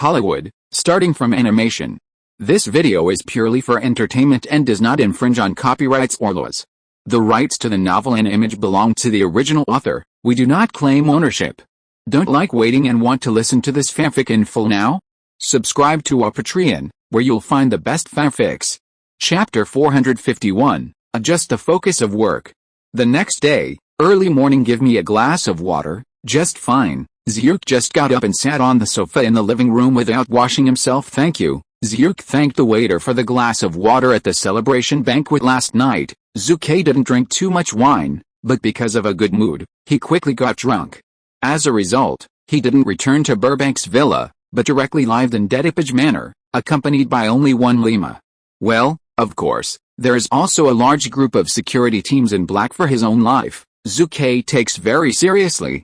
Hollywood, starting from animation. This video is purely for entertainment and does not infringe on copyrights or laws. The rights to the novel and image belong to the original author. We do not claim ownership. Don't like waiting and want to listen to this fanfic in full now? Subscribe to our Patreon, where you'll find the best fanfics. Chapter 451, Adjust the focus of work. The next day, early morning. Give me a glass of water. Just fine. Zhu just got up and sat on the sofa in the living room without washing himself. Thank you. Zhu thanked the waiter for the glass of water at the celebration banquet last night. Zhu Ke didn't drink too much wine, but because of a good mood, he quickly got drunk. As a result, he didn't return to Burbank's villa, but directly lived in Dedipage Manor, accompanied by only one Lima. Well, of course, there is also a large group of security teams in black for his own life. Zhu Ke takes very seriously,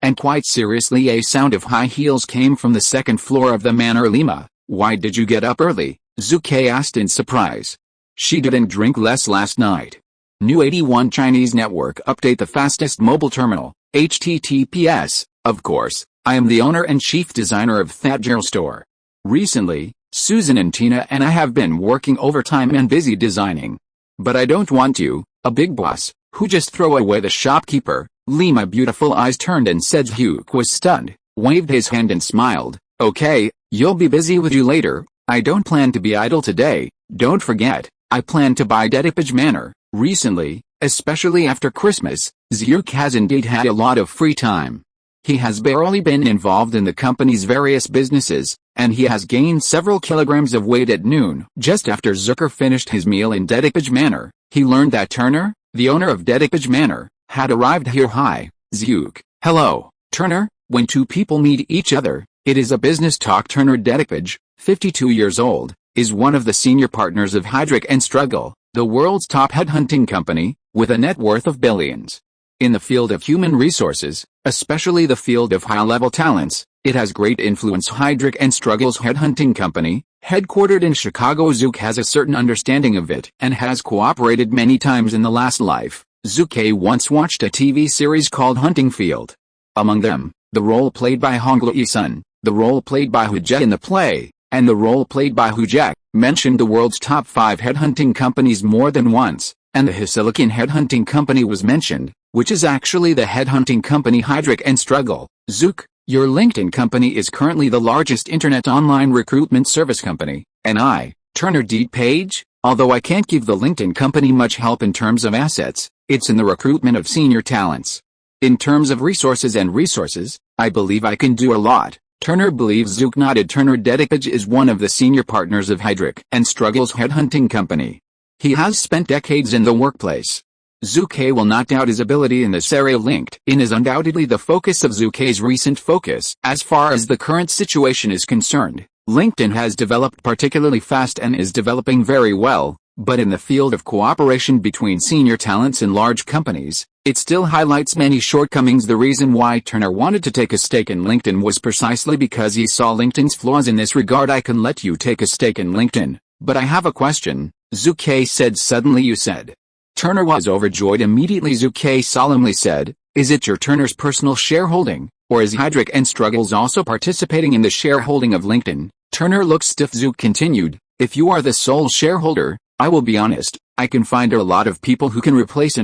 and quite seriously. A sound of high heels came from the second floor of the manor. Lima, why did you get up early? Zhu Ke asked in surprise. She didn't drink less last night. New 81 Chinese network update. The fastest mobile terminal, HTTPS, of course. I am the owner and chief designer of that general store. Recently, Susan and Tina and I have been working overtime and busy designing. But I don't want you, a big boss, who just throw away the shopkeeper. Lima beautiful eyes turned and said. Zhu was stunned, waved his hand and smiled. Okay, you'll be busy with you later. I don't plan to be idle today. Don't forget, I plan to buy Dedipage Manor. Recently, especially after Christmas, Zhu has indeed had a lot of free time. He has barely been involved in the company's various businesses, and he has gained several kilograms of weight. At noon, just after Zucker finished his meal in Dedipage Manor, he learned that Turner, the owner of Dedipage Manor, had arrived here. Hi, Zhu. Hello, Turner. When two people meet each other, it is a business talk. Turner Dedipage, 52 years old, is one of the senior partners of Heidrick & Struggle, the world's top headhunting company, with a net worth of billions. In the field of human resources, especially the field of high-level talents, it has great influence. Heidrick & Struggle's headhunting company, headquartered in Chicago. Zhu has a certain understanding of it and has cooperated many times in the last life. Zhu Ke once watched a TV series called Hunting Field. Among them, the role played by Honglu Yi-sun, the role played by Hu Jie in the play, and the role played by Hu Jie, mentioned the world's top 5 headhunting companies more than once, and the Silicon headhunting company was mentioned, which is actually the headhunting company Heidrick & Struggle. Zhu, your LinkedIn company is currently the largest internet online recruitment service company, and I, Turner Dedipage, although I can't give the LinkedIn company much help in terms of assets, it's in the recruitment of senior talents. In terms of resources, I believe I can do a lot. Turner believes. Zhu nodded. Turner Dedipage is one of the senior partners of Heidrick & Struggle's headhunting company. He has spent decades in the workplace. Zhu Ke will not doubt his ability in this area. LinkedIn is undoubtedly the focus of Zhu Ke's recent focus. As far as the current situation is concerned, LinkedIn has developed particularly fast and is developing very well, but in the field of cooperation between senior talents in large companies, it still highlights many shortcomings. The reason why Turner wanted to take a stake in LinkedIn was precisely because he saw LinkedIn's flaws in this regard. I can let you take a stake in LinkedIn, but I have a question, Zhu Ke said suddenly. You said. Turner was overjoyed immediately. Zhu Ke solemnly said, is it your Turner's personal shareholding, or is Heidrick & Struggles also participating in the shareholding of LinkedIn? Turner looked stiff. Zhu continued, if you are the sole shareholder, I will be honest, I can find a lot of people who can replace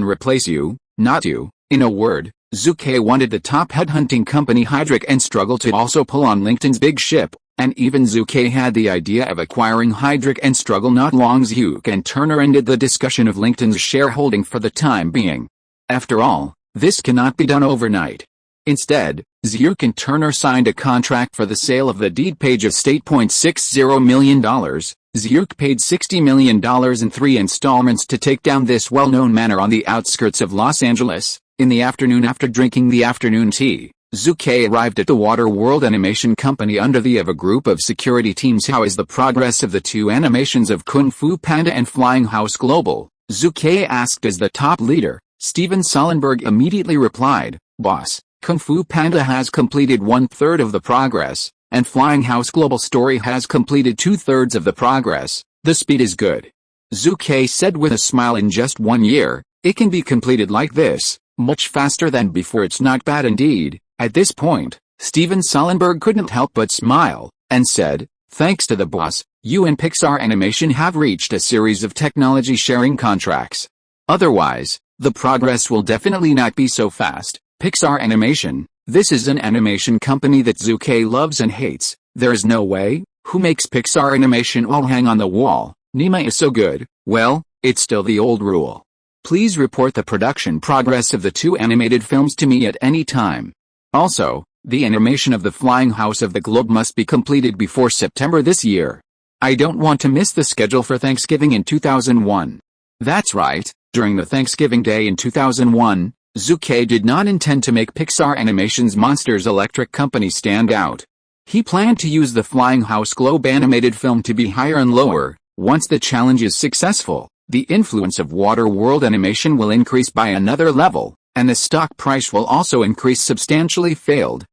you, not you. In a word, Zhu Ke wanted the top headhunting company Heidrick & Struggle to also pull on LinkedIn's big ship, and even Zhu Ke had the idea of acquiring Heidrick & Struggle not long. Zhu and Turner ended the discussion of LinkedIn's shareholding for the time being. After all, this cannot be done overnight. Instead, Zhu and Turner signed a contract for the sale of the Dedipage estate. $60 million. Zhu paid $60 million in 3 installments to take down this well-known manor on the outskirts of Los Angeles. In the afternoon, after drinking the afternoon tea, Zhu Ke arrived at the Water World Animation Company under the of a group of security teams. How is the progress of the 2 animations of Kung Fu Panda and Flying House Global? Zhu Ke asked as the top leader. Steven Solenberg immediately replied, boss, Kung Fu Panda has completed 1/3 of the progress, and Flying House Global Story has completed 2/3 of the progress. The speed is good. Zhu Ke said with a smile. In just 1 year, it can be completed like this, much faster than before. It's not bad indeed. At this point, Steven Solenberg couldn't help but smile, and said, "Thanks to the boss, you and Pixar Animation have reached a series of technology sharing contracts. Otherwise, the progress will definitely not be so fast." Pixar Animation, this is an animation company that Zhu Ke loves and hates. There's no way. Who makes Pixar Animation all hang on the wall? Nima is so good. Well, it's still the old rule. Please report the production progress of the 2 animated films to me at any time. Also, the animation of the Flying House of the Globe must be completed before September this year. I don't want to miss the schedule for Thanksgiving in 2001. That's right, during the Thanksgiving Day in 2001, Zhu Ke did not intend to make Pixar Animation's Monsters Electric Company stand out. He planned to use the Flying House Globe animated film to be higher and lower. Once the challenge is successful, the influence of Waterworld animation will increase by another level, and the stock price will also increase substantially. Failed.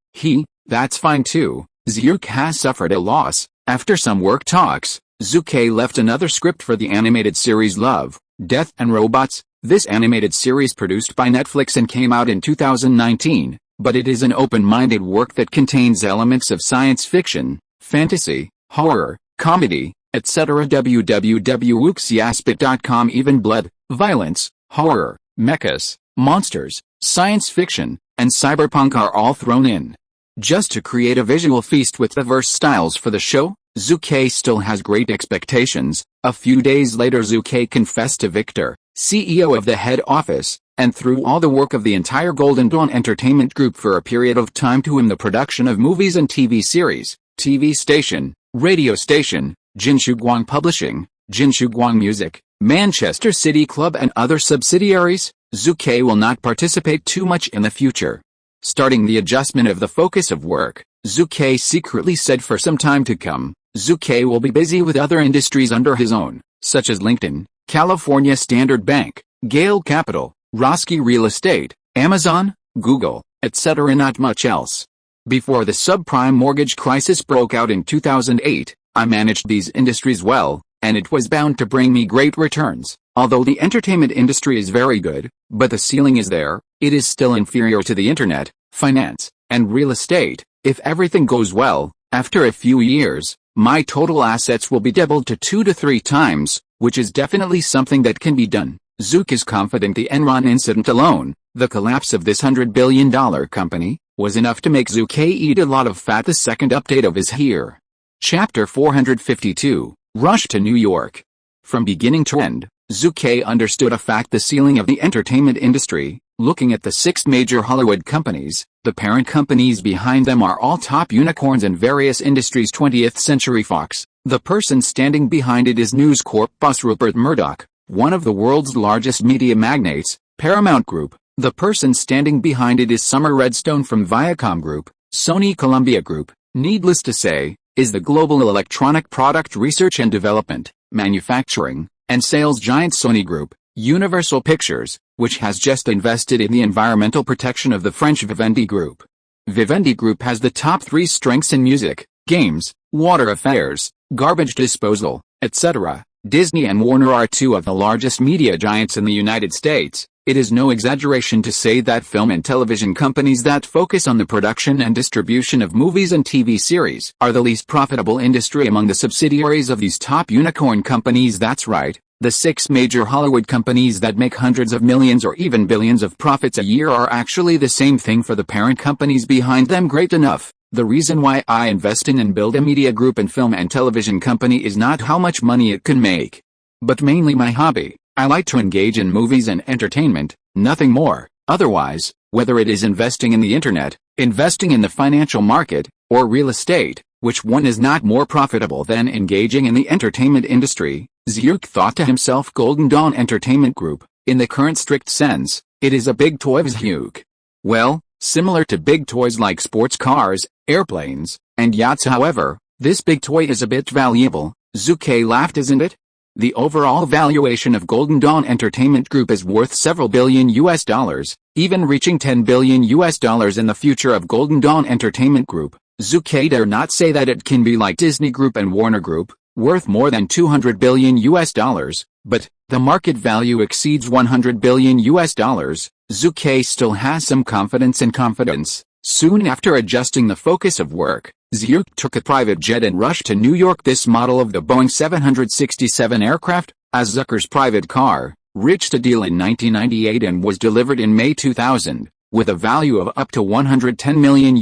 That's fine too. Zhu Ke has suffered a loss. After some work talks, Zhu Ke left another script for the animated series Love, Death and Robots. This animated series produced by Netflix and came out in 2019, but it is an open-minded work that contains elements of science fiction, fantasy, horror, comedy, etc. www.wooksyaspit.com. Even blood, violence, horror, mechas, monsters, science fiction, and cyberpunk are all thrown in. Just to create a visual feast with diverse styles for the show, Zhu Ke still has great expectations. A few days later, Zhu Ke confessed to Victor, CEO of the head office, and through all the work of the entire Golden Dawn Entertainment Group for a period of time to him the production of movies and TV series, TV station, radio station, Jinshuguang Publishing, Jinshuguang Music, Manchester City Club and other subsidiaries. Zhu Ke will not participate too much in the future. Starting the adjustment of the focus of work, Zhu Ke secretly said for some time to come, Zhu Ke will be busy with other industries under his own, such as LinkedIn, California Standard Bank, Gale Capital, Roski Real Estate, Amazon, Google, etc. Not much else. Before the subprime mortgage crisis broke out in 2008, I managed these industries well, and it was bound to bring me great returns. Although the entertainment industry is very good, but the ceiling is there, it is still inferior to the internet, finance, and real estate. If everything goes well, after a few years, my total assets will be doubled to 2 to 3 times, which is definitely something that can be done. Zhu Ke is confident the Enron incident alone, the collapse of this $100 billion company, was enough to make Zhu Ke eat a lot of fat. The second update of is here. Chapter 452, Rush to New York. From beginning to end, Zhu Ke understood a fact: the ceiling of the entertainment industry. Looking at the 6 major Hollywood companies, the parent companies behind them are all top unicorns in various industries. 20th Century Fox, the person standing behind it is News Corp boss Rupert Murdoch, one of the world's largest media magnates. Paramount Group, the person standing behind it is Summer Redstone from Viacom Group. Sony Columbia Group, needless to say, is the global electronic product research and development, manufacturing, and sales giant. Sony Group, Universal Pictures, which has just invested in the environmental protection of the French Vivendi Group. Vivendi Group has the top 3 strengths in music, games, water affairs, garbage disposal, etc. Disney and Warner are 2 of the largest media giants in the United States. It is no exaggeration to say that film and television companies that focus on the production and distribution of movies and TV series are the least profitable industry among the subsidiaries of these top unicorn companies. That's right, the 6 major Hollywood companies that make hundreds of millions or even billions of profits a year are actually the same thing for the parent companies behind them. Great enough. The reason why I invest in and build a media group and film and television company is not how much money it can make, but mainly my hobby. I like to engage in movies and entertainment, nothing more. Otherwise, whether it is investing in the internet, investing in the financial market, or real estate, which one is not more profitable than engaging in the entertainment industry? Zhu Ke thought to himself. Golden Dawn Entertainment Group, in the current strict sense, it is a big toy. Zhu Ke. Well, similar to big toys like sports cars, airplanes, and yachts. However, this big toy is a bit valuable. Zhu Ke laughed. Isn't it? The overall valuation of Golden Dawn Entertainment Group is worth several billion US dollars, even reaching $10 billion US dollars in the future of Golden Dawn Entertainment Group. Zhu Ke dare not say that it can be like Disney Group and Warner Group, worth more than $200 billion US dollars, but the market value exceeds $100 billion US dollars. Zhu Ke still has some confidence. Soon after adjusting the focus of work, Zhu took a private jet and rushed to New York. This model of the Boeing 767 aircraft, as Zucker's private car, reached a deal in 1998 and was delivered in May 2000, with a value of up to $110 million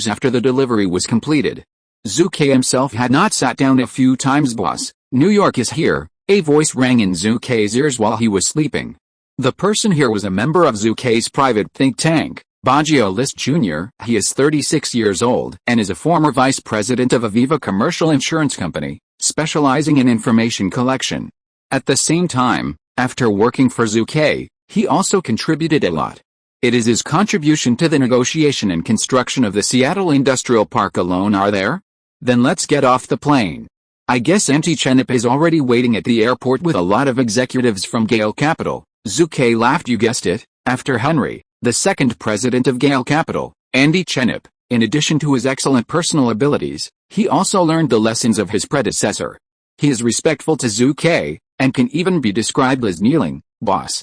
after the delivery was completed. Zhu Ke himself had not sat down a few times. "Boss, New York is here," a voice rang in Zhu Ke's ears while he was sleeping. The person here was a member of Zhu Ke's private think tank, Baggio List Jr. He is 36 years old and is a former vice president of Aviva Commercial Insurance Company, specializing in information collection. At the same time, after working for Zhu Ke, he also contributed a lot. It is his contribution to the negotiation and construction of the Seattle Industrial Park alone. Are there? Then let's get off the plane. I guess Auntie Chenip is already waiting at the airport with a lot of executives from Gale Capital. Zhu Ke laughed. You guessed it, after Henry, the second president of Gale Capital, Andy Chenip, in addition to his excellent personal abilities, he also learned the lessons of his predecessor. He is respectful to Zhu Ke, and can even be described as kneeling. Boss,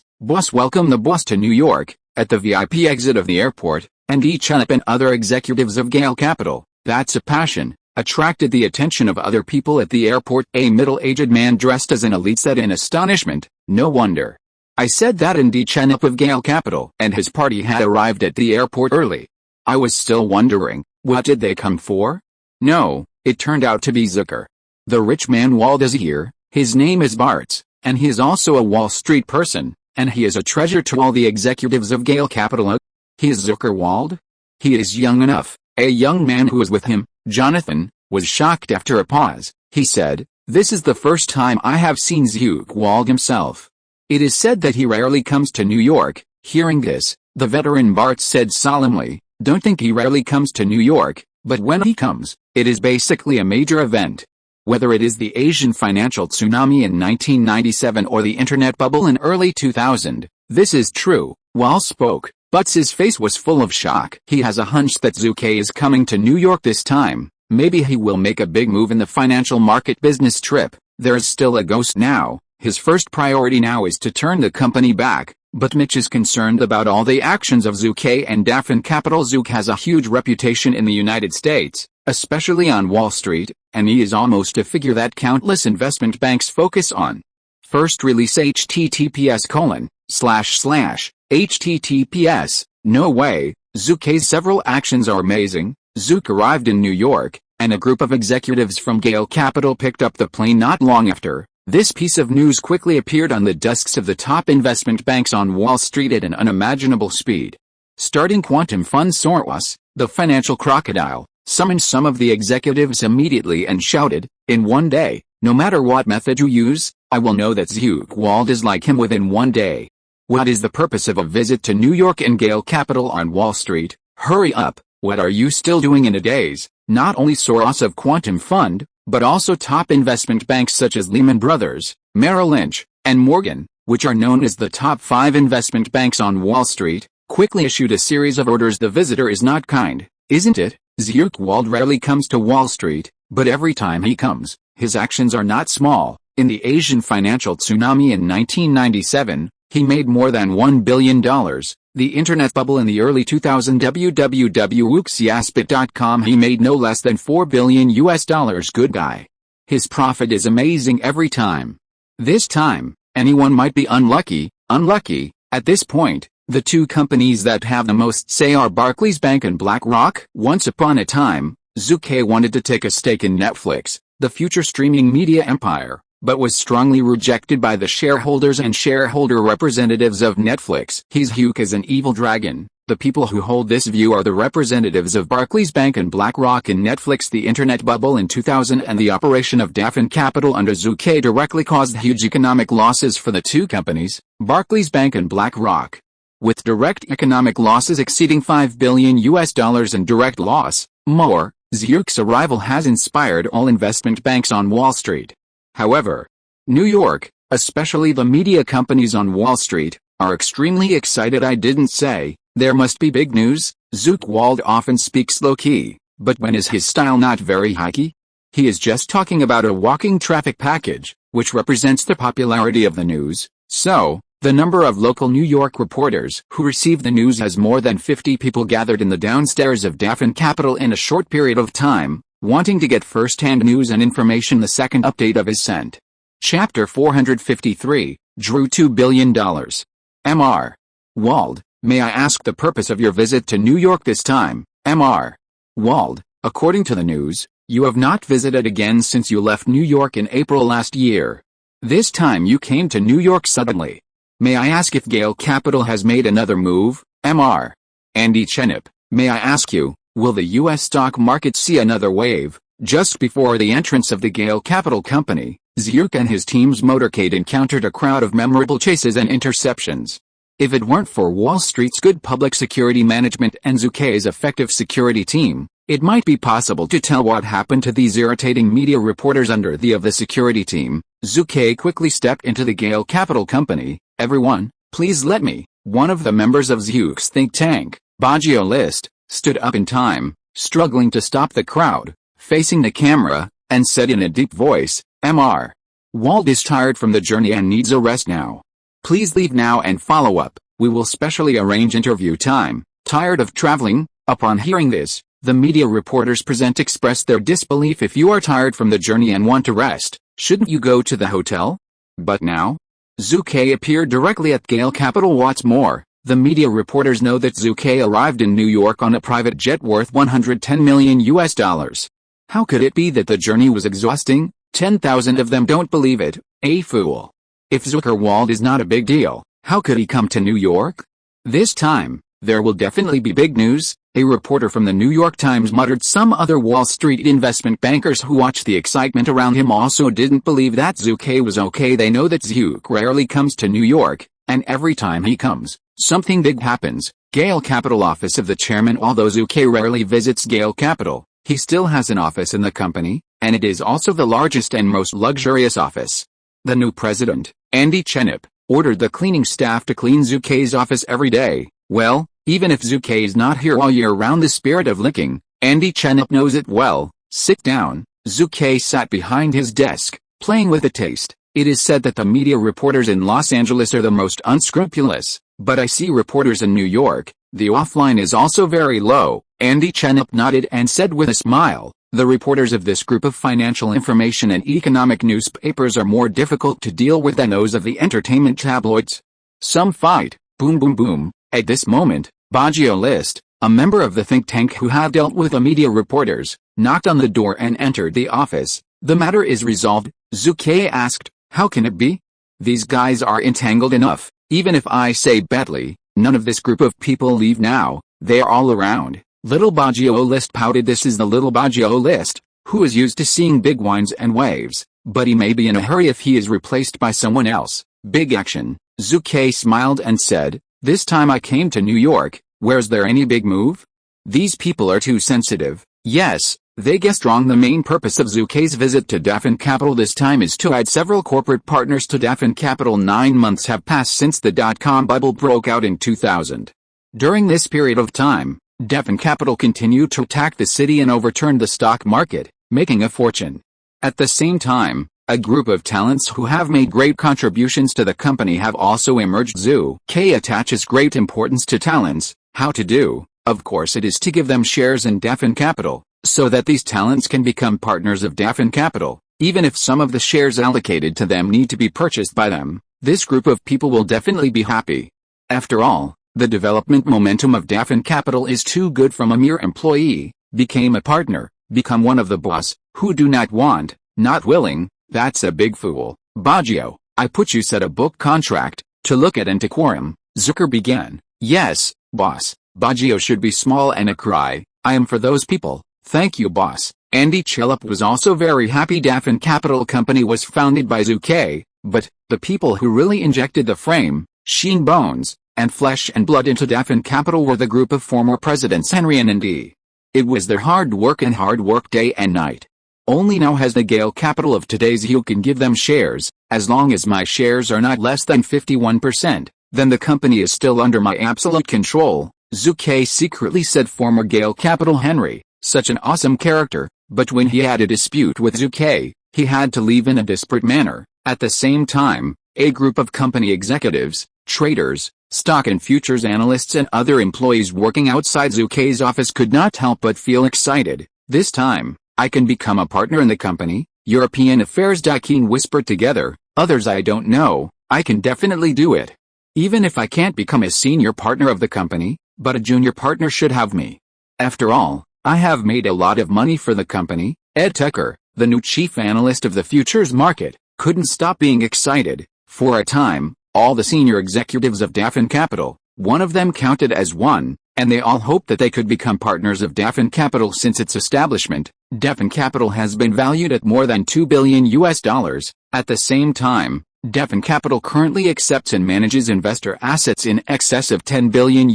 welcome the boss to New York." At the VIP exit of the airport, Andy Chenip and other executives of Gale Capital, that's a passion, attracted the attention of other people at the airport. A middle-aged man dressed as an elite said in astonishment, "No wonder. I said that Andy Chenip of Gale Capital and his party had arrived at the airport early. I was still wondering, what did they come for?" No, it turned out to be Zucker. The rich man Wald is here. His name is Bartz, and he is also a Wall Street person, and he is a treasure to all the executives of Gale Capital. He is Zucker Wald? He is young enough. A young man who was with him, Jonathan, was shocked. After a pause. He said, "This is the first time I have seen Zhu Ke Wald himself. It is said that he rarely comes to New York." Hearing this, the veteran Bartz said solemnly, "Don't think he rarely comes to New York, but when he comes, it is basically a major event. Whether it is the Asian financial tsunami in 1997 or the internet bubble in early 2000, this is true." Wald spoke, but his face was full of shock. He has a hunch that Zhu Ke is coming to New York this time. Maybe he will make a big move in the financial market business trip. There is still a ghost now. His first priority now is to turn the company back, but Mitch is concerned about all the actions of Zhu Ke and Daffin Capital. Zhu Ke has a huge reputation in the United States, especially on Wall Street, and he is almost a figure that countless investment banks focus on. First release https://https. No way. Zhu Ke's several actions are amazing. Zhu Ke arrived in New York, and a group of executives from Gale Capital picked up the plane not long after. This piece of news quickly appeared on the desks of the top investment banks on Wall Street at an unimaginable speed. Starting quantum fund Soros, the financial crocodile, summoned some of the executives immediately and shouted, "In one day, no matter what method you use, I will know that Zhu Ke Wald is like him within one day." What is the purpose of a visit to New York and Gale Capital on Wall Street? Hurry up, what are you still doing in a daze? Not only Soros of Quantum Fund, but also top investment banks such as Lehman Brothers, Merrill Lynch, and Morgan, which are known as the top 5 investment banks on Wall Street, quickly issued a series of orders. The visitor is not kind, isn't it? Zhu Ke Wald rarely comes to Wall Street, but every time he comes, his actions are not small. In the Asian financial tsunami in 1997, he made more than $1 billion. The internet bubble in the early 2000s, www.uxiaspit.com, he made no less than $4 billion. Good guy. His profit is amazing every time. This time, anyone might be unlucky. At this point, the two companies that have the most say are Barclays Bank and BlackRock. Once upon a time, Zhu Ke wanted to take a stake in Netflix, the future streaming media empire, but was strongly rejected by the shareholders and shareholder representatives of Netflix. He's viewed as an evil dragon. The people who hold this view are the representatives of Barclays Bank and BlackRock in Netflix. The internet bubble in 2000 and the operation of Daffin Capital under Zhu Ke directly caused huge economic losses for the two companies, Barclays Bank and BlackRock. With direct economic losses exceeding $5 billion in direct loss, more, Zhu Ke's arrival has inspired all investment banks on Wall Street. However, New York, especially the media companies on Wall Street, are extremely excited. I didn't say, there must be big news. Zhu Ke Wald often speaks low-key, but when is his style not very high-key? He is just talking about a walking traffic package, which represents the popularity of the news. So, The number of local New York reporters who received the news has more than 50 people gathered in the downstairs of Daffin Capital in a short period of time, wanting to get first-hand news and information the second update of is sent. Chapter 453, Drew $2 billion. Mr. Wald, may I ask the purpose of your visit to New York this time? Mr. Wald, according to the news, you have not visited again since you left New York in April last year. This time you came to New York suddenly. May I ask if Gale Capital has made another move? Mr. Andy Chenip, may I ask you, will the U.S. stock market see another wave? Just before the entrance of the Gale Capital Company, Zhu and his team's motorcade encountered a crowd of memorable chases and interceptions. If it weren't for Wall Street's good public security management and Zhu Ke's effective security team, it might be possible to tell what happened to these irritating media reporters under the of the security team. Zhu Ke quickly stepped into the Gale Capital Company. Everyone, please let me. One of the members of Zhu's think tank, Baggio List, stood up in time, struggling to stop the crowd, facing the camera, and said in a deep voice, Mr. Wald is tired from the journey and needs a rest now. Please leave now and follow up. We will specially arrange interview time. Tired of traveling? Upon hearing this, the media reporters present expressed their disbelief. If you are tired from the journey and want to rest, shouldn't you go to the hotel? But now? Zhu Ke appeared directly at Gale Capital. What's more, the media reporters know that Zhu Ke arrived in New York on a private jet worth $110 million. How could it be that the journey was exhausting? 10,000 of them don't believe it. A fool. If Zhu Ke Wald is not a big deal, how could he come to New York? This time, there will definitely be big news. A reporter from the New York Times muttered. Some other Wall Street investment bankers who watched the excitement around him also didn't believe that Zhu Ke was okay. They know that Zhu rarely comes to New York, and every time he comes, something big happens. Gale Capital office of the chairman. Although Zhu Ke rarely visits Gale Capital, he still has an office in the company, and it is also the largest and most luxurious office. The new president, Andy Chenip, ordered the cleaning staff to clean Zhu Ke's office every day. Well, even if Zhu Ke is not here all year round, the spirit of licking, Andy Chenip knows it well. Sit down. Zhu Ke sat behind his desk, playing with a taste. It is said that the media reporters in Los Angeles are the most unscrupulous, but I see reporters in New York, the offline is also very low. Andy Chenip nodded and said with a smile, the reporters of this group of financial information and economic newspapers are more difficult to deal with than those of the entertainment tabloids. Some fight. Boom boom boom. At this moment, Baggio List, a member of the think tank who had dealt with the media reporters, knocked on the door and entered the office. The matter is resolved, Zhu Ke asked. How can it be? These guys are entangled enough. Even if I say badly, none of this group of people leave now. They are all around. Little Baggio List pouted. This is the little Baggio List, who is used to seeing big winds and waves, but he may be in a hurry if he is replaced by someone else. Big action. Zhu Ke smiled and said, this time I came to New York. Where's there any big move? These people are too sensitive. Yes, they guessed wrong. The main purpose of Zhu Ke's visit to Daffin Capital this time is to add several corporate partners to Daffin Capital. 9 months have passed since the dot-com bubble broke out in 2000. During this period of time, Daffin Capital continued to attack the city and overturned the stock market, making a fortune. At the same time, a group of talents who have made great contributions to the company have also emerged. Zhu Ke attaches great importance to talents. How to do? Of course it is to give them shares in Daffin Capital, so that these talents can become partners of Daffin Capital. Even if some of the shares allocated to them need to be purchased by them, this group of people will definitely be happy. After all, the development momentum of Daffin Capital is too good. From a mere employee, became a partner, become one of the boss, who do not want, not willing. That's a big fool. Baggio, I put you set a book contract, to look at and to quorum. Zucker began. Yes, boss. Baggio should be small and a cry. I am for those people. Thank you, boss. Andy Chenip was also very happy. Daffin Capital Company was founded by Zhu Ke, but the people who really injected the frame, sheen bones, and flesh and blood into Daffin Capital were the group of former presidents Henry and Andy. It was their hard work day and night. Only now has the Gale Capital of today's Zhu can give them shares. As long as my shares are not less than 51%, then the company is still under my absolute control. Zhu Ke secretly said former Gale Capital Henry, such an awesome character, but when he had a dispute with Zhu Ke, he had to leave in a desperate manner. At the same time, a group of company executives, Traders, stock and futures analysts and other employees working outside Zhu Ke's office could not help but feel excited. This time, I can become a partner in the company, European Affairs Daikeen whispered together. Others I don't know, I can definitely do it. Even if I can't become a senior partner of the company, but a junior partner should have me. After all, I have made a lot of money for the company. Ed Tucker, the new chief analyst of the futures market, couldn't stop being excited. For a time, all the senior executives of Daffin Capital, one of them counted as one, and they all hoped that they could become partners of Daffin Capital since its establishment. Daffin Capital has been valued at more than $2 billion. At the same time, Daffin Capital currently accepts and manages investor assets in excess of $10 billion.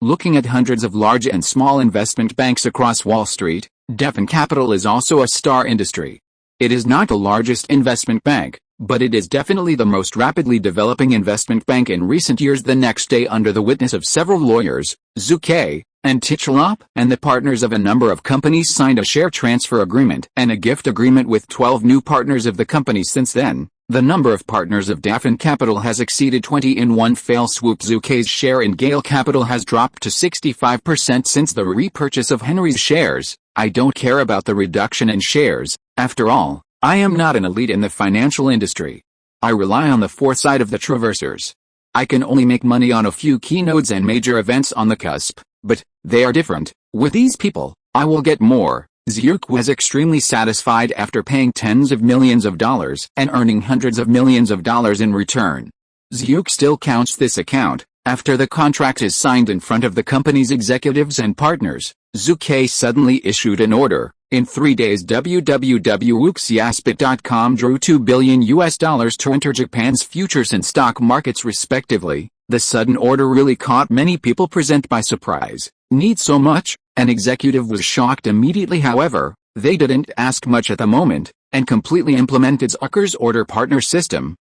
Looking at hundreds of large and small investment banks across Wall Street, Daffin Capital is also a star industry. It is not the largest investment bank, but it is definitely the most rapidly developing investment bank in recent years. The next day, under the witness of several lawyers, Zhu Ke and Tichalop and the partners of a number of companies signed a share transfer agreement and a gift agreement with 12 new partners of the company. Since then, the number of partners of Daffin Capital has exceeded 20 in one fell swoop. Zhu Ke's share in Gale Capital has dropped to 65% since the repurchase of Henry's shares. I don't care about the reduction in shares. After all, I am not an elite in the financial industry. I rely on the foresight of the traversers. I can only make money on a few keynotes and major events on the cusp, but they are different. With these people, I will get more. Zhu Ke was extremely satisfied after paying tens of millions of dollars and earning hundreds of millions of dollars in return. Zhu Ke still counts this account. After the contract is signed in front of the company's executives and partners, Zhu Ke suddenly issued an order. In 3 days, www.wuxiaspit.com drew $2 billion to enter Japan's futures and stock markets respectively. The sudden order really caught many people present by surprise. Need so much? An executive was shocked immediately. However, they didn't ask much at the moment, and completely implemented Zucker's order partner system.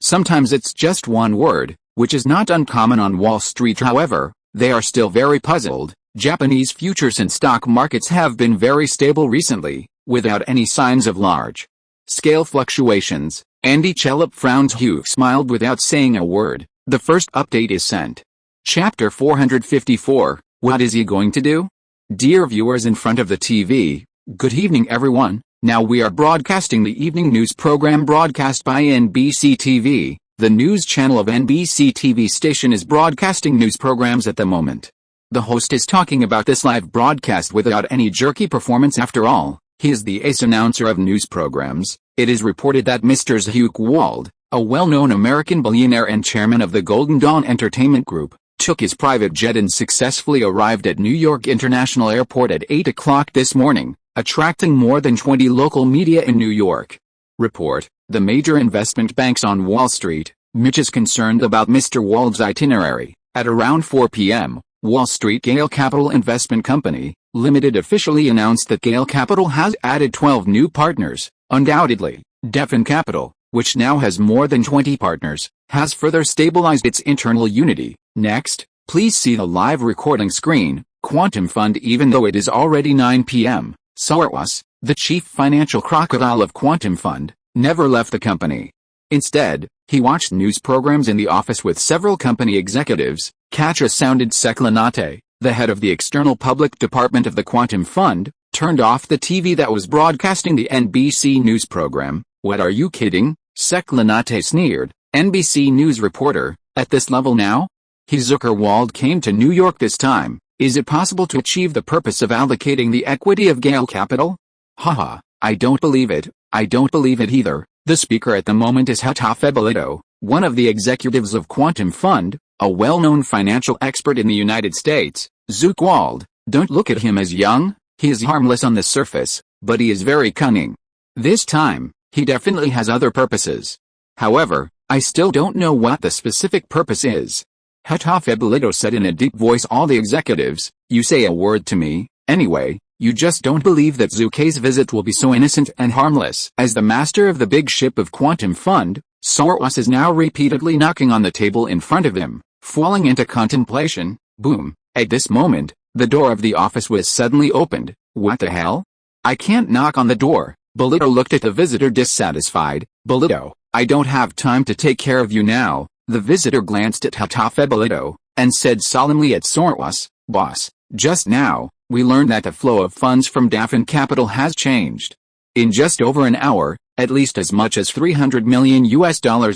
Sometimes it's just one word, which is not uncommon on Wall Street. However, they are still very puzzled. Japanese futures and stock markets have been very stable recently, without any signs of large-scale fluctuations. Andy Chalop frowned. Zhu Ke smiled without saying a word. The first update is sent. Chapter 454, What is he going to do? Dear viewers in front of the TV, good evening everyone. Now we are broadcasting the evening news program broadcast by NBC TV. The news channel of NBC TV station is broadcasting news programs at the moment. The host is talking about this live broadcast without any jerky performance. After all, he is the ace announcer of news programs. It is reported that Mr. Zhu Ke Wald, a well-known American billionaire and chairman of the Golden Dawn Entertainment Group, took his private jet and successfully arrived at New York International Airport at 8 o'clock this morning, attracting more than 20 local media in New York. Report, the major investment banks on Wall Street. Mitch is concerned about Mr. Wald's itinerary. At around 4 p.m., Wall Street Gale Capital Investment Company, Limited officially announced that Gale Capital has added 12 new partners. Undoubtedly, Daffin Capital, which now has more than 20 partners, has further stabilized its internal unity. Next, please see the live recording screen. Quantum Fund. Even though it is already 9 p.m., Soros, the chief financial crocodile of Quantum Fund, never left the company. Instead, he watched news programs in the office with several company executives. Katja sounded Seklanate, the head of the external public department of the Quantum Fund, turned off the TV that was broadcasting the NBC news program. What, are you kidding? Seklanate sneered. NBC News reporter, at this level now? Zhu Ke Wald came to New York this time. Is it possible to achieve the purpose of allocating the equity of Gale Capital? Haha, I don't believe it. I don't believe it either. The speaker at the moment is Hatafe Belito, one of the executives of Quantum Fund, a well-known financial expert in the United States. Zhu Ke Wald, don't look at him as young. He is harmless on the surface, but he is very cunning. This time, he definitely has other purposes. However, I still don't know what the specific purpose is. Hatafe Belito said in a deep voice. All the executives, you say a word to me, anyway. You just don't believe that Zhu Ke's visit will be so innocent and harmless. As the master of the big ship of Quantum Fund, Soros is now repeatedly knocking on the table in front of him, falling into contemplation. Boom. At this moment, the door of the office was suddenly opened. What the hell? I can't knock on the door. Belito looked at the visitor dissatisfied. Belito, I don't have time to take care of you now. The visitor glanced at Hatafebelito, and said solemnly at Sorwas, "Boss, just now, we learned that the flow of funds from Dafin Capital has changed. In just over an hour, at least as much as $300 million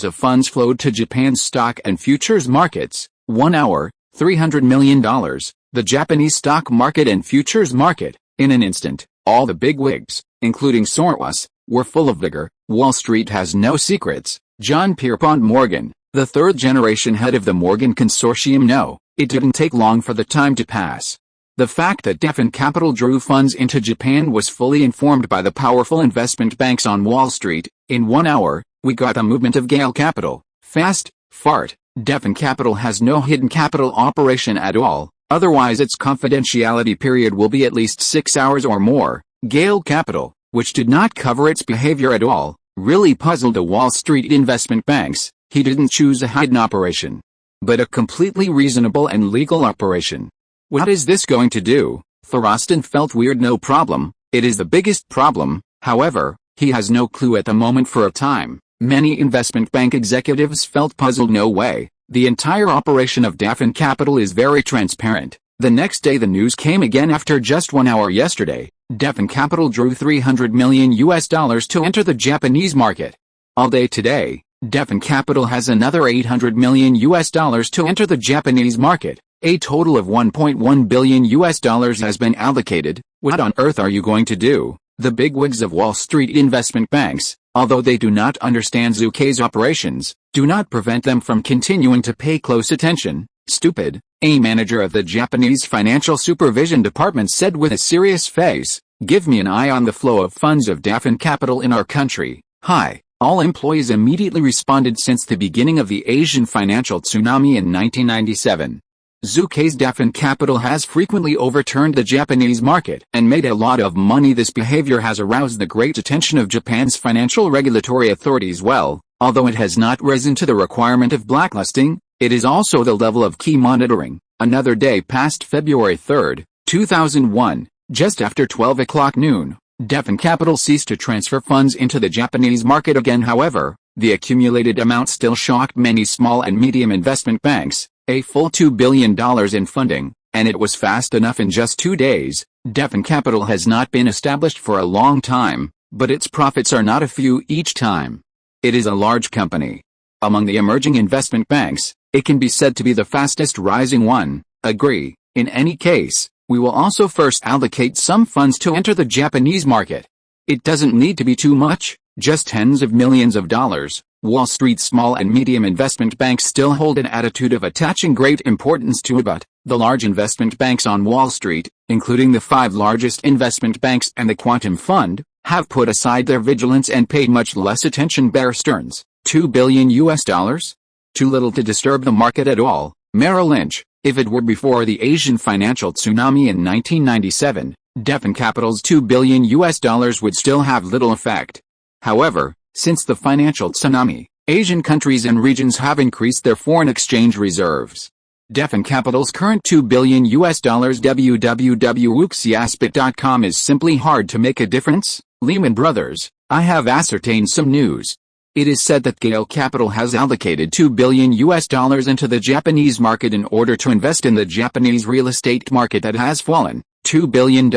of funds flowed to Japan's stock and futures markets. 1 hour, $300 million, the Japanese stock market and futures market. In an instant, all the bigwigs, including Sorwas, were full of vigor. Wall Street has no secrets. John Pierpont Morgan, the third-generation head of the Morgan Consortium. No, it didn't take long for the time to pass. The fact that Dafin Capital drew funds into Japan was fully informed by the powerful investment banks on Wall Street. In 1 hour, we got a movement of Gale Capital. Fast, fart. Dafin Capital has no hidden capital operation at all, otherwise its confidentiality period will be at least 6 hours or more. Gale Capital, which did not cover its behavior at all, really puzzled the Wall Street investment banks. He didn't choose a hidden operation, but a completely reasonable and legal operation. What is this going to do? Thorsten felt weird. No problem, it is the biggest problem. However, he has no clue at the moment. For a time, many investment bank executives felt puzzled. No way, the entire operation of Dafin Capital is very transparent. The next day the news came again. After just 1 hour yesterday, Dafin Capital drew $300 million to enter the Japanese market. All day today, Dafin Capital has another $800 million to enter the Japanese market. A total of $1.1 billion has been allocated. What on earth are you going to do? The bigwigs of Wall Street investment banks, although they do not understand Zhu Ke's operations, do not prevent them from continuing to pay close attention. Stupid, a manager of the Japanese Financial Supervision Department said with a serious face. Give me an eye on the flow of funds of Dafin Capital in our country. Hi. All employees immediately responded. Since the beginning of the Asian financial tsunami in 1997. Zhu Ke's Dafin Capital has frequently overturned the Japanese market and made a lot of money. This behavior has aroused the great attention of Japan's financial regulatory authorities. Well, although it has not risen to the requirement of blacklisting, it is also the level of key monitoring. Another day passed. February 3, 2001, just after 12 o'clock noon, Dafin Capital ceased to transfer funds into the Japanese market again. However, the accumulated amount still shocked many small and medium investment banks. A full $2 billion in funding, and it was fast enough in just 2 days. Dafin Capital has not been established for a long time, but its profits are not a few each time. It is a large company. Among the emerging investment banks, it can be said to be the fastest rising one. Agree. In any case, we will also first allocate some funds to enter the Japanese market. It doesn't need to be too much, just tens of millions of dollars. Wall Street's small and medium investment banks still hold an attitude of attaching great importance to it, but the large investment banks on Wall Street, including the 5 largest investment banks and the Quantum Fund, have put aside their vigilance and paid much less attention. Bear Stearns, $2 billion? Too little to disturb the market at all. Merrill Lynch, if it were before the Asian financial tsunami in 1997, Dafin Capital's $2 billion would still have little effect. However, since the financial tsunami, Asian countries and regions have increased their foreign exchange reserves. Dafin Capital's current $2 billion www.wuxiaspit.com is simply hard to make a difference. Lehman Brothers, I have ascertained some news. It is said that Gale Capital has allocated $2 billion into the Japanese market in order to invest in the Japanese real estate market that has fallen. $2 billion.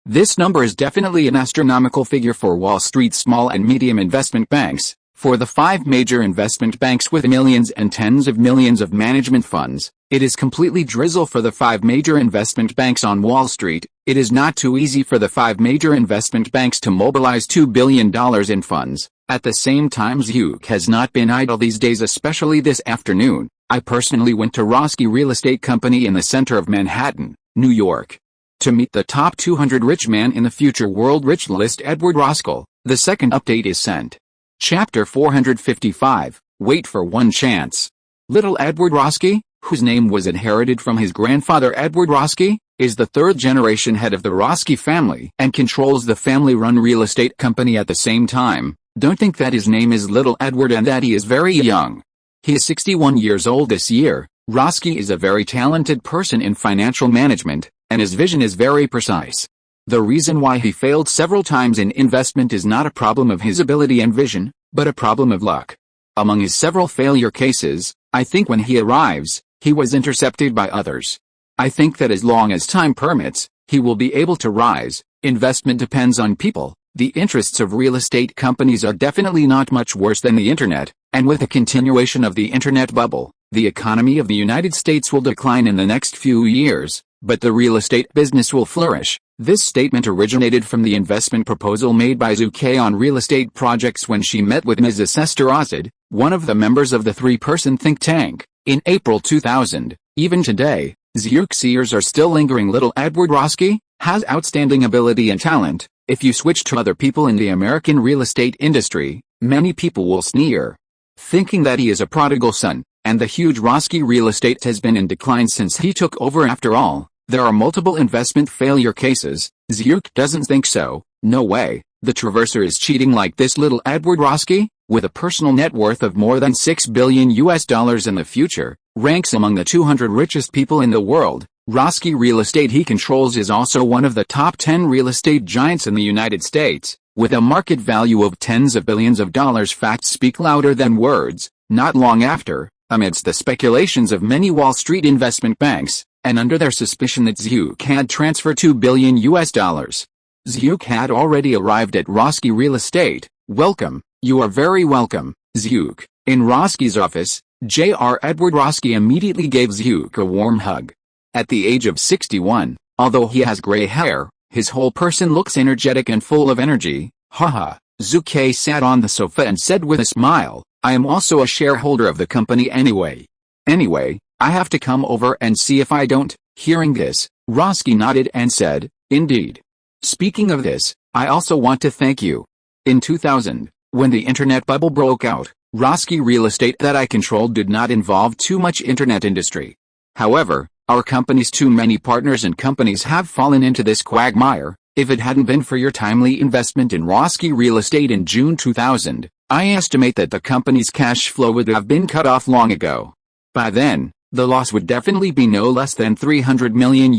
This number is definitely an astronomical figure for Wall Street's small and medium investment banks. For the 5 major investment banks with millions and tens of millions of management funds, it is completely drizzle. For the 5 major investment banks on Wall Street, it is not too easy for the 5 major investment banks to mobilize $2 billion in funds. At the same time, Zhu Ke has not been idle these days, especially this afternoon. I personally went to Roski Real Estate Company in the center of Manhattan, New York, to meet the top 200 rich man in the future world rich list, Edward Roskell. The second update is sent. Chapter 455, Wait for One Chance. Little Edward Roski, whose name was inherited from his grandfather Edward Roski, is the 3rd-generation head of the Roski family and controls the family-run real estate company at the same time. Don't think that his name is Little Edward and that he is very young. He is 61 years old this year. Roski is a very talented person in financial management, and his vision is very precise. The reason why he failed several times in investment is not a problem of his ability and vision, but a problem of luck. Among his several failure cases, I think when he arrives, he was intercepted by others. I think that as long as time permits, he will be able to rise. Investment depends on people. The interests of real estate companies are definitely not much worse than the internet, and with a continuation of the internet bubble, the economy of the United States will decline in the next few years, but the real estate business will flourish. This statement originated from the investment proposal made by Zhu Ke on real estate projects when she met with Mrs. Esther Azad, one of the members of the three-person think tank, in April 2000. Even today, Zhu's ears are still lingering. Little Edward Roski has outstanding ability and talent. If you switch to other people in the American real estate industry, many people will sneer, thinking that he is a prodigal son, and the huge Roski real estate has been in decline since he took over. After all, there are multiple investment failure cases. Zhu doesn't think so. No way. The Traverser is cheating like this. Little Edward Roski, with a personal net worth of more than $6 billion in the future, ranks among the 200 richest people in the world. Roski real estate he controls is also one of the top 10 real estate giants in the United States, with a market value of tens of billions of dollars. Facts speak louder than words. Not long after, amidst the speculations of many Wall Street investment banks, and under their suspicion that Zhu had transferred $2 billion, Zhu had already arrived at Roski real estate. Welcome. You are very welcome, Zhu. In Roski's office, J.R. Edward Roski immediately gave Zhu a warm hug. At the age of 61, although he has gray hair, his whole person looks energetic and full of energy. Haha. Zhu Ke sat on the sofa and said with a smile, I am also a shareholder of the company anyway. Anyway, I have to come over and see if I don't. Hearing this, Roski nodded and said, indeed. Speaking of this, I also want to thank you. In 2000, when the internet bubble broke out, Roski real estate that I controlled did not involve too much internet industry. However, our company's too many partners and companies have fallen into this quagmire. If it hadn't been for your timely investment in Roski real estate in June 2000, I estimate that the company's cash flow would have been cut off long ago. By then, the loss would definitely be no less than $300 million.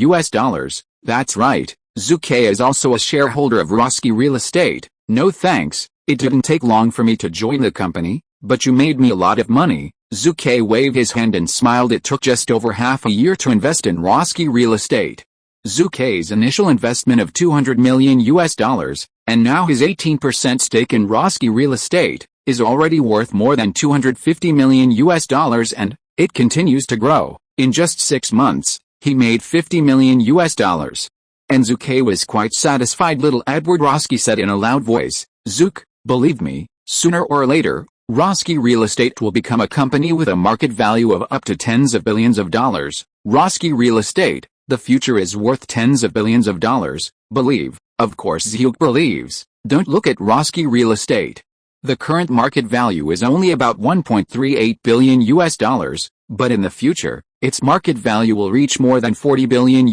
That's right, Zhu Ke is also a shareholder of Roski real estate. No thanks, it didn't take long for me to join the company, but you made me a lot of money. Zhu Ke waved his hand and smiled. It took just over half a year to invest in Roski real estate. Zhu Ke's initial investment of $200 million, and now his 18% stake in Roski real estate, is already worth more than $250 million, and it continues to grow. In just 6 months, he made $50 million. And Zhu Ke was quite satisfied. Little Edward Roski said in a loud voice, Zhu, believe me, sooner or later, Roski real estate will become a company with a market value of up to tens of billions of dollars. Roski real estate, the future is worth tens of billions of dollars. Believe. Of course Zhu believes. Don't look at Roski real estate. The current market value is only about $1.38 billion, but in the future, its market value will reach more than $40 billion.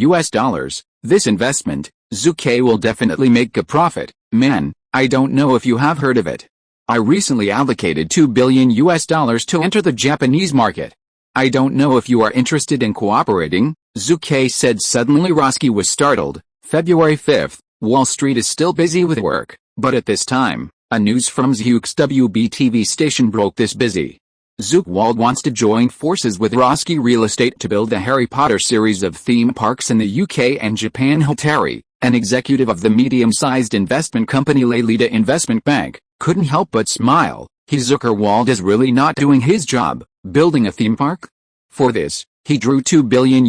This investment, Zhu Ke will definitely make a profit. Man, I don't know if you have heard of it. I recently allocated $2 billion to enter the Japanese market. I don't know if you are interested in cooperating, Zhu Ke said suddenly. Roski was startled. February 5th, Wall Street is still busy with work, but at this time, a news from Zhu's WBTV station broke this busy. Zhu Ke Wald wants to join forces with Roski real estate to build the Harry Potter series of theme parks in the UK and Japan. Hoteri, an executive of the medium-sized investment company Leilita Investment Bank, couldn't help but smile. Zhu Ke Wald is really not doing his job, building a theme park? For this, he drew $2 billion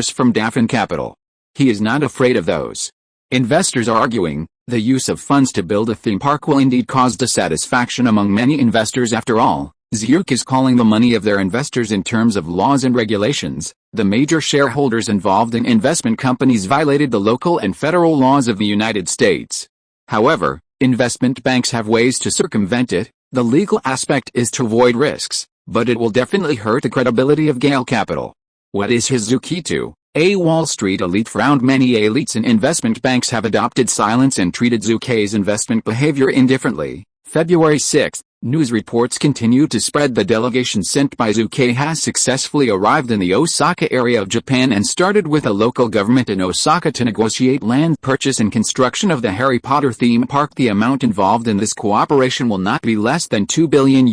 from Daffin Capital. He is not afraid of those. Investors are arguing, the use of funds to build a theme park will indeed cause dissatisfaction among many investors. After all, Zhu is calling the money of their investors in terms of laws and regulations. The major shareholders involved in investment companies violated the local and federal laws of the United States. However, investment banks have ways to circumvent it. The legal aspect is to avoid risks, but it will definitely hurt the credibility of Gale Capital. What is his Zhu Ke to? A Wall Street elite frowned. Many elites in investment banks have adopted silence and treated Zhu Ke's investment behavior indifferently. February 6, news reports continue to spread. The delegation sent by Zhu Ke has successfully arrived in the Osaka area of Japan and started with a local government in Osaka to negotiate land purchase and construction of the Harry Potter theme park. The amount involved in this cooperation will not be less than $2 billion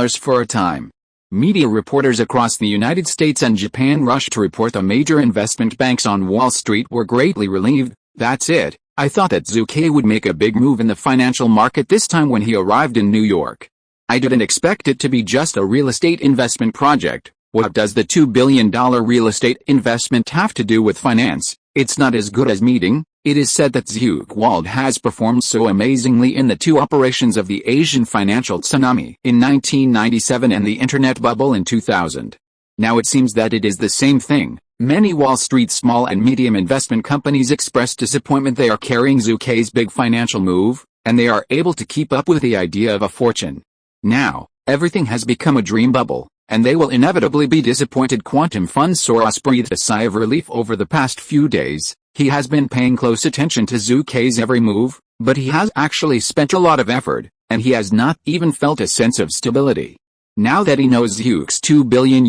for a time. Media reporters across the United States and Japan rushed to report the major investment banks on Wall Street were greatly relieved. That's it. I thought that Zhu Ke would make a big move in the financial market this time when he arrived in New York. I didn't expect it to be just a real estate investment project. What does the $2 billion real estate investment have to do with finance? It's not as good as meeting. It is said that Zhu Ke Wald has performed so amazingly in the two operations of the Asian financial tsunami in 1997 and the internet bubble in 2000. Now it seems that it is the same thing. Many Wall Street small and medium investment companies expressed disappointment they are carrying Zhu Ke's big financial move, and they are able to keep up with the idea of a fortune. Now, everything has become a dream bubble, and they will inevitably be disappointed. Quantum Fund Soros breathed a sigh of relief over the past few days. He has been paying close attention to Zhu Ke's every move, but he has actually spent a lot of effort, and he has not even felt a sense of stability. Now that he knows Zhu Ke's $2 billion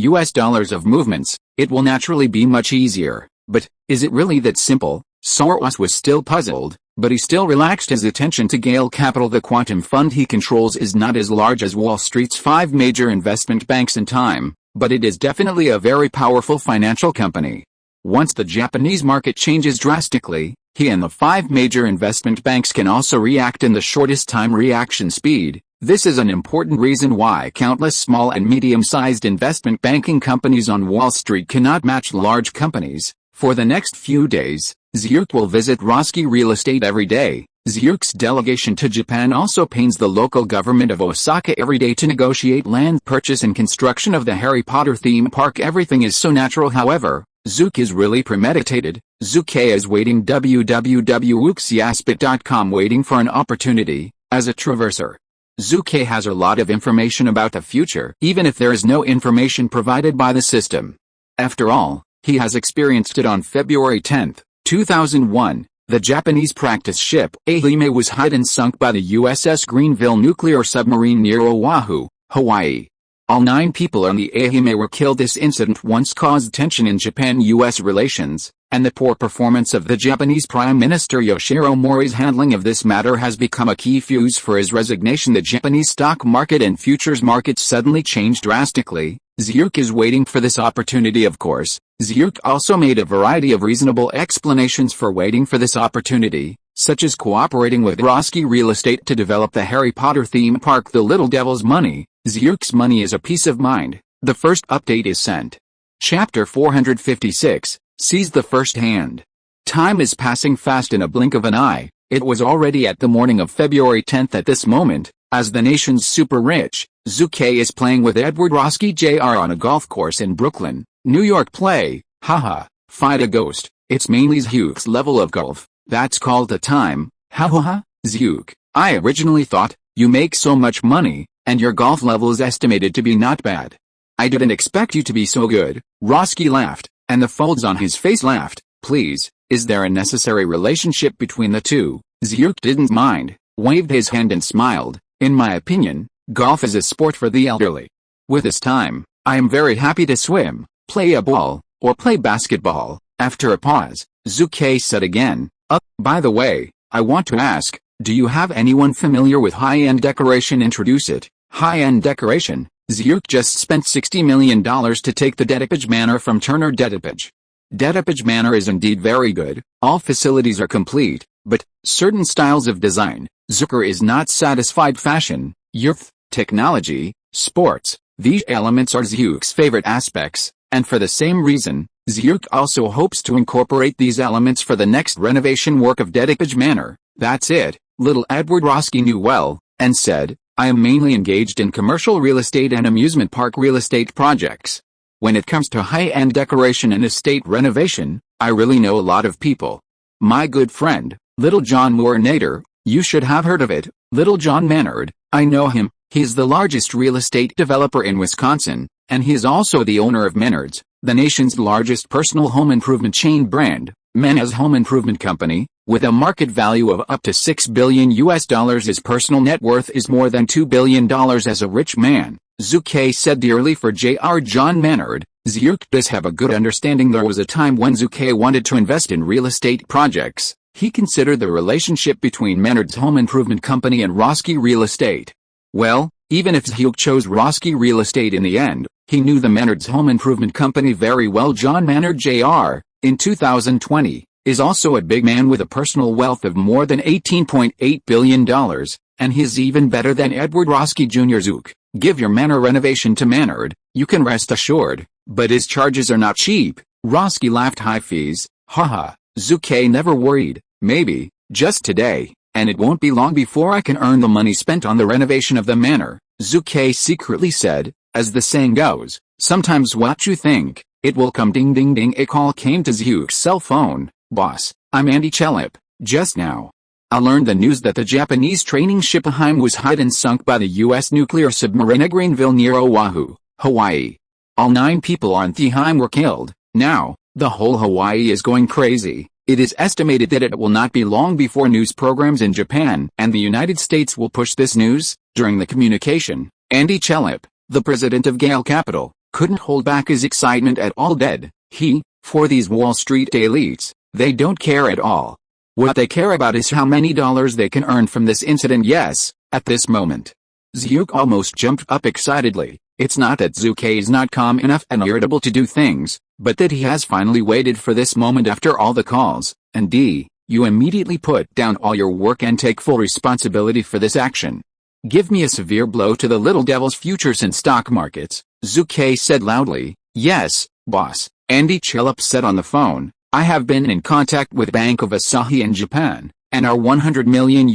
of movements, it will naturally be much easier. But, is it really that simple? Soros was still puzzled, but he still relaxed his attention to Gale Capital. The quantum fund he controls is not as large as Wall Street's 5 major investment banks in time, but it is definitely a very powerful financial company. Once the Japanese market changes drastically, he and the 5 major investment banks can also react in the shortest time reaction speed. This is an important reason why countless small and medium-sized investment banking companies on Wall Street cannot match large companies. For the next few days, Zhu Ke will visit Roski Real Estate every day. Zhu Ke's delegation to Japan also pains the local government of Osaka every day to negotiate land purchase and construction of the Harry Potter theme park. Everything is so natural. However, Zhu Ke is really premeditated. Zhu Ke is waiting www.uxiaspit.com waiting for an opportunity. As a traverser, Zhu Ke has a lot of information about the future, even if there is no information provided by the system. After all, he has experienced it. On February 10, 2001, the Japanese practice ship Ehime was hit and sunk by the USS Greenville nuclear submarine near Oahu, Hawaii. All 9 people on the Ehime were killed. This incident once caused tension in Japan-US relations, and the poor performance of the Japanese Prime Minister Yoshiro Mori's handling of this matter has become a key fuse for his resignation. The Japanese stock market and futures markets suddenly changed drastically. Zhu Ke is waiting for this opportunity. Of course, Zhu Ke also made a variety of reasonable explanations for waiting for this opportunity, such as cooperating with Roski Real Estate to develop the Harry Potter theme park. The little devil's money. Zhu Ke's money is a peace of mind. The first update is sent. Chapter 456, sees the first hand. Time is passing fast in a blink of an eye. It was already at the morning of February 10th at this moment, as the nation's super rich, Zhu Ke is playing with Edward Roski Jr. on a golf course in Brooklyn, New York. Play, haha, fight a ghost. It's mainly Zhu Ke's level of golf. That's called the time, haha. Zhu Ke, I originally thought, you make so much money, and your golf level is estimated to be not bad. I didn't expect you to be so good. Roski laughed, and the folds on his face laughed. Please, is there a necessary relationship between the two? Zhu Ke didn't mind, waved his hand and smiled. In my opinion, golf is a sport for the elderly. With this time, I am very happy to swim, play a ball, or play basketball. After a pause, Zhu Ke said again, by the way, I want to ask, do you have anyone familiar with high-end decoration? Introduce it. High-end decoration. Zhu Ke just spent $60 million to take the Dedipage Manor from Turner Dedipage. Dedipage Manor is indeed very good. All facilities are complete, but certain styles of design. Zhu Ke is not satisfied. Fashion, youth, technology, sports. These elements are Zhu Ke's favorite aspects, and for the same reason, Zhu Ke also hopes to incorporate these elements for the next renovation work of Dedipage Manor. That's it. Little Edward Roski knew well, and said, I am mainly engaged in commercial real estate and amusement park real estate projects. When it comes to high-end decoration and estate renovation, I really know a lot of people. My good friend, Little John Moore Nader, you should have heard of it. Little John Maynard, I know him. He's the largest real estate developer in Wisconsin, and he is also the owner of Menards, the nation's largest personal home improvement chain brand. Menards Home Improvement Company, with a market value of up to $6 billion. His personal net worth is more than $2 billion. As a rich man, Zhu Ke said dearly for J.R. John Maynard. Zhu Ke does have a good understanding. There was a time when Zhu Ke wanted to invest in real estate projects. He considered the relationship between Menards Home Improvement Company and Roski Real Estate. Well, Even if Zhu chose Roski Real Estate in the end, he knew the Maynard's home improvement company very well. John Maynard Jr., in 2020, is also a big man with a personal wealth of more than $18.8 billion, and he's even better than Edward Roski Jr. Zook, give your manor renovation to Maynard, you can rest assured, but his charges are not cheap. Roski laughed. High fees, haha, Zhu Ke never worried, maybe, just today, and it won't be long before I can earn the money spent on the renovation of the manor, Zhu Ke secretly said. As the saying goes, sometimes what you think, it will come. Ding ding ding. A call came to Zhu's cell phone. Boss, I'm Andy Chelip. Just now, I learned the news that the Japanese training ship Aheim was hit and sunk by the U.S. nuclear submarine at Greenville near Oahu, Hawaii. All 9 people on the Aheim were killed. Now, the whole Hawaii is going crazy. It is estimated that it will not be long before news programs in Japan and the United States will push this news. During the communication, Andy Chelip, the president of Gale Capital, couldn't hold back his excitement at all. For these Wall Street elites, they don't care at all. What they care about is how many dollars they can earn from this incident. Yes, at this moment. Zhu almost jumped up excitedly. It's not that Zhu Ke is not calm enough and irritable to do things, but that he has finally waited for this moment after all the calls, and you immediately put down all your work and take full responsibility for this action. Give me a severe blow to the little devil's futures in stock markets, Zhu Ke said loudly. Yes, boss, Andy Chelip said on the phone. I have been in contact with Bank of Asahi in Japan, and our $100 million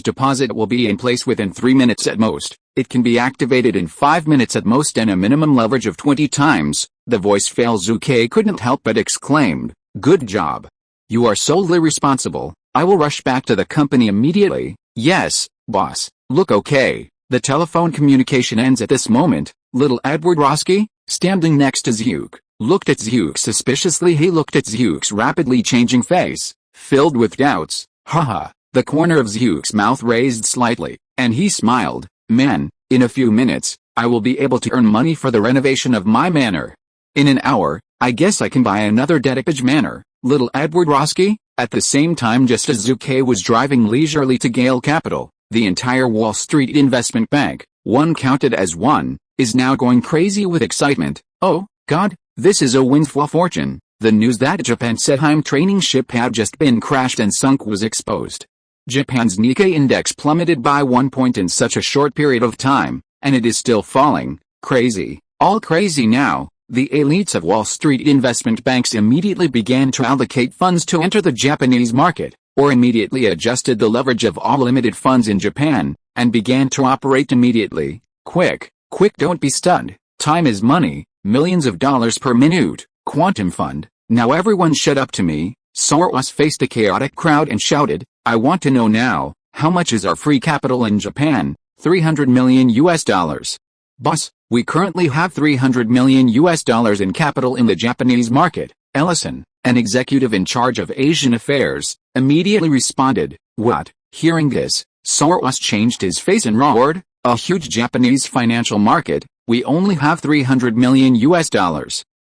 deposit will be in place within 3 minutes at most. It can be activated in 5 minutes at most and a minimum leverage of 20 times. The voice failed. Zhu Ke couldn't help but exclaimed, good job. You are solely responsible. I will rush back to the company immediately. Yes, boss. Look, okay. The telephone communication ends at this moment. Little Edward Roski, standing next to Zhu, looked at Zhu suspiciously. He looked at Zhu's rapidly changing face, filled with doubts. Haha, the corner of Zhu's mouth raised slightly, and he smiled. Man, in a few minutes, I will be able to earn money for the renovation of my manor. In an hour, I guess I can buy another detached manor. Little Edward Roski, at the same time just as Zhu Ke was driving leisurely to Gale Capital, the entire Wall Street investment bank, one counted as one, is now going crazy with excitement. Oh, God, this is a windfall fortune. The news that Japan's Aheim training ship had just been crashed and sunk was exposed. Japan's Nikkei index plummeted by 1 point in such a short period of time, and it is still falling. Crazy, all crazy now. The elites of Wall Street investment banks immediately began to allocate funds to enter the Japanese market, or immediately adjusted the leverage of all limited funds in Japan, and began to operate immediately. Quick, don't be stunned. Time is money, millions of dollars per minute. Quantum fund. Now everyone shut up to me. Soros faced a chaotic crowd and shouted, I want to know now, how much is our free capital in Japan? $300 million. Boss, we currently have $300 million in capital in the Japanese market. Ellison, an executive in charge of Asian affairs, immediately responded. What? Hearing this, Soros changed his face and roared, a huge Japanese financial market, we only have $300 million.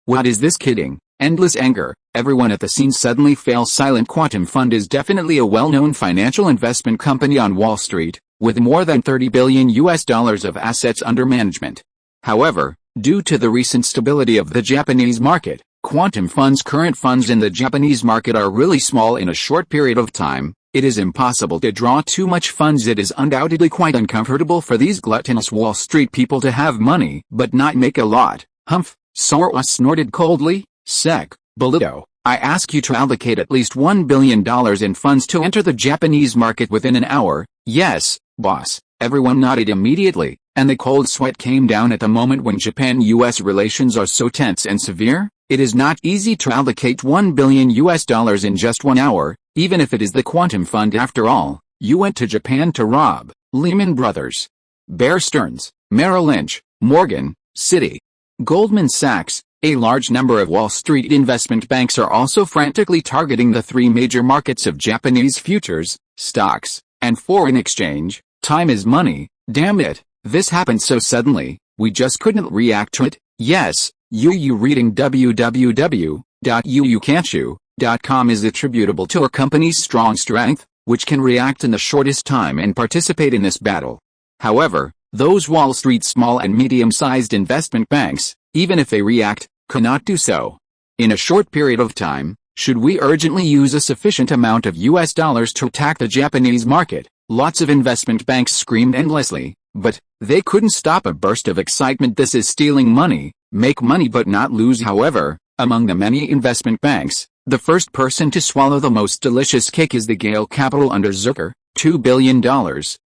What is this kidding? Endless anger. Everyone at the scene suddenly fell silent. Quantum Fund is definitely a well-known financial investment company on Wall Street, with more than $30 billion of assets under management. However, due to the recent stability of the Japanese market, Quantum Fund's current funds in the Japanese market are really small. In a short period of time, it is impossible to draw too much funds. It is undoubtedly quite uncomfortable for these gluttonous Wall Street people to have money but not make a lot. Humph, Soros snorted coldly. Sec, Bolito, I ask you to allocate at least $1 billion in funds to enter the Japanese market within an hour. Yes, boss. Everyone nodded immediately, and the cold sweat came down at the moment. When Japan-US relations are so tense and severe, it is not easy to allocate $1 billion in just 1 hour, even if it is the Quantum Fund. After all, you went to Japan to rob Lehman Brothers, Bear Stearns, Merrill Lynch, Morgan, Citi, Goldman Sachs. A large number of Wall Street investment banks are also frantically targeting the 3 major markets of Japanese futures, stocks, and foreign exchange. Time is money, damn it. This happened so suddenly, we just couldn't react to it. Yes, you reading www.uukanshu.com is attributable to our company's strong strength, which can react in the shortest time and participate in this battle. However, Those Wall Street small and medium-sized investment banks, even if they react, cannot do so. In a short period of time, should we urgently use a sufficient amount of US dollars to attack the Japanese market? Lots of investment banks screamed endlessly, but they couldn't stop a burst of excitement. This is stealing money, make money but not lose. However, among the many investment banks, the first person to swallow the most delicious cake is the Gale Capital under Zucker, $2 billion,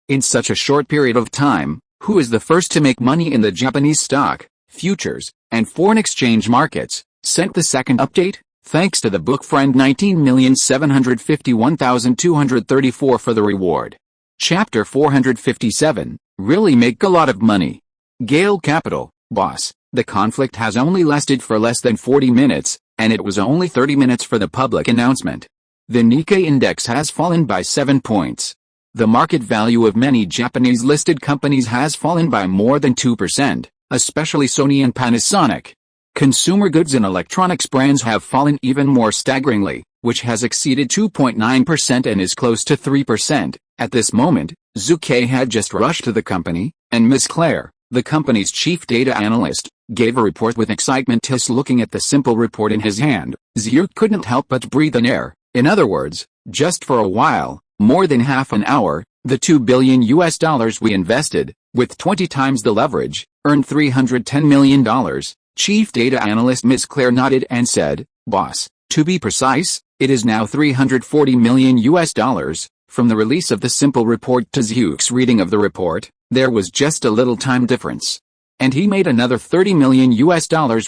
in such a short period of time. Who is the first to make money in the Japanese stock, futures, and foreign exchange markets? Sent the second update, thanks to the book friend 19,751,234 for the reward. Chapter 457, Really Make a Lot of Money. Gale Capital, boss, the conflict has only lasted for less than 40 minutes, and it was only 30 minutes for the public announcement. The Nikkei index has fallen by 7 points. The market value of many Japanese listed companies has fallen by more than 2%, especially Sony and Panasonic. Consumer goods and electronics brands have fallen even more staggeringly, which has exceeded 2.9% and is close to 3%. At this moment, Zhu Ke had just rushed to the company, and Ms. Claire, the company's chief data analyst, gave a report with excitement. Just looking at the simple report in his hand, Zhu couldn't help but breathe in air. In other words, just for a while, more than half an hour, the $2 billion we invested, with 20 times the leverage, earned $310 million. Chief data analyst Ms. Claire nodded and said, "Boss, to be precise, it is now $340 million." From the release of the simple report to Zhu's reading of the report, there was just a little time difference. And he made another $30 million.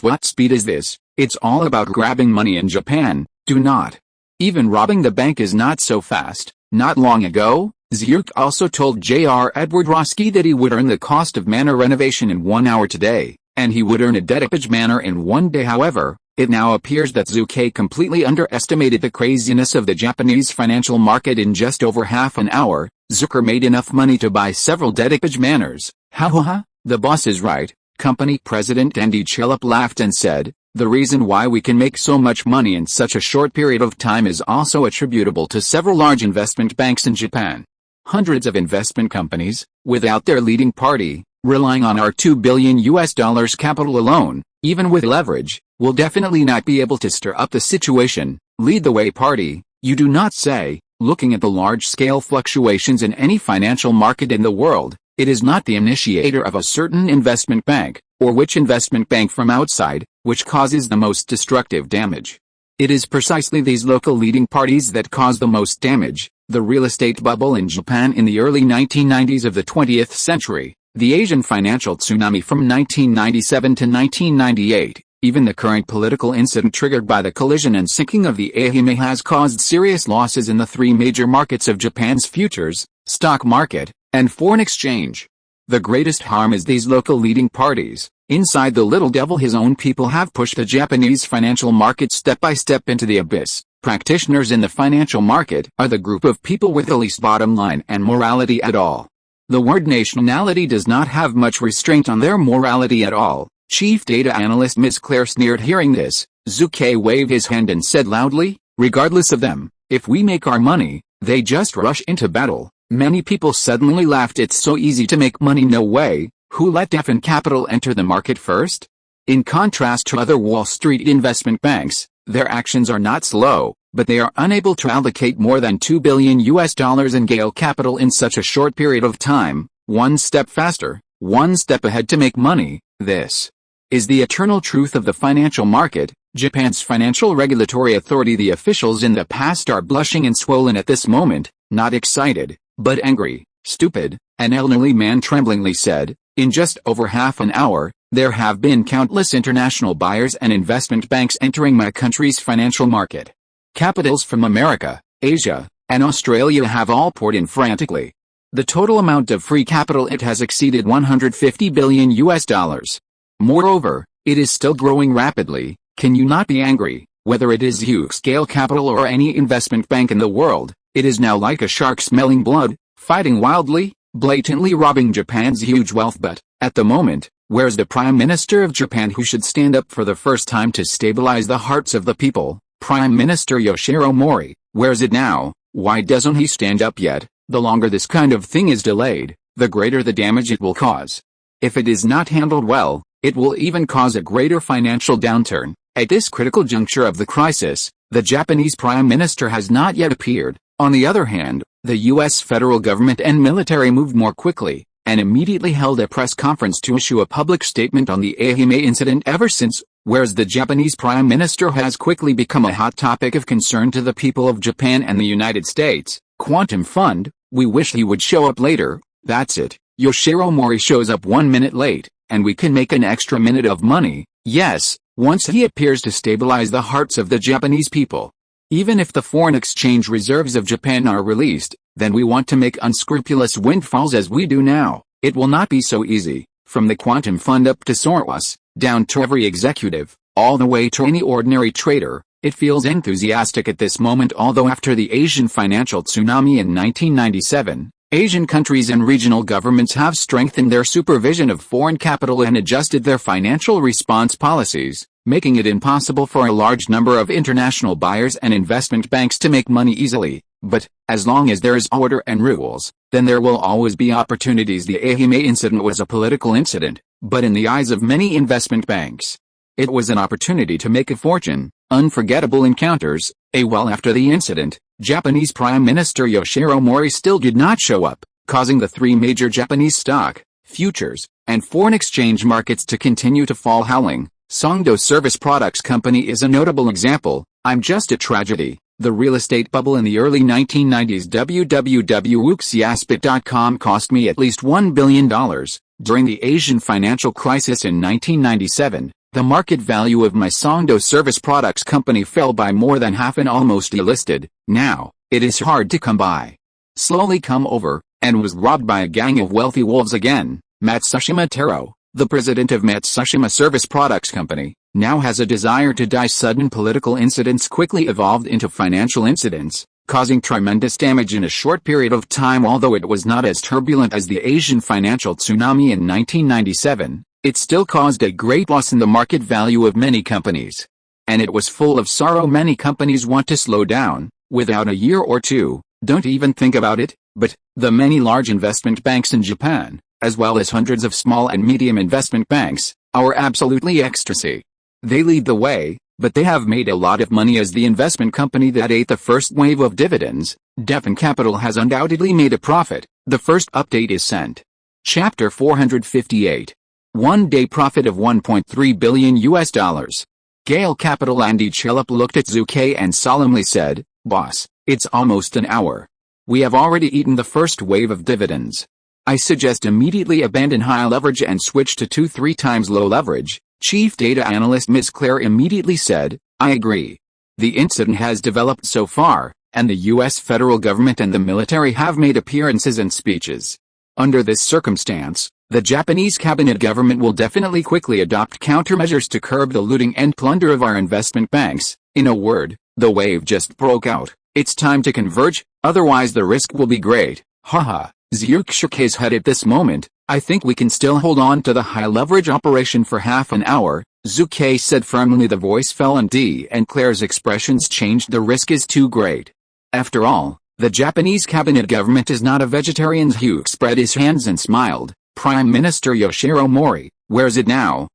What speed is this? It's all about grabbing money in Japan, do not. Even robbing the bank is not so fast. Not long ago, Zhu also told J.R. Edward Roski that he would earn the cost of manor renovation in 1 hour today, and he would earn a detached manor in 1 day. However, it now appears that Zhu Ke completely underestimated the craziness of the Japanese financial market. In just over half an hour, Zucker made enough money to buy several detached manors. Ha ha ha, the boss is right. Company president Andy Chillup laughed and said, "The reason why we can make so much money in such a short period of time is also attributable to several large investment banks in Japan. Hundreds of investment companies, without their leading party, relying on our $2 billion capital alone, even with leverage, will definitely not be able to stir up the situation. Lead the way party, you do not say." Looking at the large-scale fluctuations in any financial market in the world, it is not the initiator of a certain investment bank, or which investment bank from outside, which causes the most destructive damage. It is precisely these local leading parties that cause the most damage. The real estate bubble in Japan in the early 1990s of the 20th century, the Asian financial tsunami from 1997 to 1998, even the current political incident triggered by the collision and sinking of the Ehime has caused serious losses in the three major markets of Japan's futures, stock market, and foreign exchange. The greatest harm is these local leading parties. Inside the little devil, his own people have pushed the Japanese financial market step by step into the abyss. Practitioners in the financial market are the group of people with the least bottom line and morality at all. The word nationality does not have much restraint on their morality at all. Chief data analyst Ms. Claire sneered. Hearing this, Zhu Ke waved his hand and said loudly, "Regardless of them, if we make our money, they just rush into battle." Many people suddenly laughed. "It's so easy to make money." No way. Who let FN Capital enter the market first? In contrast to other Wall Street investment banks, their actions are not slow, but they are unable to allocate more than $2 billion in Gale Capital in such a short period of time, one step faster, one step ahead to make money. This is the eternal truth of the financial market. Japan's financial regulatory authority. The officials in the past are blushing and swollen at this moment, not excited, but angry. "Stupid," an elderly man tremblingly said. "In just over half an hour, there have been countless international buyers and investment banks entering my country's financial market. Capitals from America, Asia, and Australia have all poured in frantically. The total amount of free capital it has exceeded $150 billion. Moreover, it is still growing rapidly. Can you not be angry? Whether it is Gale Capital or any investment bank in the world, it is now like a shark smelling blood, fighting wildly, blatantly robbing Japan's huge wealth. But, at the moment, where's the Prime Minister of Japan who should stand up for the first time to stabilize the hearts of the people? Prime Minister Yoshiro Mori, where's it now? Why doesn't he stand up yet? The longer this kind of thing is delayed, the greater the damage it will cause. If it is not handled well, it will even cause a greater financial downturn. At this critical juncture of the crisis, the Japanese Prime Minister has not yet appeared. On the other hand, the U.S. federal government and military moved more quickly, and immediately held a press conference to issue a public statement on the Ehime incident. Ever since, whereas the Japanese Prime Minister has quickly become a hot topic of concern to the people of Japan and the United States. Quantum Fund, we wish he would show up later. That's it. Yoshiro Mori shows up 1 minute late, and we can make an extra minute of money. Yes, once he appears to stabilize the hearts of the Japanese people. Even if the foreign exchange reserves of Japan are released, then we want to make unscrupulous windfalls as we do now. It will not be so easy, from the Quantum Fund up to Soros, down to every executive, all the way to any ordinary trader. It feels enthusiastic at this moment, although after the Asian financial tsunami in 1997, Asian countries and regional governments have strengthened their supervision of foreign capital and adjusted their financial response policies, making it impossible for a large number of international buyers and investment banks to make money easily. But, as long as there is order and rules, then there will always be opportunities. The Ehime incident was a political incident, but in the eyes of many investment banks, it was an opportunity to make a fortune. Unforgettable encounters. Well, after the incident, Japanese Prime Minister Yoshiro Mori still did not show up, causing the three major Japanese stock, futures, and foreign exchange markets to continue to fall. Howling. Songdo Service Products Company is a notable example. I'm just a tragedy. The real estate bubble in the early 1990s. www.wuxiaspit.com cost me at least $1 billion. During the Asian financial crisis in 1997, the market value of my Songdo Service Products Company fell by more than half and almost delisted. Now, it is hard to come by. Slowly come over, and was robbed by a gang of wealthy wolves again. Matsushima Taro, the president of Matsushima Service Products Company, now has a desire to die. Sudden political incidents quickly evolved into financial incidents, causing tremendous damage in a short period of time. Although it was not as turbulent as the Asian financial tsunami in 1997, it still caused a great loss in the market value of many companies. And it was full of sorrow. Many companies want to slow down, without a year or two, don't even think about it, but the many large investment banks in Japan, as well as hundreds of small and medium investment banks, are absolutely ecstasy. They lead the way, but they have made a lot of money as the investment company that ate the first wave of dividends. Devon Capital has undoubtedly made a profit. The first update is sent. Chapter 458. One-day profit of $1.3 billion. Gale Capital. Andy Chillup looked at Zhu Ke and solemnly said, "Boss, it's almost an hour. We have already eaten the first wave of dividends. I suggest immediately abandon high leverage and switch to 2-3 times low leverage." Chief Data Analyst Ms. Claire immediately said, "I agree. The incident has developed so far, and the U.S. federal government and the military have made appearances and speeches. Under this circumstance, the Japanese cabinet government will definitely quickly adopt countermeasures to curb the looting and plunder of our investment banks. In a word, the wave just broke out. It's time to converge, otherwise the risk will be great." Haha. Zhu shook his head at this moment. "I think we can still hold on to the high leverage operation for half an hour," Zhu Ke said firmly. The voice fell and D and Claire's expressions changed. "The risk is too great. After all, the Japanese cabinet government is not a vegetarian." Zhu spread his hands and smiled. "Prime Minister Yoshiro Mori, where's it now?"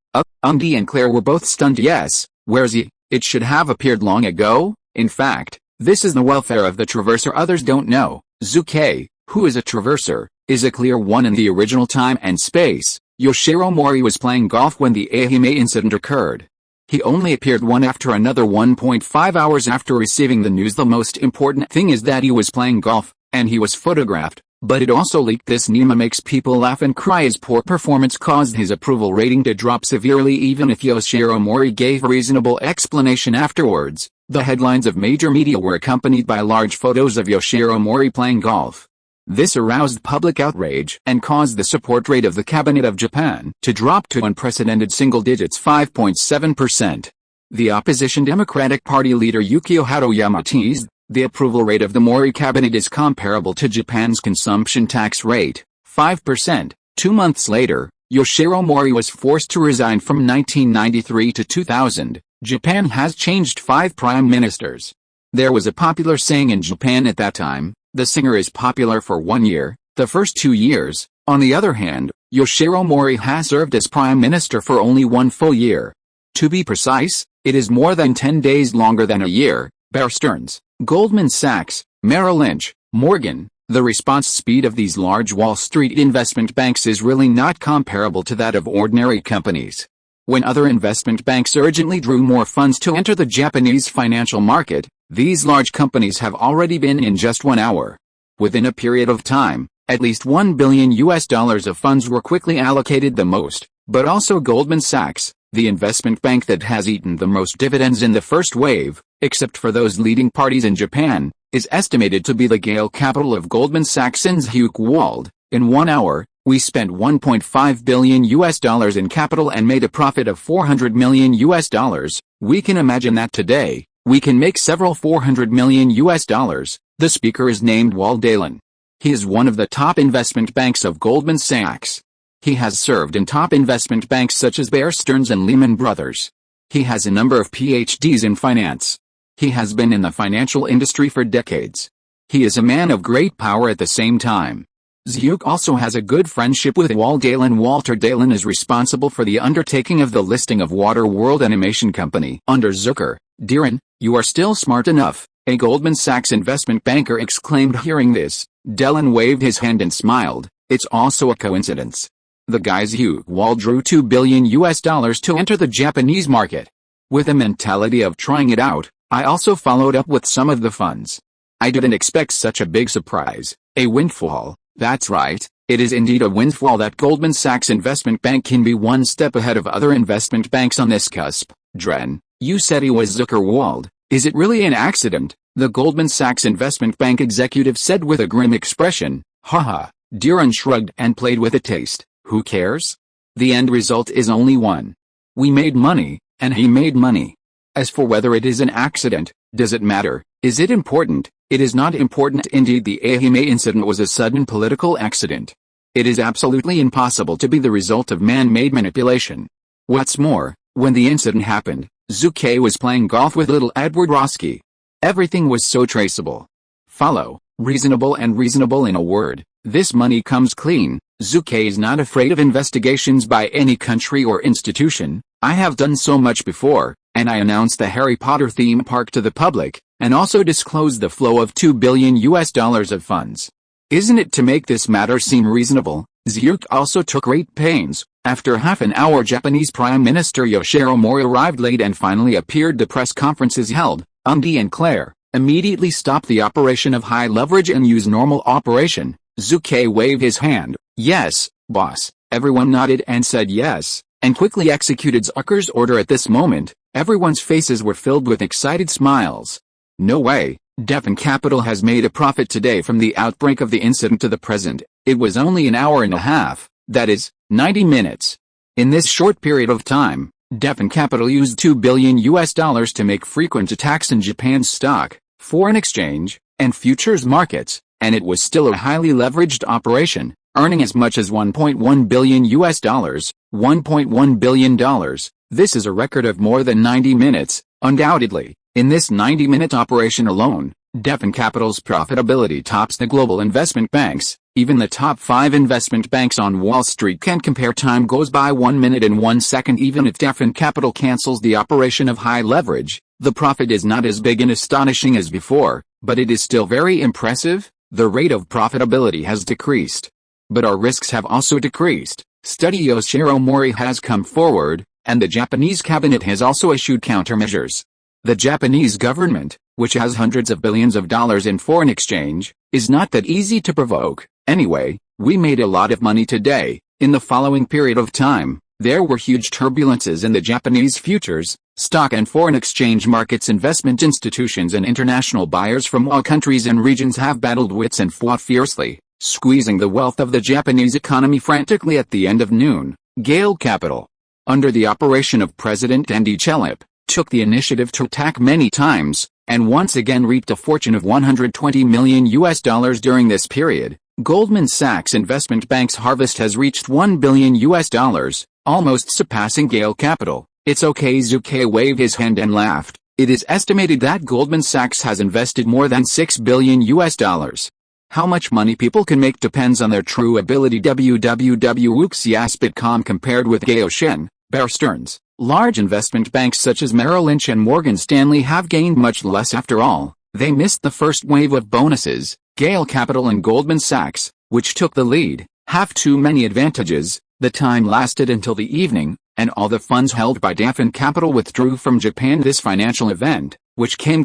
D and Claire were both stunned. "Yes, where's he? It should have appeared long ago. In fact, this is the welfare of the traverser others don't know." Zhu Ke, who is a traverser, is a clear one in the original time and space. Yoshiro Mori was playing golf when the Ehime incident occurred. He only appeared one after another 1.5 hours after receiving the news. The most important thing is that he was playing golf, and he was photographed, but it also leaked. This Nima makes people laugh and cry. His poor performance caused his approval rating to drop severely. Even if Yoshiro Mori gave a reasonable explanation afterwards, the headlines of major media were accompanied by large photos of Yoshiro Mori playing golf. This aroused public outrage and caused the support rate of the Cabinet of Japan to drop to unprecedented single digits, 5.7%. The opposition Democratic Party leader Yukio Haruoyama teased, "The approval rate of the Mori cabinet is comparable to Japan's consumption tax rate, 5%. 2 months later, Yoshiro Mori was forced to resign. From 1993 to 2000, Japan has changed 5 prime ministers. There was a popular saying in Japan at that time, "The singer is popular for 1 year, the first 2 years, On the other hand, Yoshiro Mori has served as prime minister for only 1 full year. To be precise, it is more than 10 days longer than a year. Bear Stearns, Goldman Sachs, Merrill Lynch, Morgan. The response speed of these large Wall Street investment banks is really not comparable to that of ordinary companies. When other investment banks urgently drew more funds to enter the Japanese financial market, these large companies have already been in just 1 hour. Within a period of time, at least $1 billion of funds were quickly allocated, the most, but also Goldman Sachs, the investment bank that has eaten the most dividends in the first wave, except for those leading parties in Japan, is estimated to be the Gale capital of Goldman Sachs and Zhu Ke Wald. In 1 hour, we spent $1.5 billion in capital and made a profit of $400 million. We can imagine that today, we can make several $400 million. The speaker is named Wald Dalen. He is one of the top investment banks of Goldman Sachs. He has served in top investment banks such as Bear Stearns and Lehman Brothers. He has a number of PhDs in finance. He has been in the financial industry for decades. He is a man of great power at the same time. Zhu also has a good friendship with Wald Dalen. Walter Dalen is responsible for the undertaking of the listing of Water World Animation Company under Zucker. "Diran, you are still smart enough," a Goldman Sachs investment banker exclaimed. Hearing this, Dalen waved his hand and smiled. "It's also a coincidence. The guy Zhu Ke Wald drew $2 billion to enter the Japanese market. With a mentality of trying it out, I also followed up with some of the funds. I didn't expect such a big surprise, a windfall." That's right, it is indeed a windfall that Goldman Sachs Investment Bank can be one step ahead of other investment banks on this cusp. "Dren, you said he was Zucker Wald. Is it really an accident?" the Goldman Sachs Investment Bank executive said with a grim expression. "Haha." Diran shrugged and played with a taste. "Who cares? The end result is only one. We made money, and he made money. As for whether it is an accident, does it matter? Is it important? It is not important indeed. The Ehime incident was a sudden political accident. It is absolutely impossible to be the result of man-made manipulation. What's more, when the incident happened, Zhu Ke was playing golf with little Edward Roski. Everything was so traceable. Follow, reasonable, and reasonable in a word. This money comes clean. Zhu Ke is not afraid of investigations by any country or institution. I have done so much before, and I announced the Harry Potter theme park to the public, and also disclosed the flow of $2 billion of funds. Isn't it to make this matter seem reasonable? Zhu Ke also took great pains. After half an hour, Japanese Prime Minister Yoshiro Mori arrived late and finally appeared. The press conferences held, and Claire, immediately stopped the operation of high leverage and use normal operation. Zhu Ke waved his hand. "Yes, boss." Everyone nodded and said yes, and quickly executed Zucker's order. At this moment, everyone's faces were filled with excited smiles. "No way, Devon Capital has made a profit today from the outbreak of the incident to the present. It was only an hour and a half, that is, 90 minutes. In this short period of time, Devon Capital used $2 billion to make frequent attacks in Japan's stock, foreign exchange, and futures markets, and it was still a highly leveraged operation, earning as much as $1.1 billion. $1.1 billion. This is a record of more than 90 minutes, undoubtedly. In this 90-minute operation alone, Devon Capital's profitability tops the global investment banks. Even the top 5 investment banks on Wall Street can't compare. Time goes by 1 minute and 1 second. Even if Devon Capital cancels the operation of high leverage, the profit is not as big and astonishing as before, but it is still very impressive. The rate of profitability has decreased, but our risks have also decreased. Study Yoshiro Mori has come forward, and the Japanese cabinet has also issued countermeasures. The Japanese government, which has hundreds of billions of dollars in foreign exchange, is not that easy to provoke. Anyway, we made a lot of money today. In the following period of time, there were huge turbulences in the Japanese futures, stock and foreign exchange markets. Investment institutions and international buyers from all countries and regions have battled wits and fought fiercely, squeezing the wealth of the Japanese economy frantically. At the end of noon, Gale Capital, under the operation of President Andy Chelip, took the initiative to attack many times, and once again reaped a fortune of $120 million during this period. Goldman Sachs Investment Bank's harvest has reached $1 billion, almost surpassing Gale Capital. "It's okay." Zhu Ke waved his hand and laughed. It is estimated that Goldman Sachs has invested more than $6 billion. How much money people can make depends on their true ability. www.wuxiaspit.com compared with Gaoshen, Bear Stearns. Large investment banks such as Merrill Lynch and Morgan Stanley have gained much less after all. They missed the first wave of bonuses. Gale Capital and Goldman Sachs, which took the lead, have too many advantages. The time lasted until the evening, and all the funds held by Daffin Capital withdrew from Japan. This financial event, which came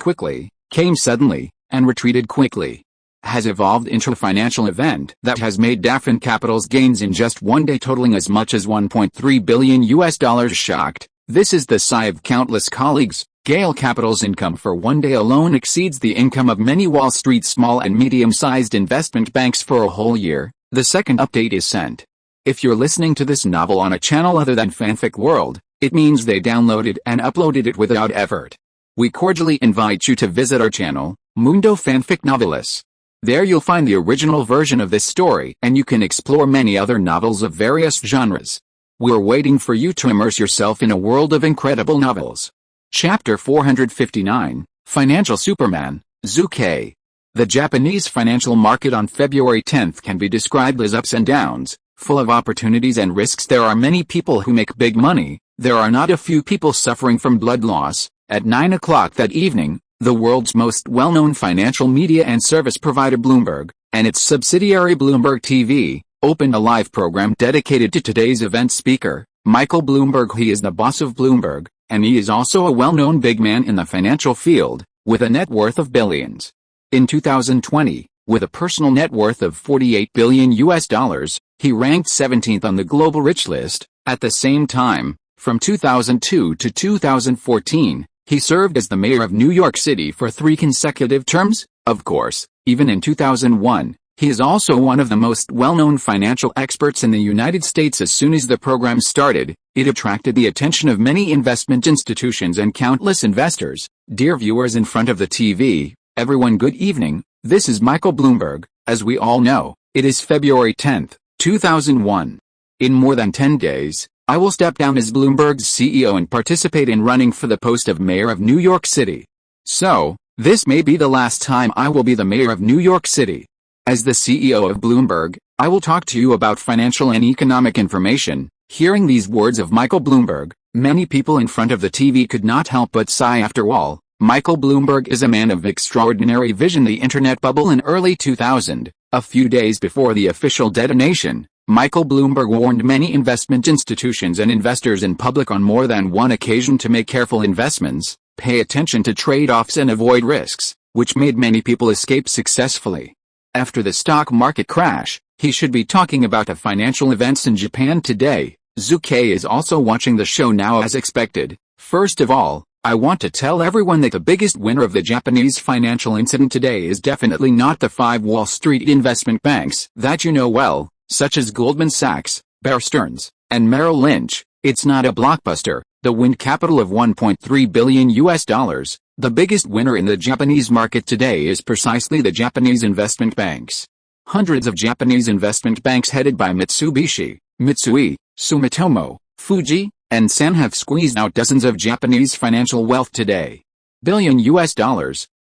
suddenly, and retreated quickly, has evolved into a financial event that has made Daffin Capital's gains in just one day totaling as much as $1.3 billion shocked. This is the sigh of countless colleagues. Gale Capital's income for one day alone exceeds the income of many Wall Street small and medium-sized investment banks for a whole year. The second update is sent. If you're listening to this novel on a channel other than Fanfic World, it means they downloaded and uploaded it without effort. We cordially invite you to visit our channel, Mundo Fanfic Novelis. There you'll find the original version of this story and you can explore many other novels of various genres. We're waiting for you to immerse yourself in a world of incredible novels. Chapter 459, Financial Superman, Zhu Ke. The Japanese financial market on February 10th can be described as ups and downs, full of opportunities and risks. There are many people who make big money. There are not a few people suffering from blood loss. At 9 o'clock that evening, the world's most well-known financial media and service provider Bloomberg, and its subsidiary Bloomberg TV, opened a live program dedicated to today's event speaker, Michael Bloomberg. He is the boss of Bloomberg, and he is also a well-known big man in the financial field, with a net worth of billions. In 2020, with a personal net worth of $48 billion, he ranked 17th on the global rich list. At the same time, from 2002 to 2014, he served as the mayor of New York City for 3 consecutive terms. Of course, even in 2001, he is also one of the most well-known financial experts in the United States. As soon as the program started, it attracted the attention of many investment institutions and countless investors. Dear viewers in front of the TV, everyone, good evening. This is Michael Bloomberg. As we all know, it is February 10th, 2001. In more than 10 days, I will step down as Bloomberg's CEO and participate in running for the post of mayor of New York City. So, this may be the last time I will be the mayor of New York City. As the CEO of Bloomberg, I will talk to you about financial and economic information. Hearing these words of Michael Bloomberg, many people in front of the TV could not help but sigh. After all, Michael Bloomberg is a man of extraordinary vision. The internet bubble in early 2000, a few days before the official detonation, Michael Bloomberg warned many investment institutions and investors in public on more than one occasion to make careful investments, pay attention to trade-offs and avoid risks, which made many people escape successfully. After the stock market crash, he should be talking about the financial events in Japan today. Zhu Ke is also watching the show now as expected. First of all, I want to tell everyone that the biggest winner of the Japanese financial incident today is definitely not the 5 Wall Street investment banks that you know well, such as Goldman Sachs, Bear Stearns, and Merrill Lynch. It's not a blockbuster, the wind capital of $1.3 billion. The biggest winner in the Japanese market today is precisely the Japanese investment banks. Hundreds of Japanese investment banks headed by Mitsubishi, Mitsui, Sumitomo, Fuji, and San have squeezed out dozens of Japanese financial wealth today. $1 billion.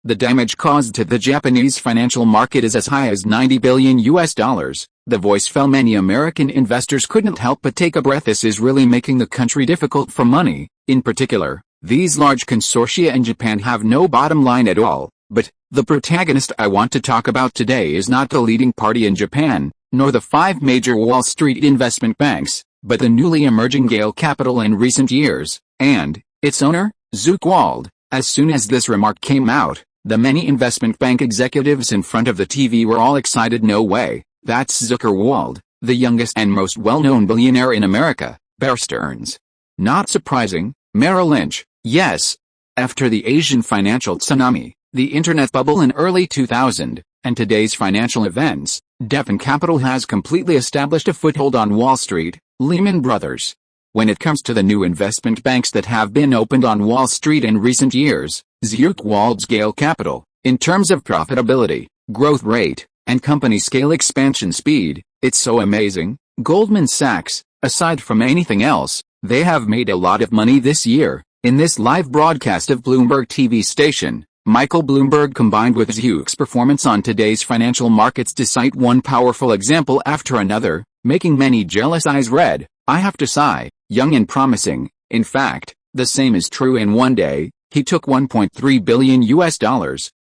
The damage caused to the Japanese financial market is as high as $90 billion. The voice fell. Many American investors couldn't help but take a breath. This is really making the country difficult for money. In particular, these large consortia in Japan have no bottom line at all. But the protagonist I want to talk about today is not the leading party in Japan, nor the 5 major Wall Street investment banks, but the newly emerging Gale Capital in recent years, and its owner, Zhu Ke Wald. As soon as this remark came out, the many investment bank executives in front of the TV were all excited. No way, that's Zhu Ke Wald, the youngest and most well-known billionaire in America, Bear Stearns. Not surprising, Merrill Lynch, yes. After the Asian financial tsunami, the internet bubble in early 2000, and today's financial events, Daffin Capital has completely established a foothold on Wall Street. Lehman Brothers. When it comes to the new investment banks that have been opened on Wall Street in recent years, Zhu Ke Wald's Gale Capital, in terms of profitability, growth rate, and company scale expansion speed, it's so amazing. Goldman Sachs, aside from anything else, they have made a lot of money this year. In this live broadcast of Bloomberg TV station, Michael Bloomberg combined with Zhu Ke's performance on today's financial markets to cite one powerful example after another, making many jealous eyes red. I have to sigh, young and promising. In fact, the same is true in one day. He took $1.3 billion US.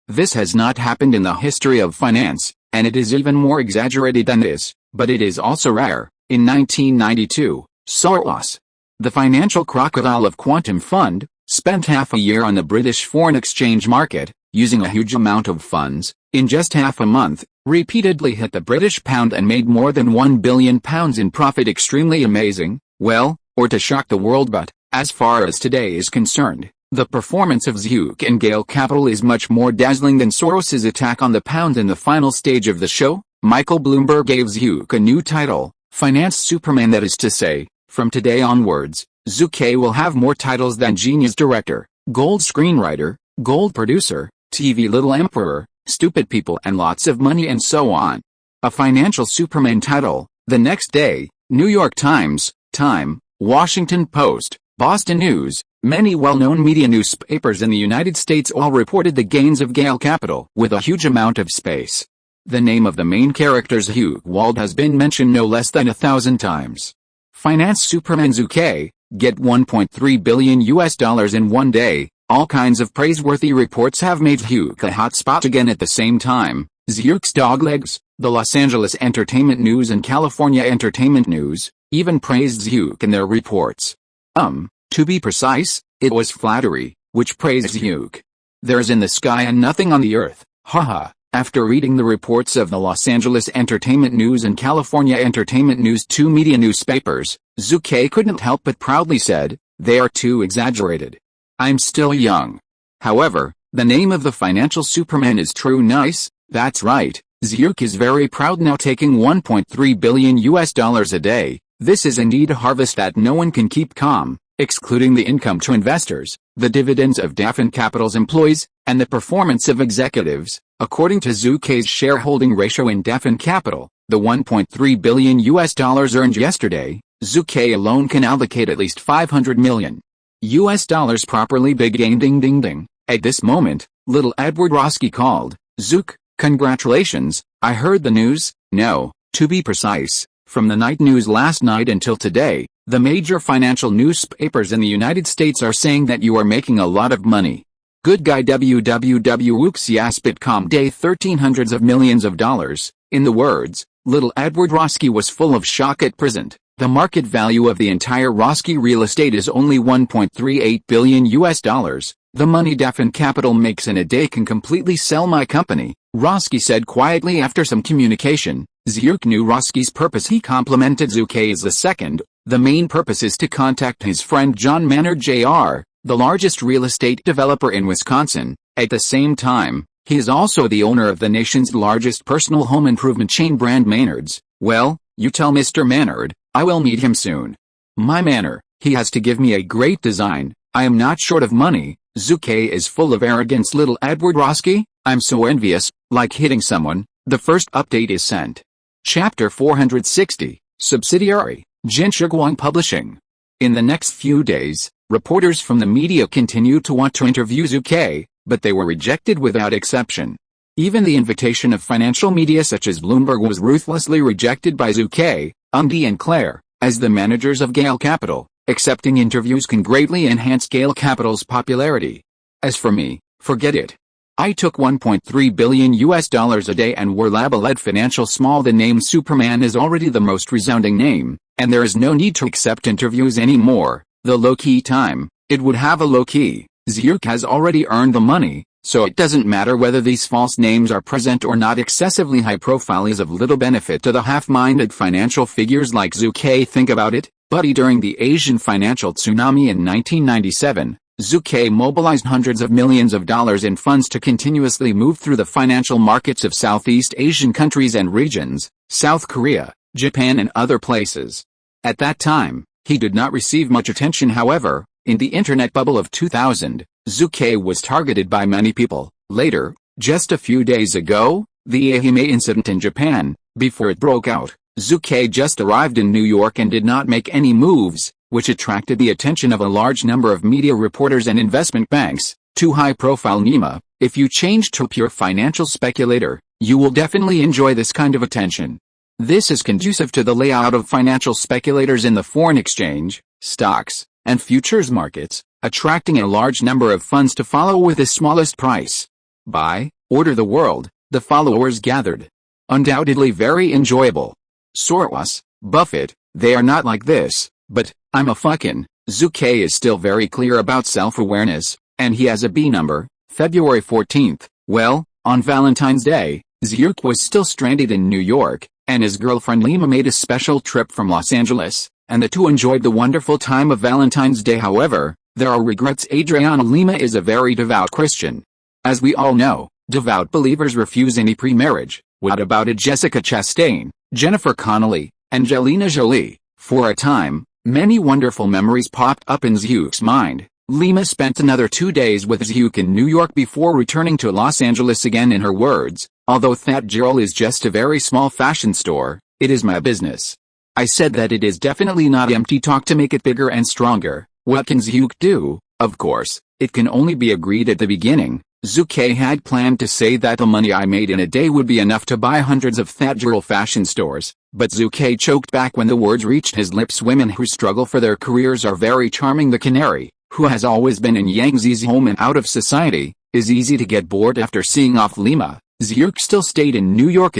This has not happened in the history of finance, and it is even more exaggerated than this, but it is also rare. In 1992, Soros, the financial crocodile of Quantum Fund, spent half a year on the British foreign exchange market, using a huge amount of funds. In just half a month, repeatedly hit the British pound and made more than £1 billion in profit. Extremely amazing, well, or to shock the world, but, as far as today is concerned, the performance of Zhu Ke and Gale Capital is much more dazzling than Soros's attack on the pound in the final stage of the show. Michael Bloomberg gave Zhu Ke a new title, Finance Superman. That is to say, from today onwards, Zhu Ke will have more titles than Genius Director, Gold Screenwriter, Gold Producer, TV Little Emperor, Stupid People and Lots of Money and so on. A financial Superman title. The next day, New York Times, Time, Washington Post, Boston News, many well-known media newspapers in the United States all reported the gains of Gale Capital with a huge amount of space. The name of the main character Zhu Ke Wald has been mentioned no less than 1,000 times. Finance Superman Zhu Ke, get $1.3 billion US in one day. All kinds of praiseworthy reports have made Zhu Ke a hotspot again. At the same time, Zhu Ke's doglegs, the Los Angeles Entertainment News and California Entertainment News, even praised Zhu Ke in their reports. To be precise, it was flattery, which praised Zhu Ke. There's in the sky and nothing on the earth, haha. After reading the reports of the Los Angeles Entertainment News and California Entertainment News, two media newspapers, Zhu Ke couldn't help but proudly said, they are too exaggerated. I'm still young. However, the name of the financial Superman is true nice. That's right, Zhu Ke is very proud now, taking $1.3 billion US a day. This is indeed a harvest that no one can keep calm, excluding the income to investors, the dividends of Dafn Capital's employees, and the performance of executives. According to Zhu Ke's shareholding ratio in Dafn Capital, the $1.3 billion US earned yesterday, Zhu Ke alone can allocate at least $500 million US properly big gain. Ding ding ding. At this moment, little Edward Roski called. Zhu Ke, congratulations, I heard the news. No, to be precise, from the night news last night until today, the major financial newspapers in the United States are saying that you are making a lot of money. Good guy www.ooksiaspitcom day 13 hundreds of millions of dollars. In the words, little Edward Roski was full of shock at present. The market value of the entire Roski real estate is only $1.38 billion US. The money Dafn Capital makes in a day can completely sell my company, Roski said quietly after some communication. Zhu Ke knew Roski's purpose. He complimented Zhu Ke as the second. The main purpose is to contact his friend John Maynard Jr., the largest real estate developer in Wisconsin. At the same time, he is also the owner of the nation's largest personal home improvement chain brand Maynard's. Well, you tell Mr. Maynard, I will meet him soon. My manner, he has to give me a great design. I am not short of money. Zhu Ke is full of arrogance. Little Edward Roski, I'm so envious, like hitting someone. The first update is sent. Chapter 460, Subsidiary, Jinshuguang Publishing. In the next few days, reporters from the media continued to want to interview Zhu Ke, but they were rejected without exception. Even the invitation of financial media such as Bloomberg was ruthlessly rejected by Zhu Ke, Undy and Claire, as the managers of Gale Capital. Accepting interviews can greatly enhance Gale Capital's popularity. As for me, forget it. I took $1.3 billion US a day and were lab-led financial small. The name Superman is already the most resounding name, and there is no need to accept interviews anymore. The low-key time, it would have a low-key. Zhu Ke has already earned the money, so it doesn't matter whether these false names are present or not. Excessively high profile is of little benefit to the half-minded financial figures like Zhu Ke. Think about it, buddy. During the Asian financial tsunami in 1997, Zhu Ke mobilized hundreds of millions of dollars in funds to continuously move through the financial markets of Southeast Asian countries and regions, South Korea, Japan and other places. At that time, he did not receive much attention. However, in the internet bubble of 2000, Zhu Ke was targeted by many people. Later, just a few days ago, the Ehime incident in Japan, before it broke out, Zhu Ke just arrived in New York and did not make any moves, which attracted the attention of a large number of media reporters and investment banks. Two high-profile NEMA, if you change to pure financial speculator, you will definitely enjoy this kind of attention. This is conducive to the layout of financial speculators in the foreign exchange, stocks, and futures markets, attracting a large number of funds to follow with the smallest price. Buy, order the world, the followers gathered. Undoubtedly very enjoyable. Soros, Buffett, they are not like this, but, I'm a fucking, Zhu Ke is still very clear about self-awareness, and he has a B number, February 14th, well, on Valentine's Day, Zhu Ke was still stranded in New York, and his girlfriend Lima made a special trip from Los Angeles, and the two enjoyed the wonderful time of Valentine's Day. However, there are regrets. Adriana Lima is a very devout Christian. As we all know, devout believers refuse any pre-marriage. What about Jessica Chastain, Jennifer Connelly, Angelina Jolie? For a time, many wonderful memories popped up in Zhu Ke's mind. Lima spent another 2 days with Zhu Ke in New York before returning to Los Angeles again. In her words, although that girl is just a very small fashion store, it is my business. I said that it is definitely not empty talk to make it bigger and stronger. What can Zhu Ke do? Of course, it can only be agreed at the beginning. Zhu Ke had planned to say that the money I made in a day would be enough to buy hundreds of that girl fashion stores, but Zhu Ke choked back when the words reached his lips. Women who struggle for their careers are very charming. The canary, who has always been in Yang Zi's home and out of society, is easy to get bored after seeing off Lima. Zhu Ke still stayed in New York.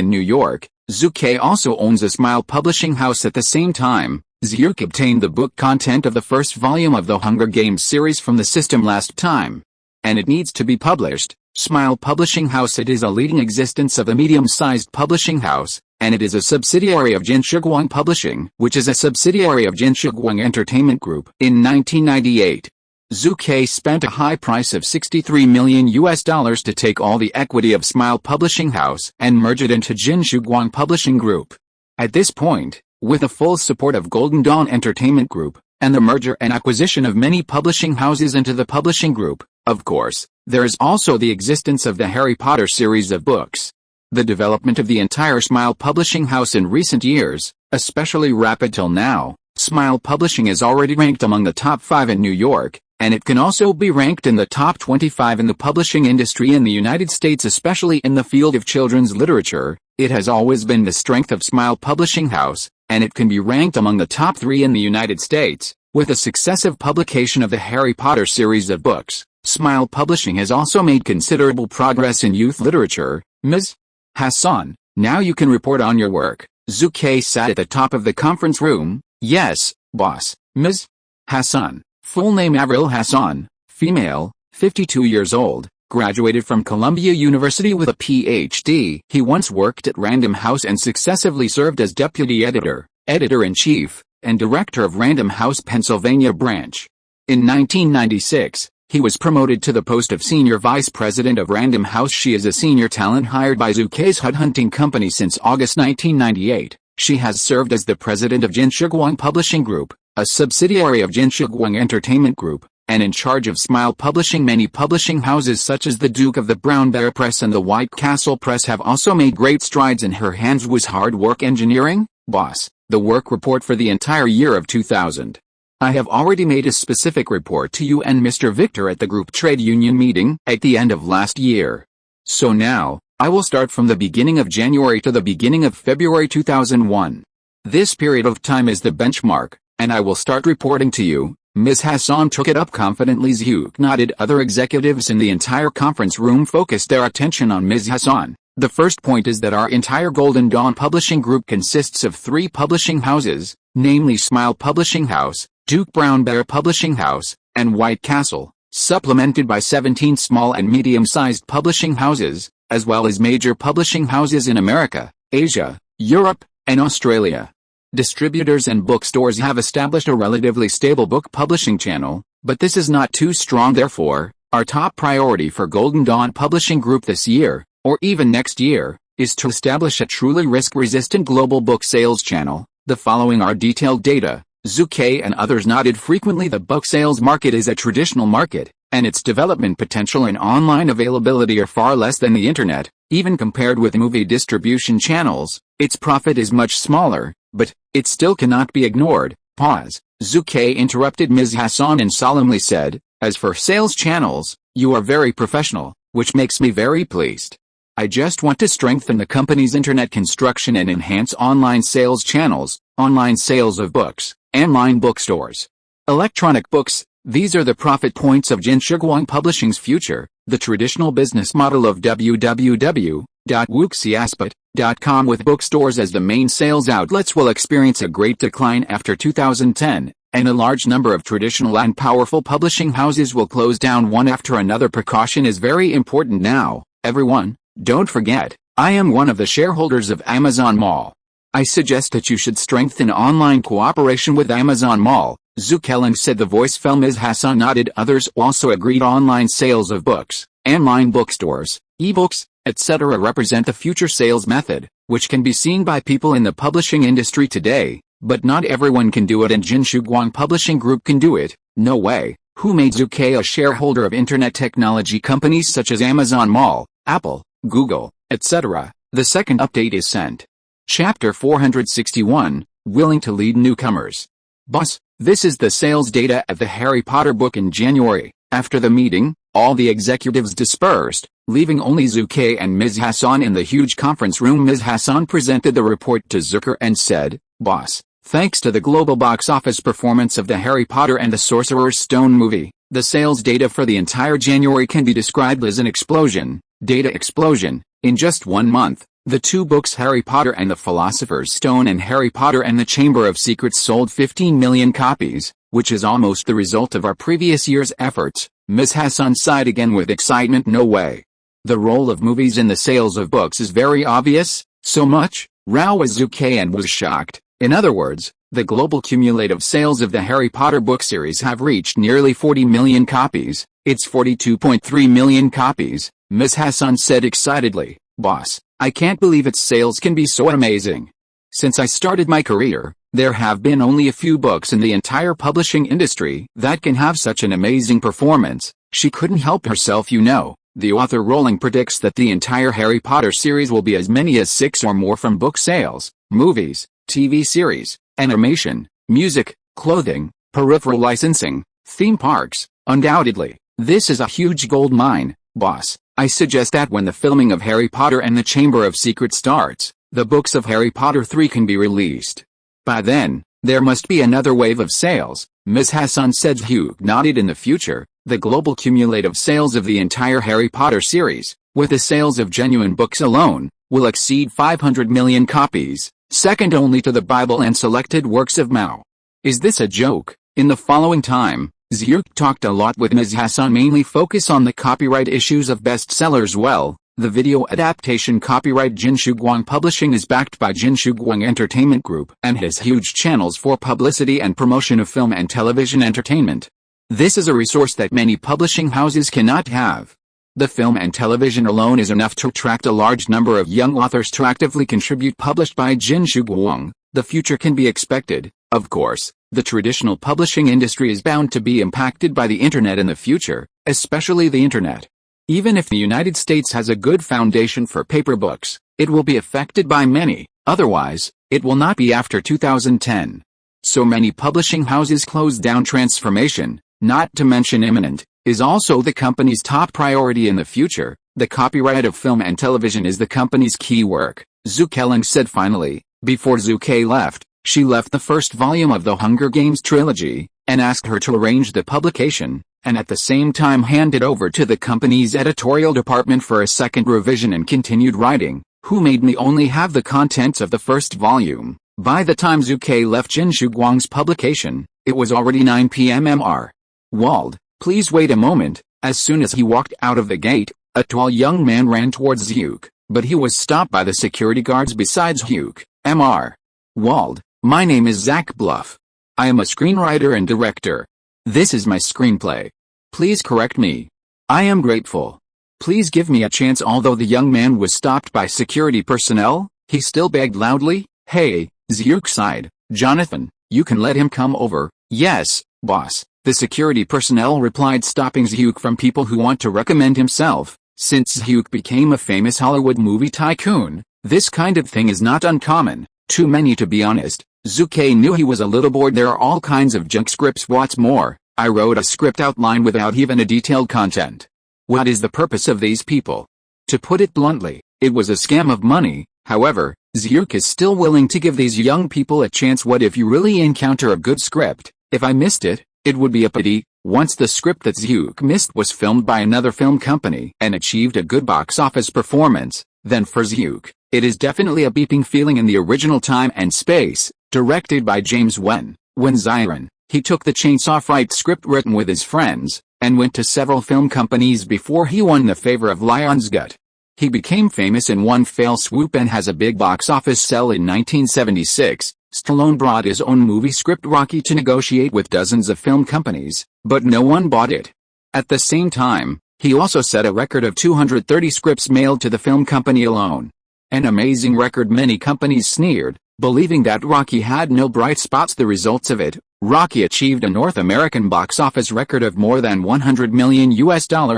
Zhu Ke also owns a Smile publishing house. At the same time, Zhu Ke obtained the book content of the first volume of the Hunger Games series from the system last time, and it needs to be published. Smile Publishing House. It is a leading existence of a medium-sized publishing house, and it is a subsidiary of Jinshiguang Publishing, which is a subsidiary of Jinshiguang Entertainment Group. In 1998, Zhu Ke spent a high price of $63 million to take all the equity of Smile Publishing House and merge it into Jinshiguang Publishing Group. At this point, with the full support of Golden Dawn Entertainment Group, and the merger and acquisition of many publishing houses into the publishing group, of course, there is also the existence of the Harry Potter series of books. The development of the entire Smile Publishing House in recent years, especially rapid till now, Smile Publishing is already ranked among the top 5 in New York, and it can also be ranked in the top 25 in the publishing industry in the United States, especially in the field of children's literature. It has always been the strength of Smile Publishing House, and it can be ranked among the top 3 in the United States. With the successive publication of the Harry Potter series of books, Smile Publishing has also made considerable progress in youth literature. Ms. Hassan, now you can report on your work. Zhu Ke sat at the top of the conference room. Yes, boss. Ms. Hassan, full name Avril Hassan, female, 52 years old, graduated from Columbia University with a Ph.D. He once worked at Random House and successively served as deputy editor, editor-in-chief, and director of Random House Pennsylvania branch. In 1996, he was promoted to the post of senior vice president of Random House. She is a senior talent hired by Zhu Ke's headhunting company since August 1998. She has served as the president of Jinshiguang Publishing Group, a subsidiary of Jinshiguang Entertainment Group, and in charge of Smile Publishing. Many publishing houses such as the Duke of the Brown Bear Press and the White Castle Press have also made great strides in her hands. Was hard work engineering, boss. The work report for the entire year of 2000. I have already made a specific report to you and Mr. Victor at the group trade union meeting at the end of last year. So now, I will start from the beginning of January to the beginning of February 2001. This period of time is the benchmark, and I will start reporting to you. Ms. Hassan took it up confidently. Zhu Ke nodded. Other executives in the entire conference room focused their attention on Ms. Hassan. The first point is that our entire Golden Dawn Publishing Group consists of 3 publishing houses, namely Smile Publishing House, Duke Brown Bear Publishing House, and White Castle, supplemented by 17 small and medium-sized publishing houses, as well as major publishing houses in America, Asia, Europe, and Australia. Distributors and bookstores have established a relatively stable book publishing channel, but this is not too strong. Therefore, our top priority for Golden Dawn Publishing Group this year, or even next year, is to establish a truly risk-resistant global book sales channel. The following are detailed data. Zhu Ke and others nodded frequently. The book sales market is a traditional market, and its development potential and online availability are far less than the internet. Even compared with movie distribution channels, its profit is much smaller, but it still cannot be ignored. Pause. Zhu Ke interrupted Ms. Hassan and solemnly said, as for sales channels, you are very professional. which makes me very pleased. I just want to strengthen the company's internet construction and enhance online sales channels, online sales of books, online bookstores. Electronic books, these are the profit points of Jin Shiguang Publishing's future. The traditional business model of www.wuxiaspot.com with bookstores as the main sales outlets will experience a great decline after 2010, and a large number of traditional and powerful publishing houses will close down one after another. Precaution is very important now, everyone. Don't forget, I am one of the shareholders of Amazon Mall. I suggest that you should strengthen online cooperation with Amazon Mall, Zhu Ke Wald said. The voice fell. Ms. Hassan nodded. Others also agreed. Online sales of books, online bookstores, ebooks, etc. represent the future sales method, which can be seen by people in the publishing industry today, but not everyone can do it, and Jin Shiguang Publishing Group can do it. No way. Who made Zhu Ke a shareholder of internet technology companies such as Amazon Mall, Apple, Google, etc.? The second update is sent. Chapter 461, Willing to Lead Newcomers. Boss, this is the sales data at the Harry Potter book in January. After the meeting, all the executives dispersed, leaving only Zhu Ke and Ms. Hassan in the huge conference room. Ms. Hassan presented the report to Zucker and said, "Boss, thanks to the global box office performance of the Harry Potter and the Sorcerer's Stone movie, the sales data for the entire January can be described as an explosion, data explosion. In just 1 month, the two books Harry Potter and the Philosopher's Stone and Harry Potter and the Chamber of Secrets sold 15 million copies, which is almost the result of our previous year's efforts." Ms. Hassan sighed again with excitement. No way. The role of movies in the sales of books is very obvious, so much, Rao was Zhu Ke and was shocked. In other words, the global cumulative sales of the Harry Potter book series have reached nearly 40 million copies. It's 42.3 million copies, Ms. Hassan said excitedly. "Boss, I can't believe its sales can be so amazing. Since I started my career, there have been only a few books in the entire publishing industry that can have such an amazing performance." She couldn't help herself. The author Rowling predicts that the entire Harry Potter series will be as many as 6 or more from book sales, movies, TV series, animation, music, clothing, peripheral licensing, theme parks. Undoubtedly, this is a huge gold mine. Boss, I suggest that when the filming of Harry Potter and the Chamber of Secrets starts, the books of Harry Potter 3 can be released. By then, there must be another wave of sales, Ms. Hassan said. Hugh nodded. In the future, the global cumulative sales of the entire Harry Potter series, with the sales of genuine books alone, will exceed 500 million copies, second only to the Bible and selected works of Mao. Is this a joke? In the following time, Zhu talked a lot with Ms. Hassan, mainly focus on the copyright issues of bestsellers. Well, the video adaptation copyright Jin Shiguang Publishing is backed by Jin Shiguang Entertainment Group and has huge channels for publicity and promotion of film and television entertainment. This is a resource that many publishing houses cannot have. The film and television alone is enough to attract a large number of young authors to actively contribute. Published by Jin Shiguang, the future can be expected. Of course, the traditional publishing industry is bound to be impacted by the internet in the future, especially the internet. Even if the United States has a good foundation for paper books, it will be affected by many, otherwise, it will not be. After 2010, so many publishing houses closed down. Transformation, not to mention imminent, is also the company's top priority in the future. The copyright of film and television is the company's key work, Zhu Ke Wald said finally. Before Zhu Ke left, she left the first volume of the Hunger Games trilogy, and asked her to arrange the publication, and at the same time hand it over to the company's editorial department for a second revision and continued writing. Who made me only have the contents of the first volume? By the time Zhu Ke left Jin Shiguang's publication, it was already 9 p.m. Mr. Wald, please wait a moment. As soon as he walked out of the gate, a tall young man ran towards Zhu, but he was stopped by the security guards. Besides Zhu, Mr. Wald, my name is Zach Bluff. I am a screenwriter and director. This is my screenplay. Please correct me. I am grateful. Please give me a chance. Although the young man was stopped by security personnel, he still begged loudly. Hey, Zhu sighed. Jonathan, you can let him come over. Yes, boss, the security personnel replied, stopping Zhu from people who want to recommend himself. Since Zhu became a famous Hollywood movie tycoon, this kind of thing is not uncommon. Too many to be honest. Zhu Ke knew he was a little bored. There are all kinds of junk scripts. What's more, I wrote a script outline without even a detailed content. What is the purpose of these people? To put it bluntly, it was a scam of money. However, Zhu is still willing to give these young people a chance. What if you really encounter a good script? If I missed it, it would be a pity. Once the script that Zhu missed was filmed by another film company and achieved a good box office performance, then for Zhu, it is definitely a beeping feeling. In the original Time and Space, directed by James Wen, Zion, he took the Chainsaw Fight script written with his friends, and went to several film companies before he won the favor of Lionsgate. He became famous in one fell swoop and has a big box office sell. In 1976, Stallone brought his own movie script Rocky to negotiate with dozens of film companies, but no one bought it. At the same time, he also set a record of 230 scripts mailed to the film company alone. An amazing record. Many companies sneered, believing that Rocky had no bright spots. The results of it, Rocky achieved a North American box office record of more than $100 million.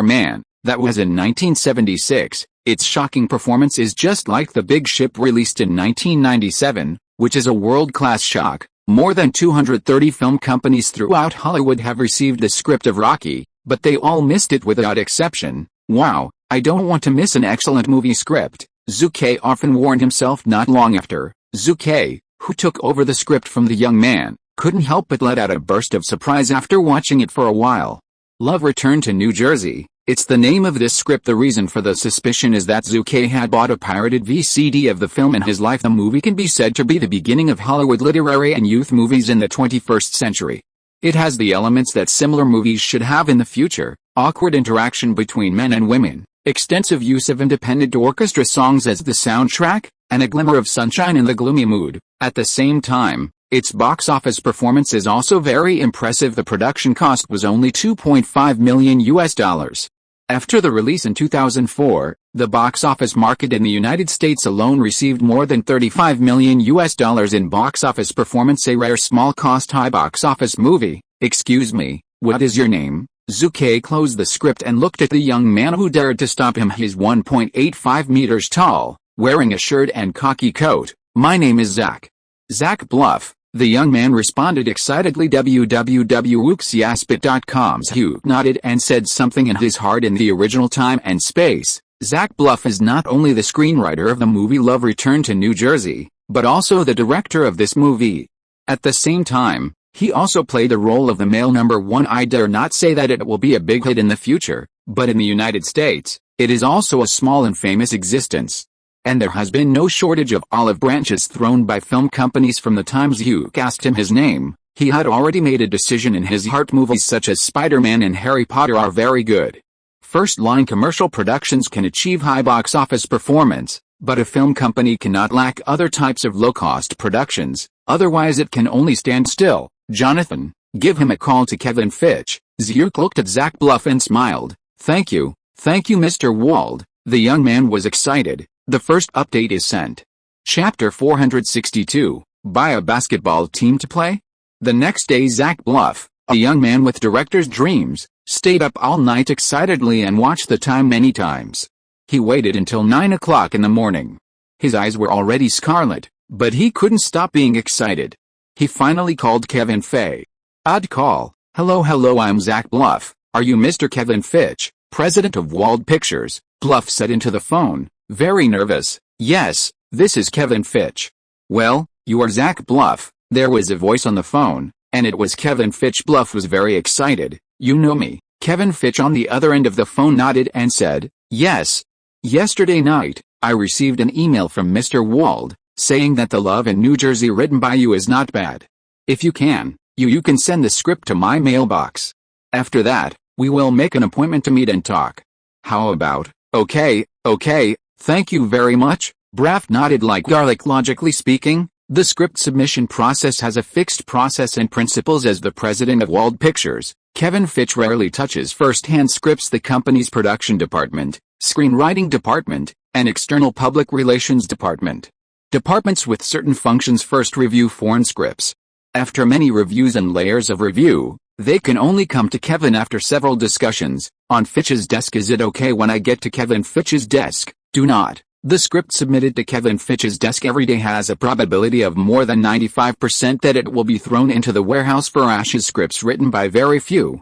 Man, that was in 1976. Its shocking performance is just like The Big Ship, released in 1997, which is a world-class shock. More than 230 film companies throughout Hollywood have received the script of Rocky, but they all missed it without exception. Wow, I don't want to miss an excellent movie script, Zhu Ke often warned himself. Not long after, Zhu Ke, who took over the script from the young man, couldn't help but let out a burst of surprise after watching it for a while. Love Returned to New Jersey. It's the name of this script. The reason for the suspicion is that Zhu Ke had bought a pirated VCD of the film in his life. The movie can be said to be the beginning of Hollywood literary and youth movies in the 21st century. It has the elements that similar movies should have in the future: awkward interaction between men and women, extensive use of independent orchestra songs as the soundtrack, and a glimmer of sunshine in the gloomy mood. At the same time, its box office performance is also very impressive. The production cost was only $2.5 million. After the release in 2004, the box office market in the United States alone received more than $35 million in box office performance. A rare small cost high box office movie. Excuse me, what is your name? Zhu Ke closed the script and looked at the young man who dared to stop him. He's 1.85 meters tall, wearing a shirt and khaki coat. My name is Zach. Zach Bluff. The young man responded excitedly. www.wuxiaspit.com. Zhu nodded and said something in his heart. In the original Time and Space, Zach Bluff is not only the screenwriter of the movie Love Returned to New Jersey, but also the director of this movie. At the same time, he also played the role of the male number one. I dare not say that it will be a big hit in the future, but in the United States, it is also a small and famous existence. And there has been no shortage of olive branches thrown by film companies from the time Zhu asked him his name. He had already made a decision in his heart. Movies such as Spider-Man and Harry Potter are very good. First-line commercial productions can achieve high box office performance, but a film company cannot lack other types of low-cost productions, otherwise it can only stand still. Jonathan, give him a call to Kevin Fitch. Zhu looked at Zach Bluff and smiled. Thank you, Mr. Wald. The young man was excited. The first update is sent. Chapter 462, Buy a basketball team to play? The next day Zach Bluff, a young man with director's dreams, stayed up all night excitedly and watched the time many times. He waited until 9 o'clock in the morning. His eyes were already scarlet, but he couldn't stop being excited. He finally called Kevin Feige. Odd call. Hello, I'm Zach Bluff. Are you Mr. Kevin Fitch, president of Wald Pictures? Bluff said into the phone, very nervous. Yes, this is Kevin Fitch. Well, you are Zach Bluff. There was a voice on the phone, and it was Kevin Fitch. Bluff was very excited. You know me. Kevin Fitch on the other end of the phone nodded and said, yes. Yesterday night, I received an email from Mr. Wald, saying that the Love in New Jersey written by you is not bad. If you can, you can send the script to my mailbox. After that, we will make an appointment to meet and talk. How about? Okay, thank you very much. Braff nodded like garlic. Logically speaking, the script submission process has a fixed process and principles. As the president of Wald Pictures, Kevin Fitch rarely touches first-hand scripts. The company's production department, screenwriting department, and external public relations departments with certain functions first review foreign scripts. After many reviews and layers of review, they can only come to Kevin after several discussions. On Fitch's desk. Is it okay when I get to Kevin Fitch's desk? Do not. The script submitted to Kevin Fitch's desk every day has a probability of more than 95% that it will be thrown into the warehouse for ashes. Scripts written by very few,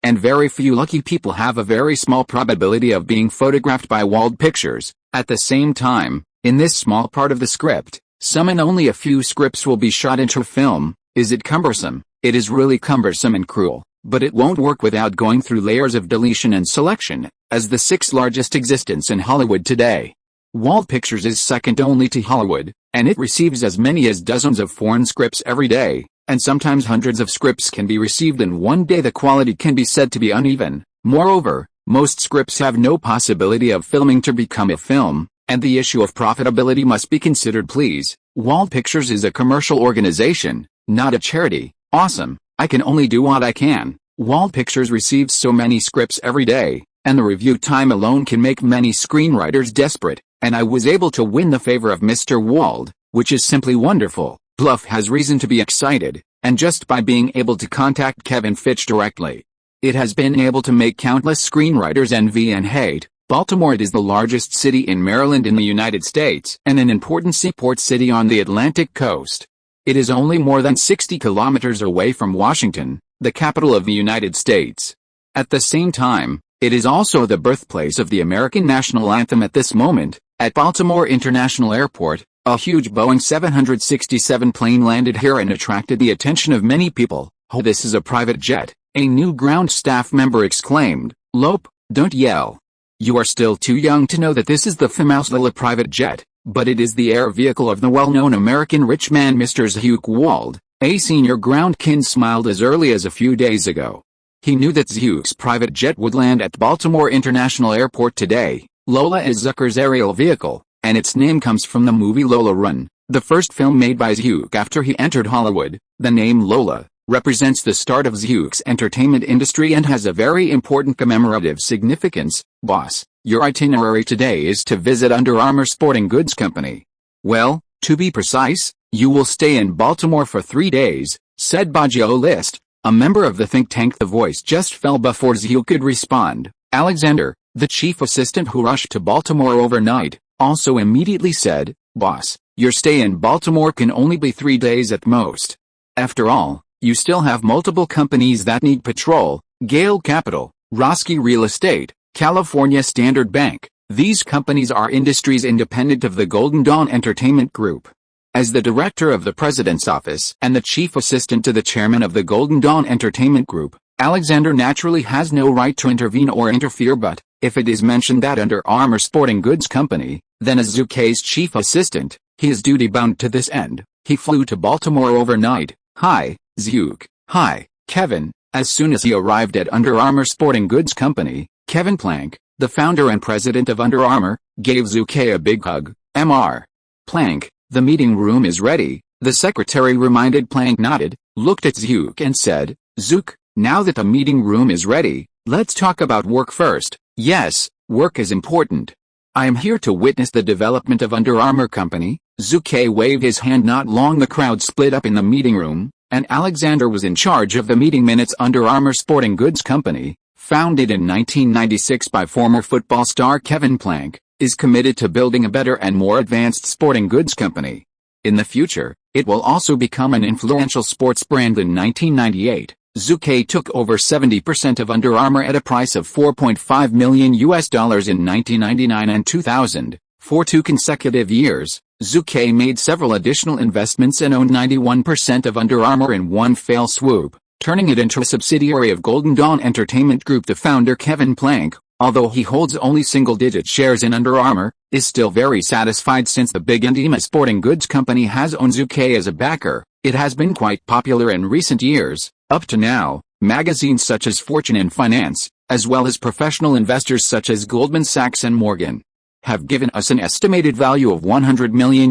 and very few lucky people have a very small probability of being photographed by Wald Pictures. At the same time, in this small part of the script, some and only a few scripts will be shot into film. Is it cumbersome? It is really cumbersome and cruel, but it won't work without going through layers of deletion and selection. As the sixth largest existence in Hollywood today, Wald Pictures is second only to Hollywood, and it receives as many as dozens of foreign scripts every day, and sometimes hundreds of scripts can be received in one day. The quality can be said to be uneven. Moreover, most scripts have no possibility of filming to become a film, and the issue of profitability must be considered. Please, Wald Pictures is a commercial organization, not a charity. Awesome, I can only do what I can. Wald Pictures receives so many scripts every day, and the review time alone can make many screenwriters desperate, and I was able to win the favor of Mr. Wald, which is simply wonderful. Bluff has reason to be excited, and just by being able to contact Kevin Fitch directly, it has been able to make countless screenwriters envy and hate. Baltimore is the largest city in Maryland in the United States and an important seaport city on the Atlantic coast. It is only more than 60 kilometers away from Washington, the capital of the United States. At the same time, it is also the birthplace of the American national anthem. At this moment, at Baltimore International Airport, a huge Boeing 767 plane landed here and attracted the attention of many people. "Oh, this is a private jet," a new ground staff member exclaimed. "Lope, don't yell. You are still too young to know that this is the famous little private jet, but it is the air vehicle of the well-known American rich man Mr. Zhu Ke Wald." A senior groundkin smiled as early as a few days ago. He knew that Zhu's private jet would land at Baltimore International Airport today. Lola is Zucker's aerial vehicle, and its name comes from the movie Lola Run, the first film made by Zhu after he entered Hollywood. The name Lola represents the start of Zhu's entertainment industry and has a very important commemorative significance. "Boss, your itinerary today is to visit Under Armour Sporting Goods Company." "Well, to be precise, you will stay in Baltimore for 3 days, said Baggio List, a member of the think tank. The voice just fell before Zhu could respond. Alexander, the chief assistant who rushed to Baltimore overnight, also immediately said, "Boss, your stay in Baltimore can only be 3 days at most. After all, you still have multiple companies that need patrol: Gale Capital, Roski Real Estate, California Standard Bank. These companies are industries independent of the Golden Dawn Entertainment Group." As the director of the president's office and the chief assistant to the chairman of the Golden Dawn Entertainment Group, Alexander naturally has no right to intervene or interfere, but if it is mentioned that Under Armour Sporting Goods Company, then as Zhu Ke's chief assistant, he is duty-bound to this end. He flew to Baltimore overnight. "Hi, Zhu." "Hi, Kevin." As soon as he arrived at Under Armour Sporting Goods Company, Kevin Plank, the founder and president of Under Armour, gave Zhu Ke a big hug. "Mr. Plank, the meeting room is ready," the secretary reminded. Plank nodded, looked at Zhu and said, "Zhu, now that the meeting room is ready, let's talk about work first." "Yes, work is important. I am here to witness the development of Under Armour Company." Zhu Ke waved his hand. Not long the crowd split up in the meeting room, and Alexander was in charge of the meeting minutes. Under Armour Sporting Goods Company, founded in 1996 by former football star Kevin Plank, is committed to building a better and more advanced sporting goods company. In the future, it will also become an influential sports brand. In 1998, Zhu Ke took over 70% of Under Armour at a price of $4.5 million in 1999 and 2000. For 2 consecutive years, Zhu Ke made several additional investments and owned 91% of Under Armour in one fell swoop, turning it into a subsidiary of Golden Dawn Entertainment Group. The founder Kevin Plank, although he holds only single-digit shares in Under Armour, is still very satisfied since the big Indima Sporting Goods Company has owned Zhu Ke as a backer. It has been quite popular in recent years. Up to now, magazines such as Fortune and Finance, as well as professional investors such as Goldman Sachs and Morgan, have given us an estimated value of $100 million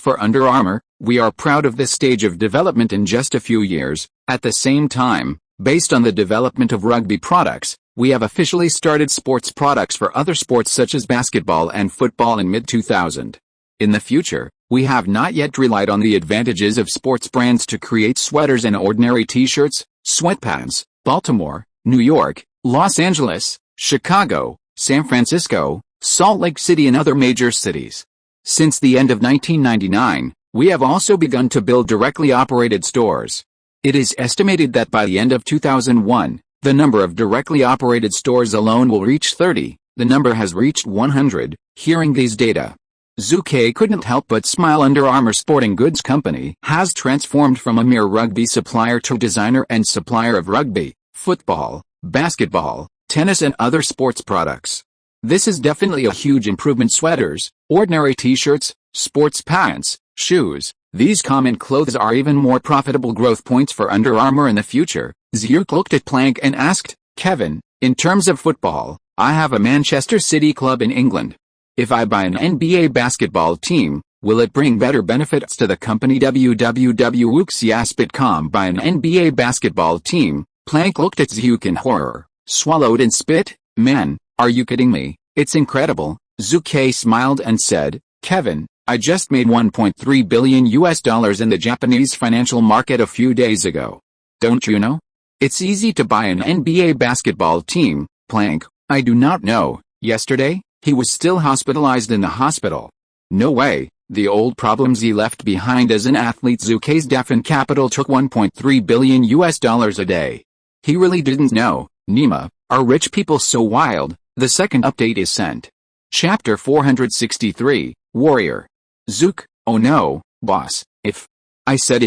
for Under Armour. We are proud of this stage of development in just a few years. At the same time, based on the development of rugby products, we have officially started sports products for other sports such as basketball and football in mid-2000. In the future, we have not yet relied on the advantages of sports brands to create sweaters and ordinary t-shirts, sweatpants. Baltimore, New York, Los Angeles, Chicago, San Francisco, Salt Lake City and other major cities. Since the end of 1999, we have also begun to build directly operated stores. It is estimated that by the end of 2001, The number of directly operated stores alone will reach 30. The number has reached 100. Hearing these data, Zhu Ke couldn't help but smile. Under Armour Sporting Goods Company has transformed from a mere rugby supplier to designer and supplier of rugby, football, basketball, tennis and other sports products. This is definitely a huge improvement. Sweaters, ordinary t-shirts, sports pants, shoes, these common clothes are even more profitable growth points for Under Armour in the future. Zhu looked at Plank and asked, Kevin, in terms of football, I have a Manchester City club in England. If I buy an NBA basketball team, will it bring better benefits to the company? Wooksiaspit.com. Buy an NBA basketball team. Plank looked at Zhu in horror, swallowed and spit. Man, are you kidding me? It's incredible. Zhu Ke smiled and said, Kevin, I just made $1.3 billion in the Japanese financial market a few days ago. Don't you know? It's easy to buy an NBA basketball team. Plank, I do not know. Yesterday, he was still hospitalized in the hospital. No way, the old problems he left behind as an athlete. Zhu Ke's definite capital took $1.3 billion a day. He really didn't know. Nima, are rich people so wild? The second update is sent. Chapter 463, Warrior. Zook, oh no, boss, if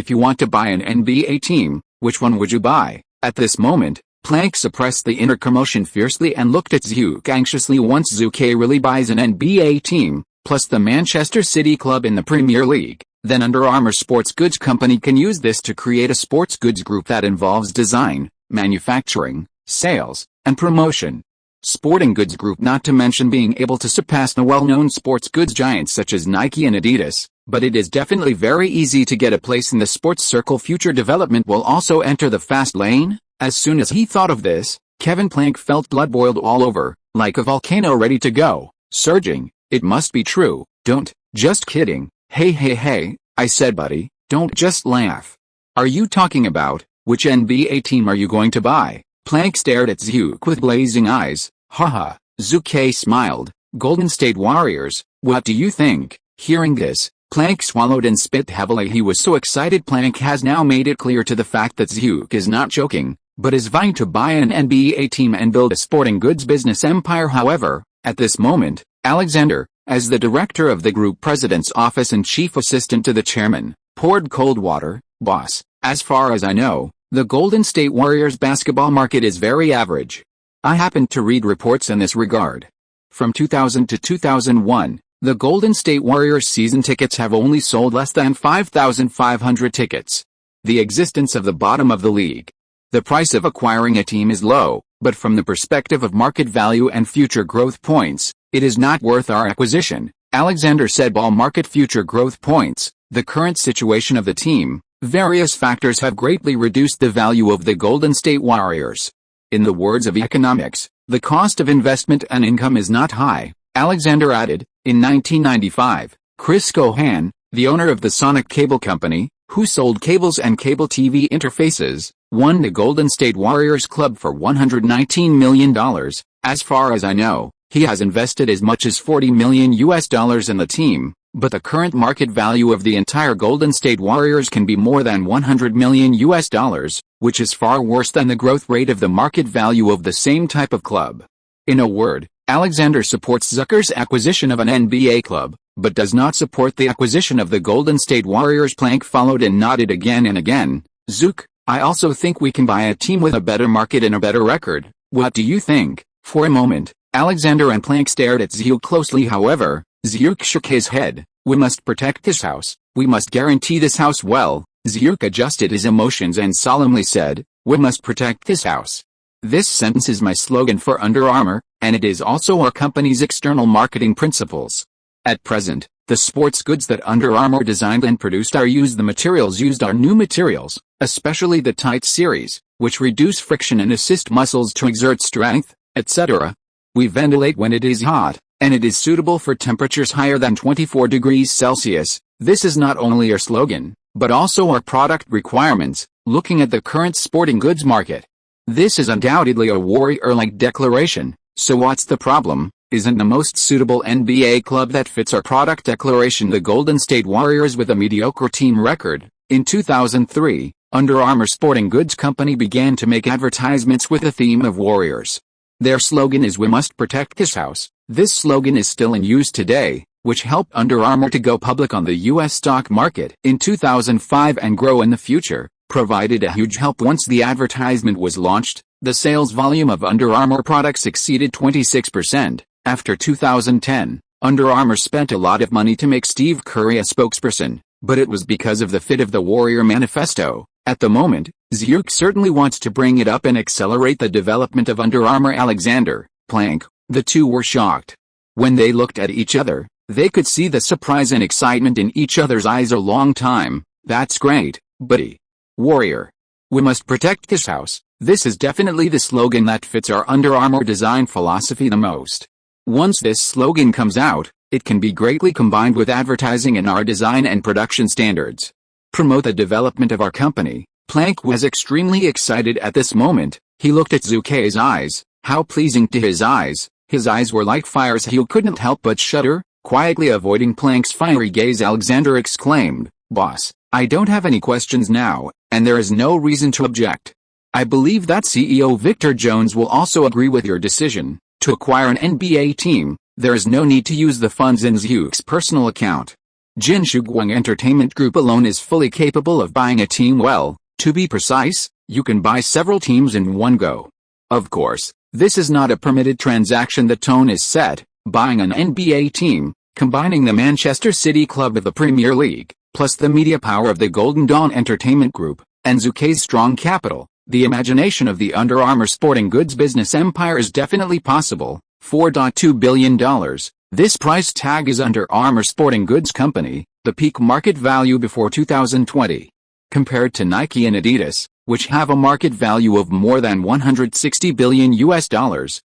you want to buy an NBA team, which one would you buy? At this moment, Plank suppressed the inner commotion fiercely and looked at Zhu anxiously. Once Zhu Ke really buys an NBA team, plus the Manchester City club in the Premier League, then Under Armour Sports Goods Company can use this to create a sports goods group that involves design, manufacturing, sales, and promotion. Sporting goods group, not to mention being able to surpass the well-known sports goods giants such as Nike and Adidas, but it is definitely very easy to get a place in the sports circle. Future development will also enter the fast lane. As soon as he thought of this, Kevin Plank felt blood boiled all over, like a volcano ready to go, surging. It must be true. Don't, just kidding. Hey, I said buddy, don't just laugh. Are you talking about, which NBA team are you going to buy? Plank stared at Zhu with blazing eyes. Haha, Zhu Ke smiled. Golden State Warriors, what do you think? Hearing this, Plank swallowed and spit heavily. He was so excited. Plank has now made it clear to the fact that Zhu is not joking, but is vying to buy an NBA team and build a sporting goods business empire. However, at this moment, Alexander, as the director of the group president's office and chief assistant to the chairman, poured cold water. Boss, as far as I know, the Golden State Warriors basketball market is very average. I happened to read reports in this regard. From 2000 to 2001, the Golden State Warriors season tickets have only sold less than 5,500 tickets. The existence of the bottom of the league. The price of acquiring a team is low, but from the perspective of market value and future growth points, it is not worth our acquisition. Alexander said. Ball market future growth points, the current situation of the team, various factors have greatly reduced the value of the Golden State Warriors. In the words of economics, the cost of investment and income is not high. Alexander added, in 1995, Chris Cohan, the owner of the Sonic Cable Company, who sold cables and cable TV interfaces, won the Golden State Warriors club for $119 million. As far as I know, he has invested as much as $40 million in the team, but the current market value of the entire Golden State Warriors can be more than $100 million, which is far worse than the growth rate of the market value of the same type of club. In a word, Alexander supports Zucker's acquisition of an NBA club, but does not support the acquisition of the Golden State Warriors. Plank followed and nodded again and again. Zook, I also think we can buy a team with a better market and a better record. What do you think? For a moment, Alexander and Plank stared at Zhu closely. However, Zhu shook his head. We must protect this house. We must guarantee this house well. Zhu adjusted his emotions and solemnly said, we must protect this house. This sentence is my slogan for Under Armour, and it is also our company's external marketing principles. At present, the sports goods that Under Armour designed and produced are used. The materials used are new materials, especially the tight series, which reduce friction and assist muscles to exert strength, etc. We ventilate when it is hot, and it is suitable for temperatures higher than 24 degrees Celsius. This is not only our slogan, but also our product requirements. Looking at the current sporting goods market, this is undoubtedly a warrior-like declaration. So what's the problem? Isn't the most suitable NBA club that fits our product declaration the Golden State Warriors with a mediocre team record? In 2003, Under Armour Sporting Goods Company began to make advertisements with the theme of warriors. Their slogan is "We must protect this house." This slogan is still in use today, which helped Under Armour to go public on the U.S. stock market in 2005 and grow in the future, provided a huge help once the advertisement was launched. The sales volume of Under Armour products exceeded 26%. After 2010, Under Armour spent a lot of money to make Steve Curry a spokesperson, but it was because of the fit of the Warrior Manifesto. At the moment, Zhu Ke certainly wants to bring it up and accelerate the development of Under Armour. Alexander, Plank, the two were shocked. When they looked at each other, they could see the surprise and excitement in each other's eyes. A long time. That's great, buddy. Warrior. We must protect this house. This is definitely the slogan that fits our Under Armour design philosophy the most. Once this slogan comes out, it can be greatly combined with advertising and our design and production standards. Promote the development of our company. Plank was extremely excited at this moment. He looked at Zhu Ke's eyes. How pleasing to his eyes. His eyes were like fires. He couldn't help but shudder. Quietly avoiding Plank's fiery gaze, Alexander exclaimed, "Boss, I don't have any questions now, and there is no reason to object. I believe that CEO Victor Jones will also agree with your decision. To acquire an NBA team, there is no need to use the funds in Zhu Ke's personal account. Jin Shuguang Entertainment Group alone is fully capable of buying a team. Well, to be precise, you can buy several teams in one go. Of course, this is not a permitted transaction. The tone is set. Buying an NBA team, combining the Manchester City club of the Premier League, plus the media power of the Golden Dawn Entertainment Group, and Zhu Ke's strong capital. The imagination of the Under Armour Sporting Goods business empire is definitely possible. $4.2 billion. This price tag is Under Armour Sporting Goods Company, the peak market value before 2020. Compared to Nike and Adidas, which have a market value of more than $160 billion US,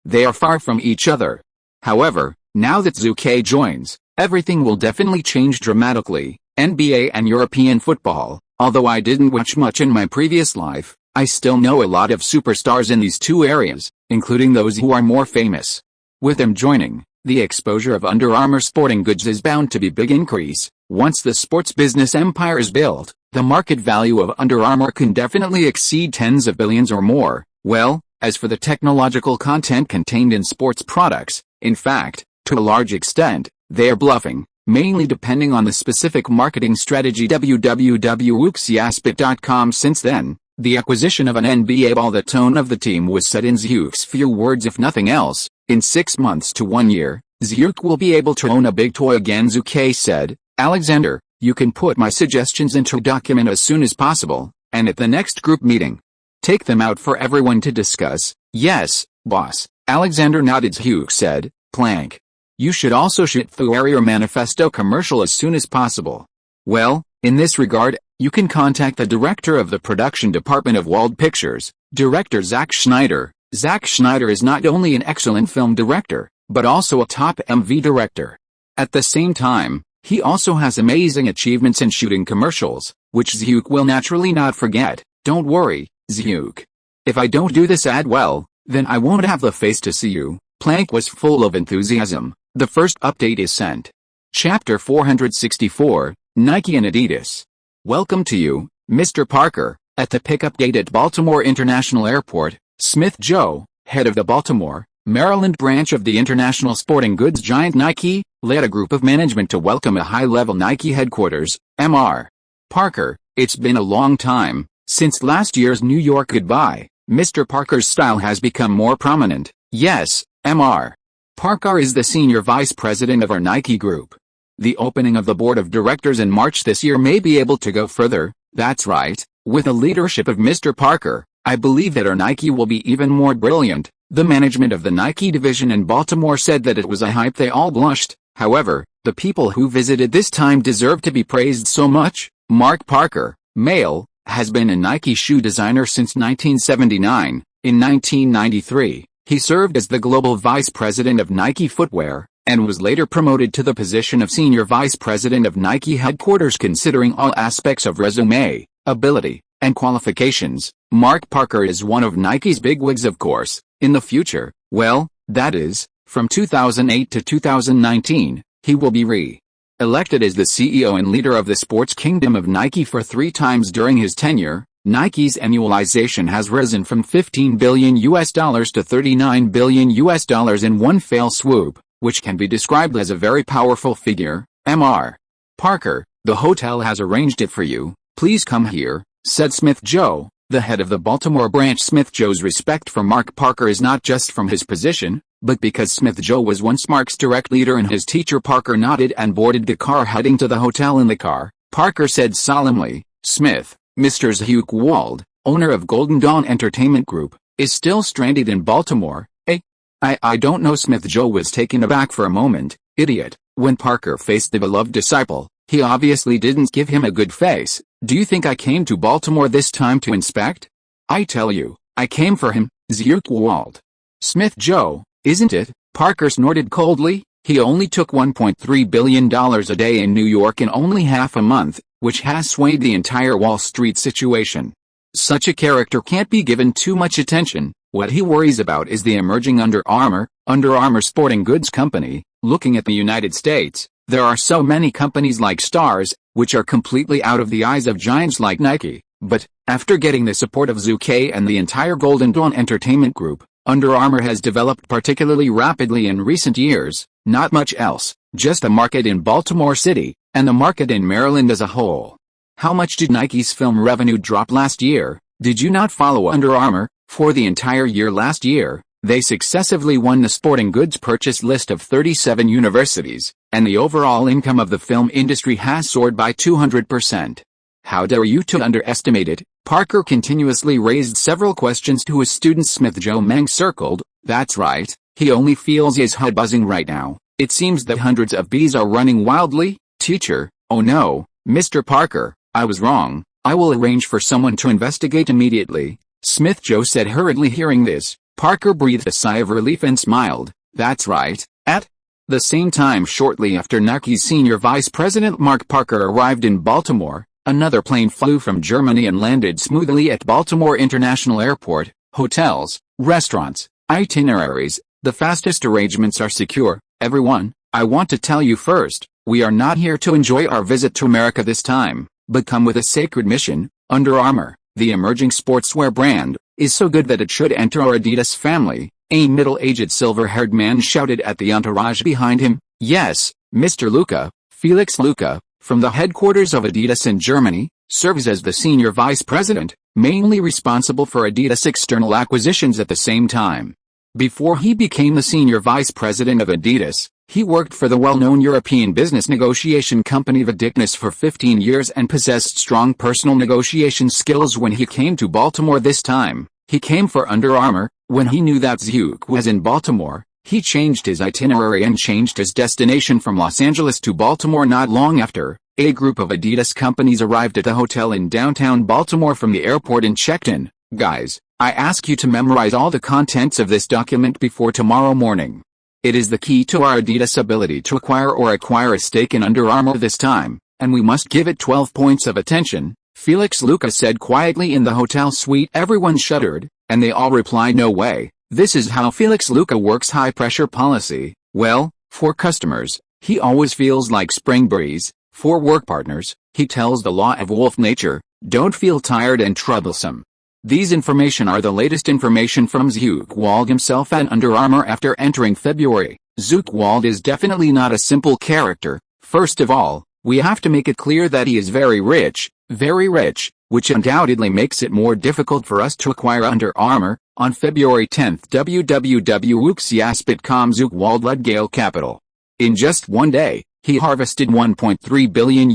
they are far from each other. However, now that Zhu Ke joins, everything will definitely change dramatically. NBA and European football. Although I didn't watch much in my previous life, I still know a lot of superstars in these two areas, including those who are more famous. With them joining, the exposure of Under Armour Sporting Goods is bound to be big increase. Once the sports business empire is built, the market value of Under Armour can definitely exceed tens of billions or more. Well, as for the technological content contained in sports products, in fact, to a large extent, they are bluffing, mainly depending on the specific marketing strategy. www.wuxiaspit.com. Since then, the acquisition of an NBA ball, the tone of the team was set in Zhu Ke's few words. If nothing else, in 6 months to 1 year, Zhu Ke will be able to own a big toy again. Zhu Ke said, "Alexander, you can put my suggestions into a document as soon as possible, and at the next group meeting, take them out for everyone to discuss." "Yes, boss." Alexander nodded. Zhu Ke said, "Plank, you should also shoot the Warrior Manifesto commercial as soon as possible." "Well, in this regard, you can contact the director of the production department of Wald Pictures, Director Zack Schneider." Zack Schneider is not only an excellent film director, but also a top MV director. At the same time, he also has amazing achievements in shooting commercials, which Zhu Ke will naturally not forget. "Don't worry, Zhu Ke. If I don't do this ad well, then I won't have the face to see you." Plank was full of enthusiasm. The first update is sent. Chapter 464, Nike and Adidas. Welcome to you, Mr. Parker, at the pickup gate at Baltimore International Airport. Smith Joe, head of the Baltimore, Maryland branch of the international sporting goods giant Nike, led a group of management to welcome a high-level Nike headquarters. Mr. Parker, it's been a long time, since last year's New York goodbye. Mr. Parker's style has become more prominent. Yes, Mr. Parker is the senior vice president of our Nike group. The opening of the board of directors in March this year may be able to go further. That's right. With the leadership of Mr. Parker, I believe that our Nike will be even more brilliant. The management of the Nike division in Baltimore said that it was a hype. They all blushed. However, the people who visited this time deserve to be praised so much. Mark Parker, male, has been a Nike shoe designer since 1979. In 1993, he served as the global vice president of Nike Footwear, and was later promoted to the position of senior vice president of Nike headquarters. Considering all aspects of resume, ability, and qualifications, Mark Parker is one of Nike's bigwigs. Of course, in the future, well, that is, from 2008 to 2019, he will be re-elected as the CEO and leader of the sports kingdom of Nike for 3 times during his tenure. Nike's annualization has risen from $15 billion to $39 billion in one fell swoop, which can be described as a very powerful figure. Mr. Parker, the hotel has arranged it for you. Please come here, said Smith Joe, the head of the Baltimore branch. Smith Joe's respect for Mark Parker is not just from his position, but because Smith Joe was once Mark's direct leader and his teacher. Parker nodded and boarded the car heading to the hotel. In the car, Parker said solemnly, Smith, Mr. Zhu Ke Wald, owner of Golden Dawn Entertainment Group, is still stranded in Baltimore. I don't know. Smith Joe was taken aback for a moment. Idiot. When Parker faced the beloved disciple, he obviously didn't give him a good face. Do you think I came to Baltimore this time to inspect? I tell you, I came for him, Zhu Ke Wald. Smith Joe, isn't it? Parker snorted coldly. He only took $1.3 billion a day in New York in only half a month, which has swayed the entire Wall Street situation. Such a character can't be given too much attention. What he worries about is the emerging Under Armour sporting goods company. Looking at the United States, there are so many companies like Stars, which are completely out of the eyes of giants like Nike. But, after getting the support of Zhu Ke and the entire Golden Dawn Entertainment Group, Under Armour has developed particularly rapidly in recent years. Not much else, just a market in Baltimore City, and the market in Maryland as a whole. How much did Nike's film revenue drop last year? Did you not follow Under Armour? For the entire year last year, they successively won the sporting goods purchase list of 37 universities, and the overall income of the film industry has soared by 200%. How dare you to underestimate it? Parker continuously raised several questions to his students. Smith Joe Mang circled, that's right, he only feels his head buzzing right now. It seems that hundreds of bees are running wildly. Teacher, oh no, Mr. Parker, I was wrong. I will arrange for someone to investigate immediately, Smith Joe said hurriedly. Hearing this, Parker breathed a sigh of relief and smiled. That's right. At the same time, shortly after Nike's senior vice president Mark Parker arrived in Baltimore, another plane flew from Germany and landed smoothly at Baltimore International Airport. Hotels, restaurants, itineraries, the fastest arrangements are secure. Everyone, I want to tell you first, we are not here to enjoy our visit to America this time, but come with a sacred mission. Under Armour, the emerging sportswear brand, is so good that it should enter our Adidas family, a middle-aged silver-haired man shouted at the entourage behind him. Yes, Mr. Luca, Felix Luca, from the headquarters of Adidas in Germany, serves as the senior vice president, mainly responsible for Adidas external acquisitions at the same time. Before he became the senior vice president of Adidas, he worked for the well-known European business negotiation company Vidicness for 15 years and possessed strong personal negotiation skills. When he came to Baltimore this time, he came for Under Armour. When he knew that Zhu was in Baltimore, he changed his itinerary and changed his destination from Los Angeles to Baltimore. Not long after, a group of Adidas companies arrived at the hotel in downtown Baltimore from the airport and checked in. Guys, I ask you to memorize all the contents of this document before tomorrow morning. It is the key to our Adidas ability to acquire a stake in Under Armour this time, and we must give it 12 points of attention, Felix Luca said quietly in the hotel suite. Everyone shuddered, and they all replied, no way. This is how Felix Luca works high-pressure policy. Well, for customers, he always feels like spring breeze. For work partners, he tells the law of wolf nature, don't feel tired and troublesome. These information are the latest information from Zhu Ke Wald himself and Under Armour after entering February. Zhu Ke Wald is definitely not a simple character. First of all, we have to make it clear that he is very rich, which undoubtedly makes it more difficult for us to acquire Under Armour. On February 10, www.wuxiasp.com, Zhu Ke Wald led Gale Capital. In just one day, he harvested $1.3 billion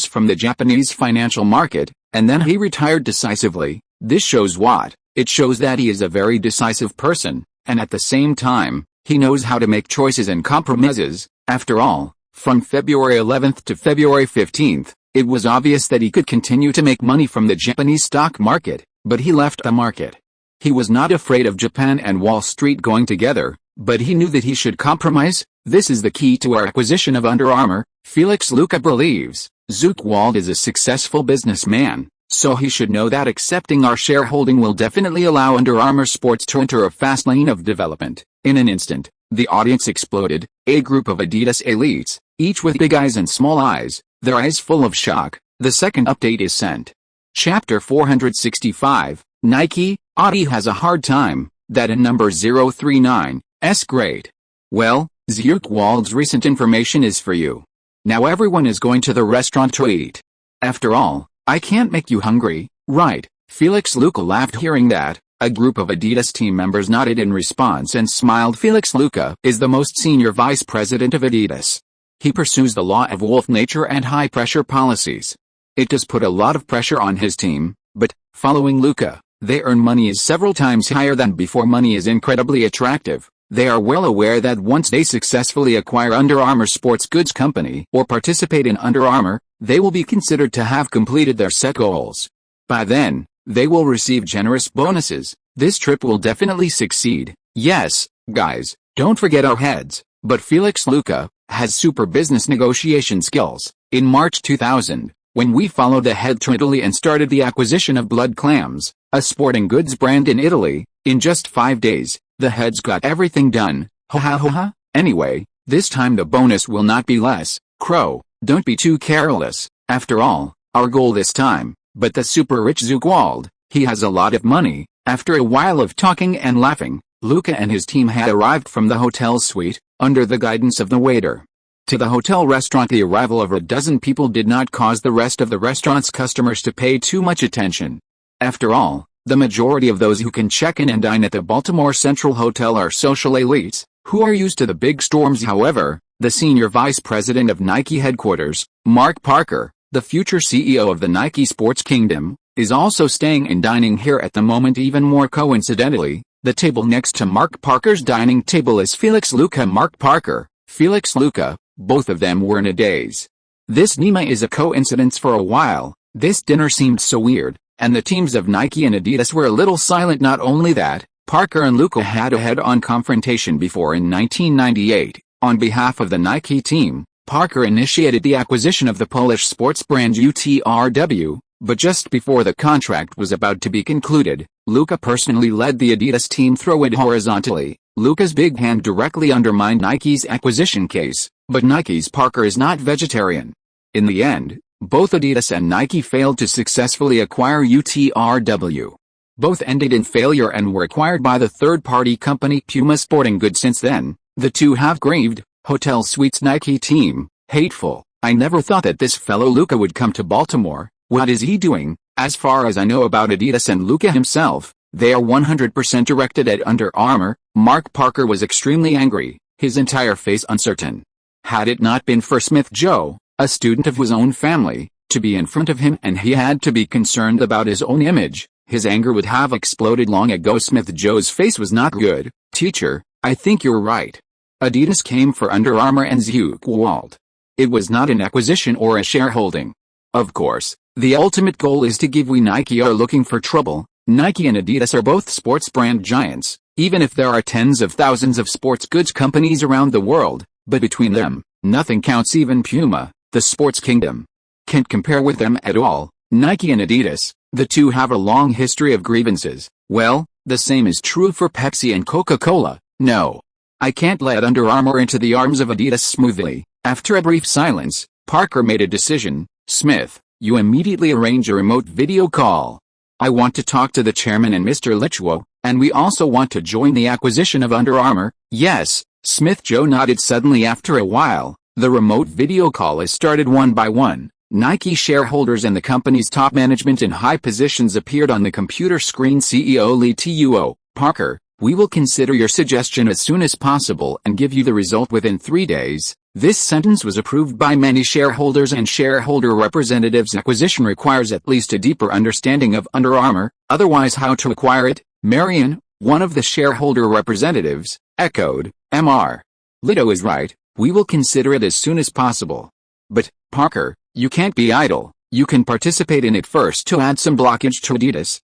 from the Japanese financial market, and then he retired decisively. This shows what? It shows that he is a very decisive person, and at the same time, he knows how to make choices and compromises. After all, from February 11th to February 15th, it was obvious that he could continue to make money from the Japanese stock market, but he left the market. He was not afraid of Japan and Wall Street going together, but he knew that he should compromise. This is the key to our acquisition of Under Armour. Felix Luca believes Zhu Ke Wald is a successful businessman, so he should know that accepting our shareholding will definitely allow Under Armour Sports to enter a fast lane of development. In an instant, the audience exploded. A group of Adidas elites, each with big eyes and small eyes, their eyes full of shock. The second update is sent. Chapter 465, Nike, Adi has a hard time, that in number 039, S great. Well, Zhu Ke Wald's recent information is for you. Now everyone is going to the restaurant to eat. After all, I can't make you hungry, right? Felix Luca laughed hearing that. A group of Adidas team members nodded in response and smiled. Felix Luca is the most senior vice president of Adidas. He pursues the law of wolf nature and high-pressure policies. It does put a lot of pressure on his team, but, following Luca, they earn money is several times higher than before. Money is incredibly attractive. They are well aware that once they successfully acquire Under Armour sports goods company or participate in Under Armour, they will be considered to have completed their set goals. By then, they will receive generous bonuses. This trip will definitely succeed. Yes, guys, don't forget our heads, but Felix Luca has super business negotiation skills. In March 2000, when we followed the head to Italy and started the acquisition of Blood Clams, a sporting goods brand in Italy, in just 5 days, the heads got everything done. Ha ha ha ha. Anyway, this time the bonus will not be less. Crow, don't be too careless. After all, our goal this time. But the super rich Zhu Ke Wald, he has a lot of money. After a while of talking and laughing, Luca and his team had arrived from the hotel suite, under the guidance of the waiter. To the hotel restaurant, the arrival of a dozen people did not cause the rest of the restaurant's customers to pay too much attention. After all, the majority of those who can check in and dine at the Baltimore Central Hotel are social elites, who are used to the big storms. However, the senior vice president of Nike headquarters, Mark Parker, the future CEO of the Nike Sports Kingdom, is also staying and dining here at the moment. Even more coincidentally, the table next to Mark Parker's dining table is Felix Luca. Mark Parker, Felix Luca, both of them were in a daze. This Nima is a coincidence. For a while, this dinner seemed so weird, and the teams of Nike and Adidas were a little silent. Not only that, Parker and Luca had a head-on confrontation before. In 1998, on behalf of the Nike team, Parker initiated the acquisition of the Polish sports brand UTRW, but just before the contract was about to be concluded, Luca personally led the Adidas team through it horizontally. Luca's big hand directly undermined Nike's acquisition case, but Nike's Parker is not vegetarian. In the end, both Adidas and Nike failed to successfully acquire UTRW. Both ended in failure and were acquired by the third-party company Puma Sporting Goods. Since then, the two have grieved. Hotel Suites Nike team, hateful. I never thought that this fellow Luca would come to Baltimore. What is he doing? As far as I know about Adidas and Luca himself, they are 100% directed at Under Armour. Mark Parker was extremely angry, his entire face uncertain. Had it not been for Smith Joe, a student of his own family, to be in front of him and he had to be concerned about his own image, his anger would have exploded long ago. Smith Joe's face was not good. Teacher, I think you're right. Adidas came for Under Armour and Zhu Ke Wald. It was not an acquisition or a shareholding. Of course, the ultimate goal is to give. We Nike are looking for trouble. Nike and Adidas are both sports brand giants, even if there are tens of thousands of sports goods companies around the world, but between them, nothing counts. Even Puma, the sports kingdom, can't compare with them at all. Nike and Adidas, the two have a long history of grievances. Well, the same is true for Pepsi and Coca-Cola. No, I can't let Under Armour into the arms of Adidas smoothly. After a brief silence, Parker made a decision. Smith, you immediately arrange a remote video call. I want to talk to the chairman and Mr. Lichwo, and we also want to join the acquisition of Under Armour. Yes, Smith Joe nodded. Suddenly after a while, the remote video call is started. One by one, Nike shareholders and the company's top management in high positions appeared on the computer screen. CEO Lee Tuo, Parker, we will consider your suggestion as soon as possible and give you the result within 3 days. This sentence was approved by many shareholders and shareholder representatives. Acquisition requires at least a deeper understanding of Under Armour, otherwise how to acquire it? Marion, one of the shareholder representatives, echoed. Mr. Lito is right, we will consider it as soon as possible. But, Parker, you can't be idle, you can participate in it first to add some blockage to Adidas.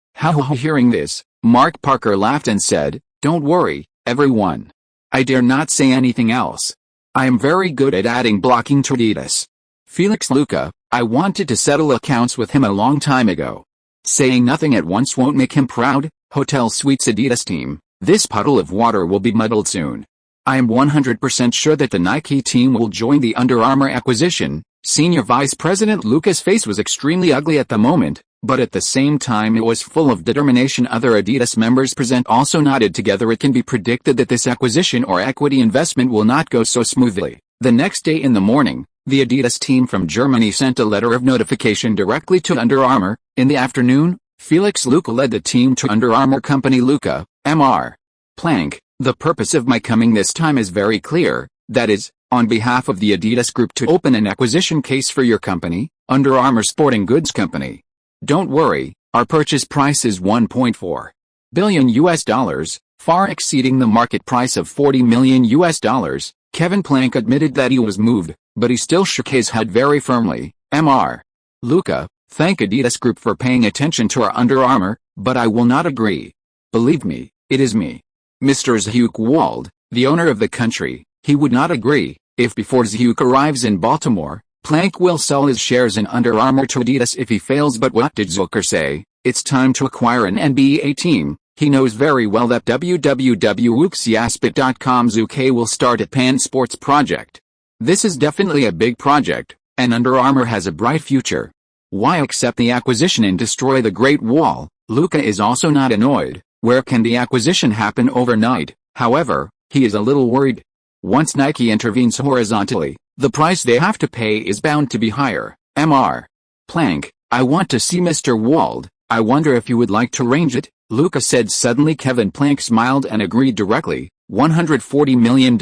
Hearing this, Mark Parker laughed and said, don't worry, everyone. I dare not say anything else. I am very good at adding blocking to Adidas. Felix Luca, I wanted to settle accounts with him a long time ago. Saying nothing at once won't make him proud. Hotel Suites Adidas team, this puddle of water will be muddled soon. I am 100% sure that the Nike team will join the Under Armour acquisition. Senior Vice President Luca's face was extremely ugly at the moment, but at the same time it was full of determination. Other Adidas members present also nodded together. It can be predicted that this acquisition or equity investment will not go so smoothly. The next day in the morning, the Adidas team from Germany sent a letter of notification directly to Under Armour. In the afternoon, Felix Luca led the team to Under Armour company Luca, Mr. Planck. The purpose of my coming this time is very clear, that is, on behalf of the Adidas Group to open an acquisition case for your company, Under Armour Sporting Goods Company. Don't worry, our purchase price is $1.4 billion, far exceeding the market price of $40 million. Kevin Planck admitted that he was moved, but he still shook his head very firmly. Mr. Luca, thank Adidas Group for paying attention to our Under Armour, but I will not agree. Believe me, it is me. Mr. Zhu Ke Wald, the owner of the country, he would not agree. If before Zhu arrives in Baltimore, Planck will sell his shares in Under Armour to Adidas if he fails. But what did Zucker say? It's time to acquire an NBA team. He knows very well that www.wuxiaspit.com Zhu Ke will start a Pan Sports project. This is definitely a big project, and Under Armour has a bright future. Why accept the acquisition and destroy the Great Wall? Luca is also not annoyed. Where can the acquisition happen overnight? However, he is a little worried. Once Nike intervenes horizontally, the price they have to pay is bound to be higher. Mr. Planck, I want to see Mr. Wald. I wonder if you would like to arrange it, Luca said suddenly. Kevin Planck smiled and agreed directly. $140 million.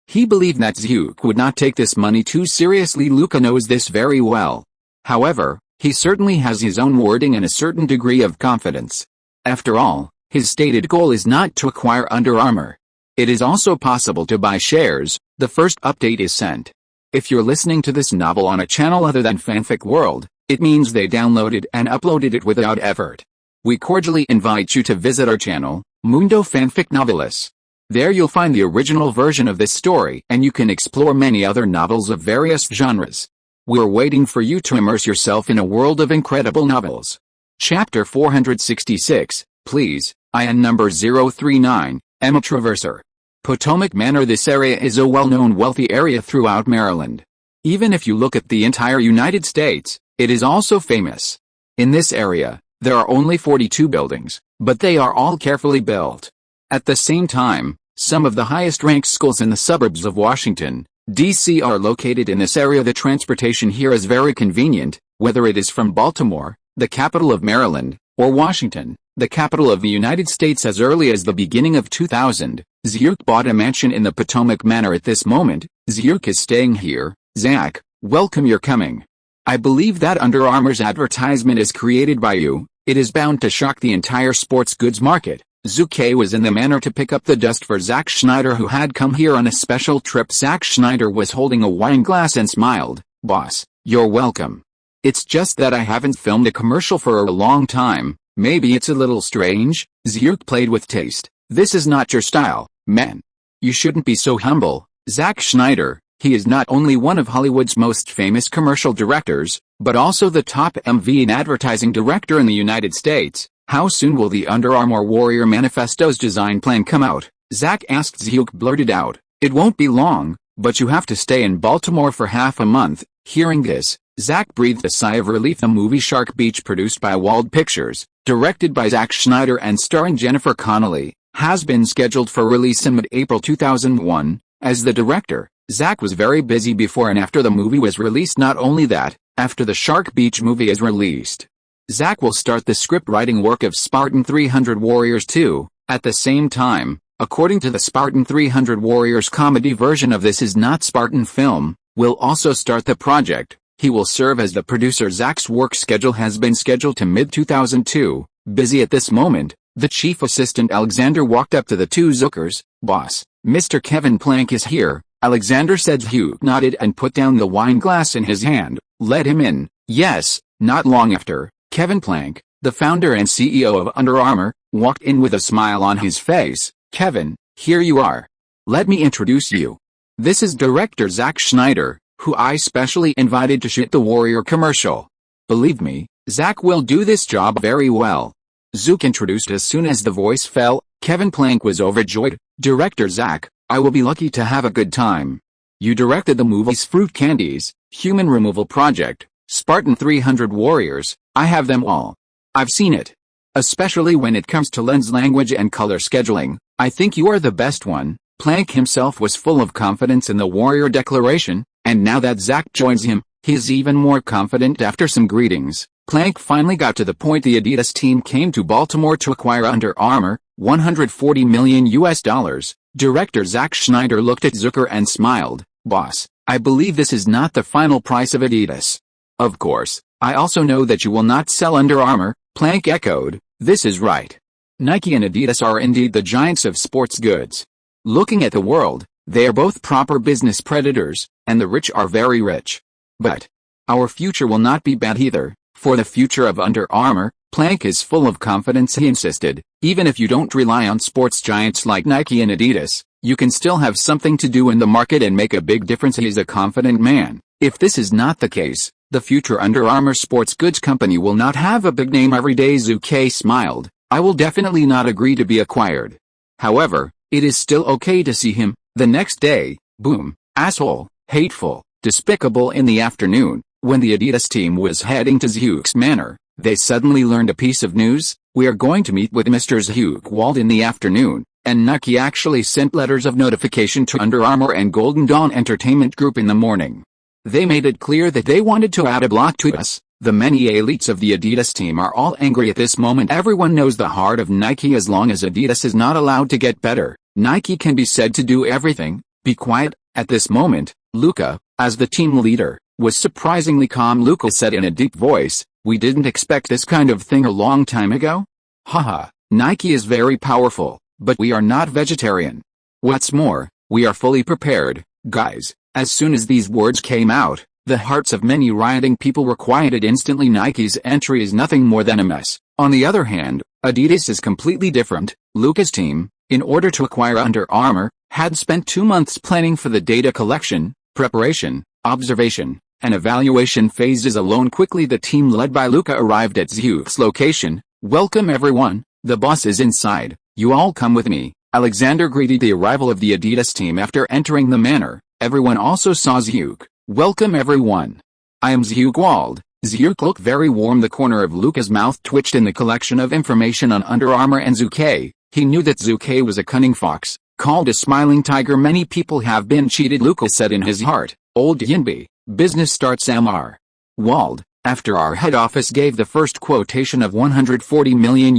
He believed that Zhu would not take this money too seriously. Luca knows this very well. However, he certainly has his own wording and a certain degree of confidence. After all, his stated goal is not to acquire Under Armour. It is also possible to buy shares. The first update is sent. If you're listening to this novel on a channel other than Fanfic World, it means they downloaded and uploaded it without effort. We cordially invite you to visit our channel, Mundo Fanfic Novelis. There you'll find the original version of this story and you can explore many other novels of various genres. We're waiting for you to immerse yourself in a world of incredible novels. Chapter 466, Please, IN number 039, Emma Traverser. Potomac Manor. This area is a well-known wealthy area throughout Maryland. Even if you look at the entire United States, it is also famous. In this area, there are only 42 buildings, but they are all carefully built. At the same time, some of the highest-ranked schools in the suburbs of Washington, D.C. are located in this area. The transportation here is very convenient, whether it is from Baltimore, the capital of Maryland, or Washington, the capital of the United States. As early as the beginning of 2000, Zhu bought a mansion in the Potomac Manor. At this moment, Zhu is staying here. Zach, welcome your coming. I believe that Under Armour's advertisement is created by you. It is bound to shock the entire sports goods market. Zhu Ke was in the manor to pick up the dust for Zach Schneider, who had come here on a special trip. Zach Schneider was holding a wine glass and smiled. Boss, you're welcome. It's just that I haven't filmed a commercial for a long time. Maybe it's a little strange. Zhu played with taste. This is not your style, man. You shouldn't be so humble. Zach Schneider, he is not only one of Hollywood's most famous commercial directors, but also the top MV and advertising director in the United States. How soon will the Under Armour Warrior Manifesto's design plan come out? Zach asked. Zhu blurted out. It won't be long, but you have to stay in Baltimore for half a month. Hearing this, Zach breathed a sigh of relief. The movie Shark Beach, produced by Wald Pictures, directed by Zach Schneider and starring Jennifer Connelly, has been scheduled for release in mid-April 2001. As the director, Zach was very busy before and after the movie was released. Not only that, after the Shark Beach movie is released, Zach will start the script writing work of Spartan 300 Warriors 2. At the same time, according to the Spartan 300 Warriors comedy version of This Is Not Spartan film, will also start the project. He will serve as the producer. Zach's work schedule has been scheduled to mid-2002. Busy at this moment, the chief assistant Alexander walked up to the two Zuckers. Boss, Mr. Kevin Planck is here, Alexander said. Zhu nodded and put down the wine glass in his hand. Let him in. Yes. Not long after, Kevin Planck, the founder and CEO of Under Armour, walked in with a smile on his face. Kevin, here you are. Let me introduce you. This is director Zach Schneider, who I specially invited to shoot the Warrior commercial. Believe me, Zach will do this job very well. Zhu introduced. As soon as the voice fell, Kevin Planck was overjoyed. Director Zach, I will be lucky to have a good time. You directed the movies Fruit Candies, Human Removal Project, Spartan 300 Warriors. I have them all. I've seen it. Especially when it comes to lens language and color scheduling, I think you are the best one. Planck himself was full of confidence in the Warrior Declaration, and now that Zach joins him, he is even more confident. After some greetings, Planck finally got to the point. The Adidas team came to Baltimore to acquire Under Armour, $140 million. Director Zack Schneider looked at Zucker and smiled. Boss, I believe this is not the final price of Adidas. Of course, I also know that you will not sell Under Armour, Planck echoed. This is right. Nike and Adidas are indeed the giants of sports goods. Looking at the world, they are both proper business predators, and the rich are very rich. But our future will not be bad either. For the future of Under Armour, Planck is full of confidence. He insisted, even if you don't rely on sports giants like Nike and Adidas, you can still have something to do in the market and make a big difference. He is a confident man. If this is not the case, the future Under Armour sports goods company will not have a big name every day. Zhu Ke smiled. I will definitely not agree to be acquired. However, it is still okay to see him. The next day, boom, asshole, hateful, despicable. In the afternoon, when the Adidas team was heading to Zhuke's manor, they suddenly learned a piece of news. We are going to meet with Mr. Zhu Ke Wald in the afternoon, and Nike actually sent letters of notification to Under Armour and Golden Dawn Entertainment Group in the morning. They made it clear that they wanted to add a block to us. The many elites of the Adidas team are all angry at this moment. Everyone knows the heart of Nike. As long as Adidas is not allowed to get better, Nike can be said to do everything. Be quiet. At this moment, Luka, as the team leader, was surprisingly calm. Luka said in a deep voice, we didn't expect this kind of thing a long time ago. Haha, Nike is very powerful, but we are not vegetarian. What's more, we are fully prepared, guys. As soon as these words came out, the hearts of many rioting people were quieted instantly. Nike's entry is nothing more than a mess. On the other hand, Adidas is completely different. Luka's team, in order to acquire Under Armour, had spent 2 months planning for the data collection, preparation, observation, and evaluation phases alone. Quickly the team led by Luka arrived at Zhuke's location. Welcome everyone, the boss is inside, you all come with me. Alexander greeted the arrival of the Adidas team after entering the manor. Everyone also saw Zhuke. Welcome everyone. I am Zhu Ke Wald. Zhuke looked very warm. The corner of Luka's mouth twitched in the collection of information on Under Armour and Zhu Ke. He knew that Zhu Ke was a cunning fox, called a smiling tiger. Many people have been cheated, Luka said in his heart. Old Yinbi, business starts Mr. Wald. After our head office gave the first quotation of $140 million,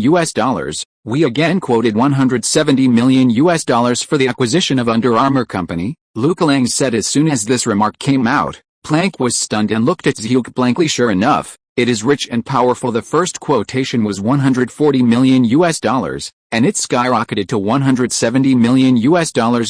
we again quoted $170 million for the acquisition of Under Armour Company, Luka Lang said. As soon as this remark came out, Planck was stunned and looked at Zhuke blankly. Sure enough, it is rich and powerful. The first quotation was $140 million, and it skyrocketed to $170 million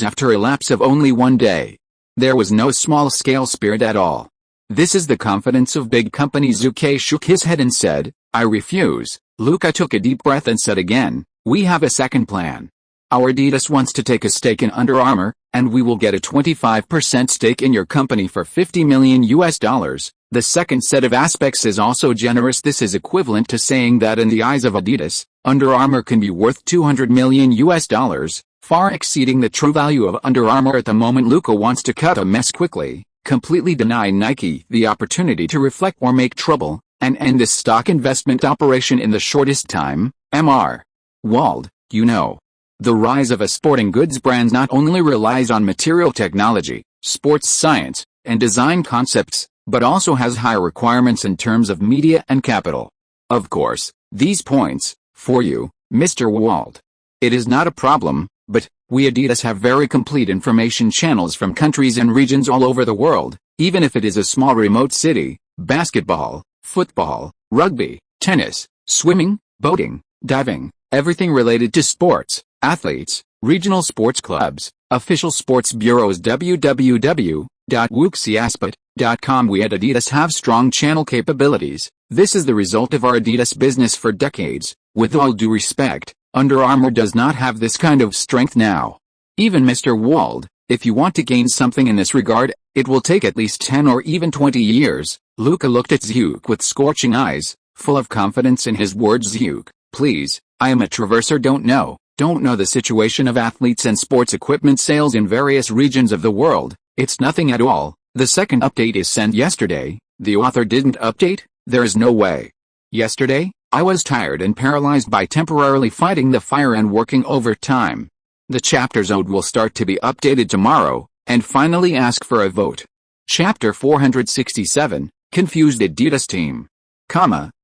after a lapse of only 1 day. There was no small-scale spirit at all. This is the confidence of big companies. Zhu Ke shook his head and said, I refuse. Luka took a deep breath and said again, we have a second plan. Our Adidas wants to take a stake in Under Armour, and we will get a 25% stake in your company for $50 million. The second set of aspects is also generous. This is equivalent to saying that in the eyes of Adidas, Under Armour can be worth $200 million, far exceeding the true value of Under Armour at the moment. Luka wants to cut a mess quickly, completely deny Nike the opportunity to reflect or make trouble, and end this stock investment operation in the shortest time. Mr. Wald, you know, the rise of a sporting goods brand not only relies on material technology, sports science, and design concepts, but also has high requirements in terms of media and capital. Of course, these points, for you, Mr. Wald. It is not a problem, but we Adidas have very complete information channels from countries and regions all over the world, even if it is a small remote city. Basketball, football, rugby, tennis, swimming, boating, diving, everything related to sports, athletes, regional sports clubs, official sports bureaus. www.wuxiaspot.com. We at Adidas have strong channel capabilities. This is the result of our Adidas business for decades. With all due respect, Under Armour does not have this kind of strength now. Even Mr. Wald, if you want to gain something in this regard, it will take at least 10 or even 20 years. Luka looked at Zhuke with scorching eyes, full of confidence in his words. Zhuke, please, I am a traverser, don't know the situation of athletes and sports equipment sales in various regions of the world. It's nothing at all. The second update is sent yesterday. The author didn't update? There is no way. Yesterday, I was tired and paralyzed by temporarily fighting the fire and working overtime. The chapter's ode will start to be updated tomorrow, and finally ask for a vote. Chapter 467, Confused Adidas Team.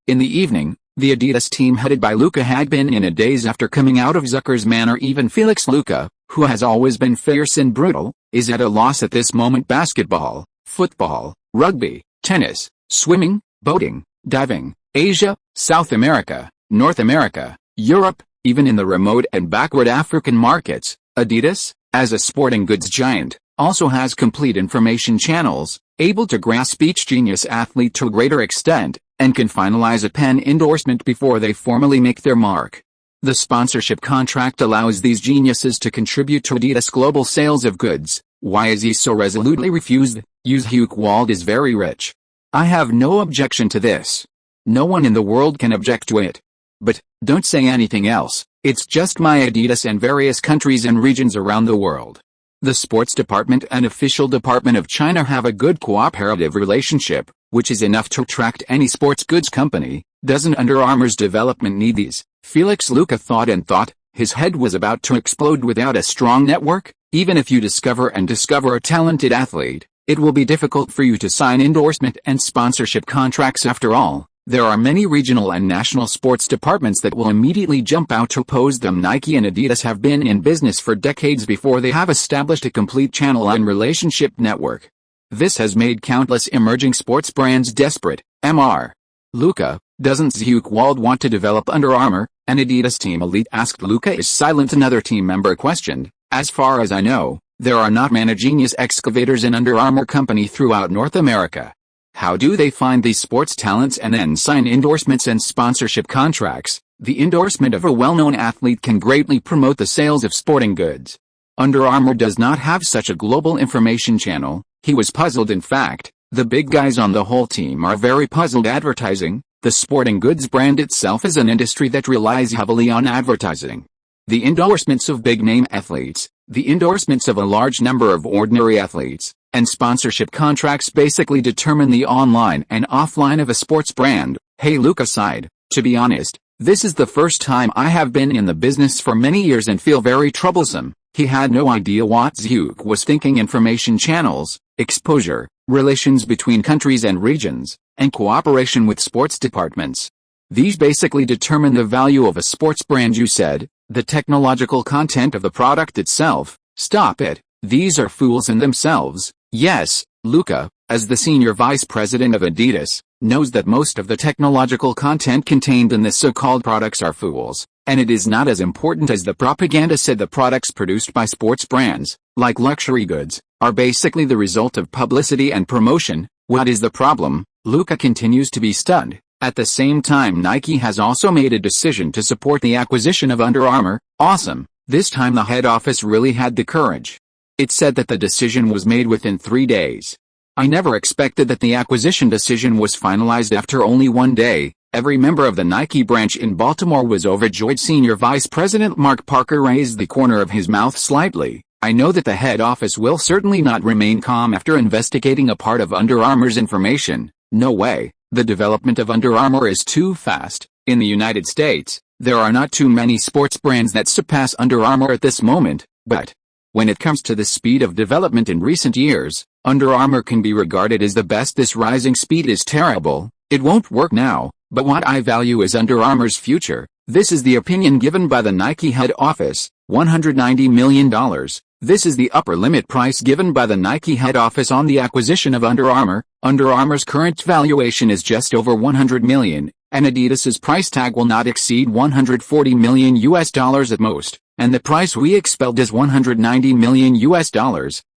In the evening, the Adidas team headed by Luka had been in a daze after coming out of Zucker's manor. Even Felix Luka, who has always been fierce and brutal, is at a loss at this moment. Basketball, football, rugby, tennis, swimming, boating, diving, Asia, South America, North America, Europe, even in the remote and backward African markets, Adidas, as a sporting goods giant, also has complete information channels, able to grasp each genius athlete to a greater extent, and can finalize a pen endorsement before they formally make their mark. The sponsorship contract allows these geniuses to contribute to Adidas' global sales of goods. Why is he so resolutely refused? Zhu Ke Wald is very rich. I have no objection to this. No one in the world can object to it. But, don't say anything else. It's just my Adidas and various countries and regions around the world. The sports department and official department of China have a good cooperative relationship, which is enough to attract any sports goods company. Doesn't Under Armour's development need these? Felix Luka thought and thought. His head was about to explode. Without a strong network, even if you discover a talented athlete, it will be difficult for you to sign endorsement and sponsorship contracts. After all, there are many regional and national sports departments that will immediately jump out to oppose them. Nike and Adidas have been in business for decades before they have established a complete channel and relationship network. This has made countless emerging sports brands desperate. Mr. Luka, doesn't Zhu Ke Wald want to develop Under Armour? An Adidas team elite asked. Luka is silent. Another team member questioned. As far as I know, there are not many genius excavators in Under Armour company throughout North America. How do they find these sports talents and then sign endorsements and sponsorship contracts? The endorsement of a well-known athlete can greatly promote the sales of sporting goods. Under Armour does not have such a global information channel. He was puzzled. In fact, the big guys on the whole team are very puzzled. Advertising, the sporting goods brand itself is an industry that relies heavily on advertising. The endorsements of big-name athletes, the endorsements of a large number of ordinary athletes, and sponsorship contracts basically determine the online and offline of a sports brand. Hey, Luka sighed. To be honest, this is the first time I have been in the business for many years and feel very troublesome. He had no idea what Zhu was thinking. Information channels, exposure, relations between countries and regions, and cooperation with sports departments. These basically determine the value of a sports brand. You said, the technological content of the product itself. Stop it. These are fools in themselves. Yes, Luka, as the senior vice president of Adidas, knows that most of the technological content contained in the so-called products are fools, and it is not as important as the propaganda said. The products produced by sports brands, like luxury goods, are basically the result of publicity and promotion. What is the problem? Luka continues to be stunned. At the same time, Nike has also made a decision to support the acquisition of Under Armour. Awesome. This time the head office really had the courage. It said that the decision was made within 3 days. I never expected that the acquisition decision was finalized after only 1 day. Every member of the Nike branch in Baltimore was overjoyed. Senior Vice President Mark Parker raised the corner of his mouth slightly. I know that the head office will certainly not remain calm after investigating a part of Under Armour's information. No way. The development of Under Armour is too fast. In the United States, there are not too many sports brands that surpass Under Armour at this moment, but when it comes to the speed of development in recent years, Under Armour can be regarded as the best. This rising speed is terrible. It won't work now, but what I value is Under Armour's future. This is the opinion given by the Nike head office, $190 million. This is the upper limit price given by the Nike head office on the acquisition of Under Armour. Under Armour's current valuation is just over $100 million, and Adidas's price tag will not exceed $140 million at most. And the price we expelled is $190 million.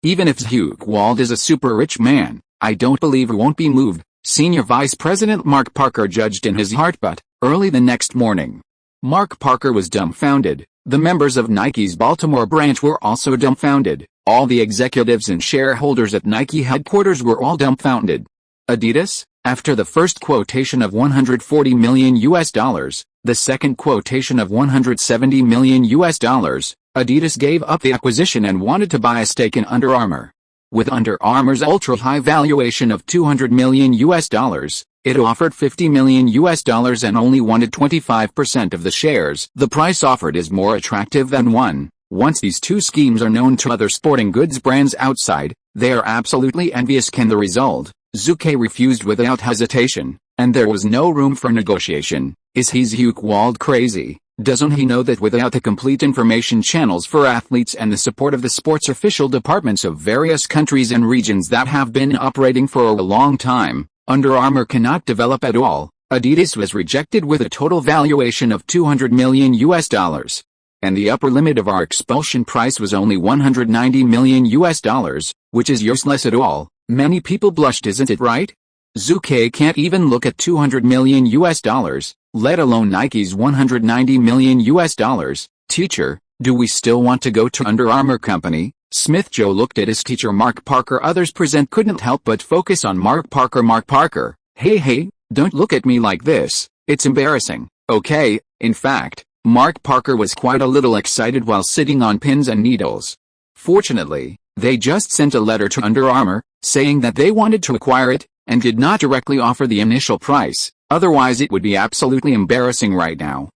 Even if Zhu Ke Wald is a super rich man, I don't believe he won't be moved. Senior Vice President Mark Parker judged in his heart. But early the next morning, Mark Parker was dumbfounded. The members of Nike's Baltimore branch were also dumbfounded. All the executives and shareholders at Nike headquarters were all dumbfounded. Adidas, after the first quotation of $140 million, the second quotation of $170 million, Adidas gave up the acquisition and wanted to buy a stake in Under Armour. With Under Armour's ultra-high valuation of $200 million, it offered $50 million and only wanted 25% of the shares. The price offered is more attractive than one. Once these two schemes are known to other sporting goods brands outside, they are absolutely envious. Can the result? Zhu Ke refused without hesitation, and there was no room for negotiation. Is Zhu Ke Wald crazy? Doesn't he know that without the complete information channels for athletes and the support of the sports official departments of various countries and regions that have been operating for a long time, Under Armour cannot develop at all? Adidas was rejected with a total valuation of $200 million, and the upper limit of our expulsion price was only $190 million, which is useless at all. Many people blushed, isn't it right? Zhu Ke can't even look at $200 million, let alone Nike's $190 million. Teacher, do we still want to go to Under Armour company? Smith Joe looked at his teacher Mark Parker. Others present couldn't help but focus on Mark Parker. Mark Parker, hey, don't look at me like this, it's embarrassing. Okay, in fact, Mark Parker was quite a little excited while sitting on pins and needles. Fortunately, they just sent a letter to Under Armour, saying that they wanted to acquire it, and did not directly offer the initial price, otherwise it would be absolutely embarrassing right now.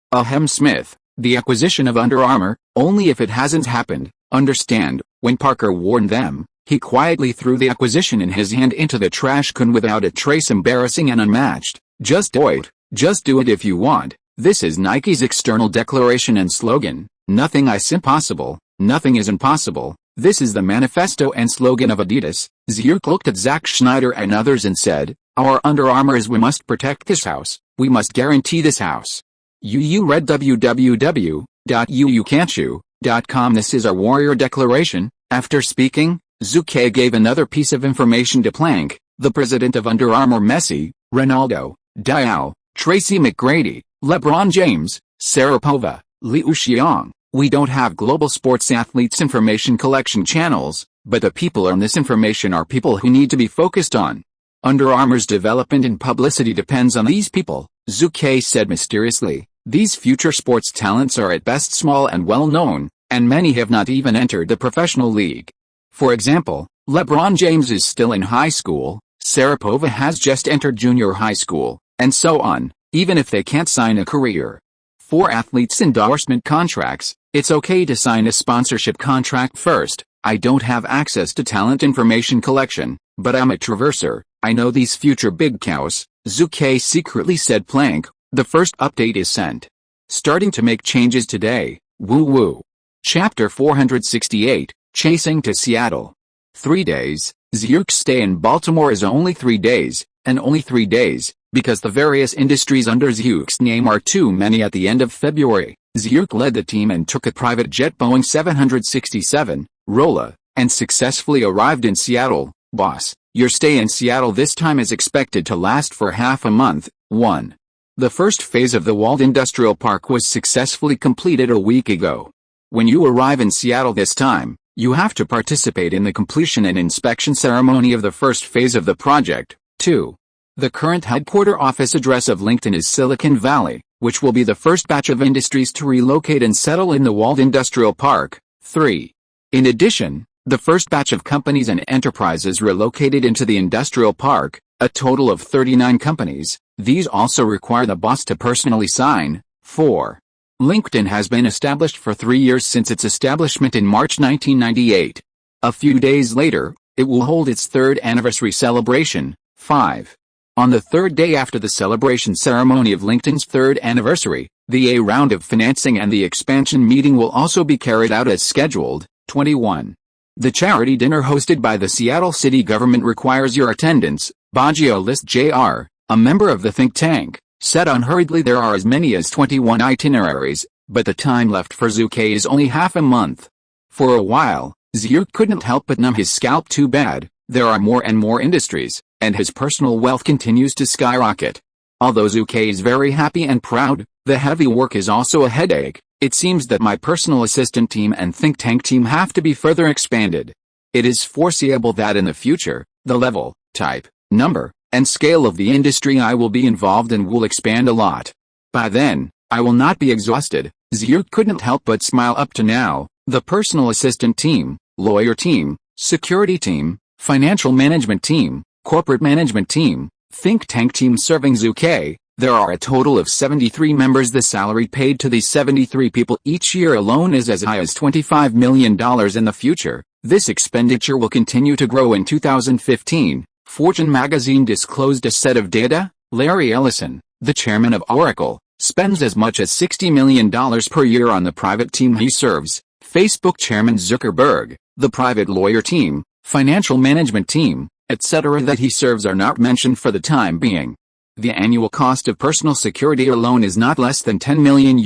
Smith, the acquisition of Under Armour, only if it hasn't happened. Understand, when Parker warned them, he quietly threw the acquisition in his hand into the trash can without a trace. Embarrassing and unmatched. Just do it. Just do it if you want. This is Nike's external declaration and slogan. Nothing is impossible. Nothing is impossible. This is the manifesto and slogan of Adidas. Zhu Ke looked at Zack Schneider and others and said, our Under Armour is we must protect this house. We must guarantee this house. You read www.uucan't'you.com. This is our warrior declaration. After speaking, Zhu Ke gave another piece of information to Plank, the president of Under Armour. Messi, Ronaldo, Diao, Tracy McGrady, LeBron James, Sharapova, Liu Xiang. We don't have global sports athletes information collection channels, but the people on this information are people who need to be focused on. Under Armour's development and publicity depends on these people, Zhu Ke said mysteriously. These future sports talents are at best small and well known, and many have not even entered the professional league. For example, LeBron James is still in high school, Sharapova has just entered junior high school, and so on. Even if they can't sign a career for athletes' endorsement contracts, it's okay to sign a sponsorship contract first. I don't have access to talent information collection, but I'm a traverser. I know these future big cows, Zhu Ke secretly said. Plank, the first update is sent. Starting to make changes today. Woo woo. Chapter 468, Chasing to Seattle. 3 days. Zhu Ke's stay in Baltimore is only 3 days, and only 3 days, because the various industries under Zhu Ke's name are too many. At the end of February, Zhu Ke led the team and took a private jet Boeing 767, Rolla, and successfully arrived in Seattle. Boss, your stay in Seattle this time is expected to last for half a month. 1. The first phase of the Wald Industrial Park was successfully completed a week ago. When you arrive in Seattle this time, you have to participate in the completion and inspection ceremony of the first phase of the project. 2. The current headquarter office address of LinkedIn is Silicon Valley, which will be the first batch of industries to relocate and settle in the Wald Industrial Park. 3. In addition, the first batch of companies and enterprises relocated into the industrial park, a total of 39 companies, these also require the boss to personally sign. 4. LinkedIn has been established for 3 years since its establishment in March 1998. A few days later, it will hold its third anniversary celebration. 5. On the third day after the celebration ceremony of LinkedIn's third anniversary, the A round of financing and the expansion meeting will also be carried out as scheduled. 21. The charity dinner hosted by the Seattle City government requires your attendance. Baggio List Jr., a member of the think tank, said unhurriedly there are as many as 21 itineraries, but the time left for Zhu Ke is only half a month. For a while, Zhu couldn't help but numb his scalp. Too bad, there are more and more industries, and his personal wealth continues to skyrocket. Although Zhu Ke is very happy and proud, the heavy work is also a headache. It seems that my personal assistant team and think tank team have to be further expanded. It is foreseeable that in the future, the level, type, number, and scale of the industry I will be involved in will expand a lot. By then, I will not be exhausted. Zhu couldn't help but smile. Up to now, the personal assistant team, lawyer team, security team, financial management team, corporate management team, think tank team serving Zhu Ke. There are a total of 73 members. The salary paid to these 73 people each year alone is as high as $25 million in the future. This expenditure will continue to grow. In 2015, Fortune magazine disclosed a set of data. Larry Ellison, the chairman of Oracle, spends as much as $60 million per year on the private team he serves. Facebook chairman Zuckerberg, the private lawyer team, financial management team, etc. that he serves are not mentioned for the time being. The annual cost of personal security alone is not less than $10 million.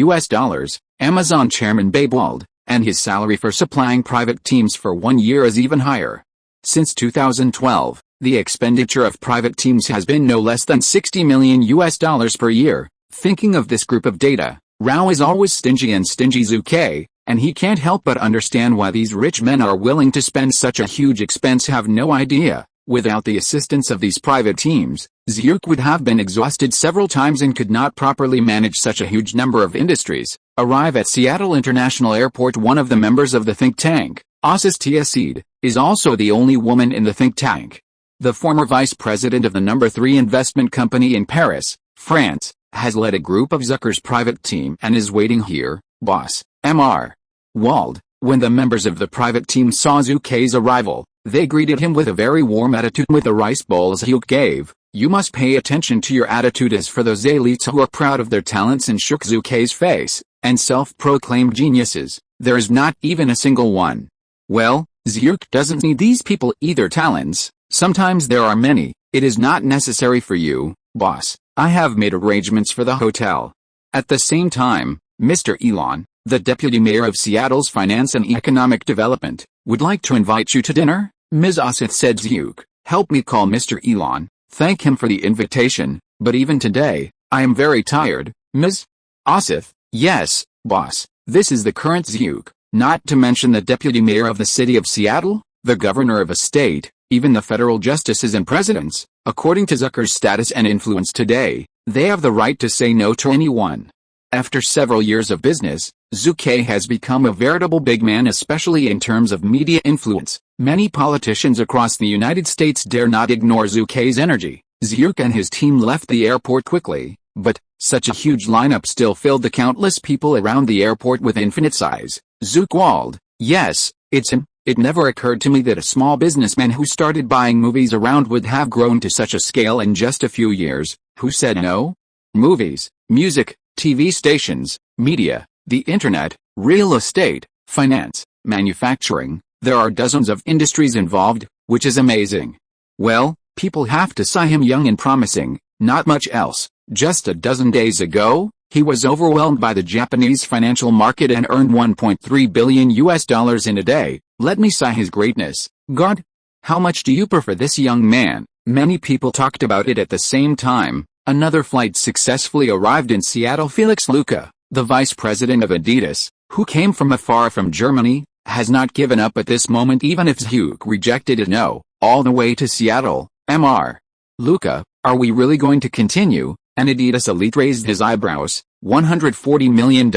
Amazon chairman Babe Wald, and his salary for supplying private teams for 1 year is even higher. Since 2012, the expenditure of private teams has been no less than $60 million per year. Thinking of this group of data, Rao is always stingy and stingy Zhu Ke, and he can't help but understand why these rich men are willing to spend such a huge expense. Have no idea. Without the assistance of these private teams, Zhu would have been exhausted several times and could not properly manage such a huge number of industries. Arrive at Seattle International Airport. One of the members of the think tank, Assis Tiasid, is also the only woman in the think tank. The former vice president of the number 3 investment company in Paris, France, has led a group of Zucker's private team and is waiting here. Boss, Mr. Wald. When the members of the private team saw Zhu Ke's arrival, they greeted him with a very warm attitude. With the rice bowls Zhu gave, "You must pay attention to your attitude as for those elites who are proud of their talents," and shook Zhu Ke's face, and self-proclaimed geniuses. There is not even a single one. Well, Zhu doesn't need these people either. Talents, sometimes there are many. It is not necessary for you, boss. I have made arrangements for the hotel. At the same time, Mr. Elon, the deputy mayor of Seattle's Finance and Economic Development, would like to invite you to dinner. Ms. Asif said. Zhu, help me call Mr. Elon, thank him for the invitation, but even today, I am very tired. Ms. Asif, yes, boss, this is the current Zhu, not to mention the deputy mayor of the city of Seattle, the governor of a state, even the federal justices and presidents. According to Zucker's status and influence today, they have the right to say no to anyone. After several years of business, Zhu Ke has become a veritable big man, especially in terms of media influence. Many politicians across the United States dare not ignore Zhu Ke's energy. Zhu and his team left the airport quickly, but such a huge lineup still filled the countless people around the airport with infinite sighs. Zhu Ke Wald, yes, it's him. It never occurred to me that a small businessman who started buying movies around would have grown to such a scale in just a few years. Who said no? Movies, music, TV stations, media, the internet, real estate, finance, manufacturing, there are dozens of industries involved, which is amazing. Well, people have to see him young and promising, not much else. Just a dozen days ago, he was overwhelmed by the Japanese financial market and earned $1.3 billion in a day. Let me see his greatness. God, how much do you prefer this young man? Many people talked about it at the same time. Another flight successfully arrived in Seattle. Felix Luca, the vice president of Adidas, who came from afar from Germany, has not given up at this moment even if Zhu rejected it. No, all the way to Seattle. Mr. Luca, are we really going to continue? An Adidas elite raised his eyebrows. $140 million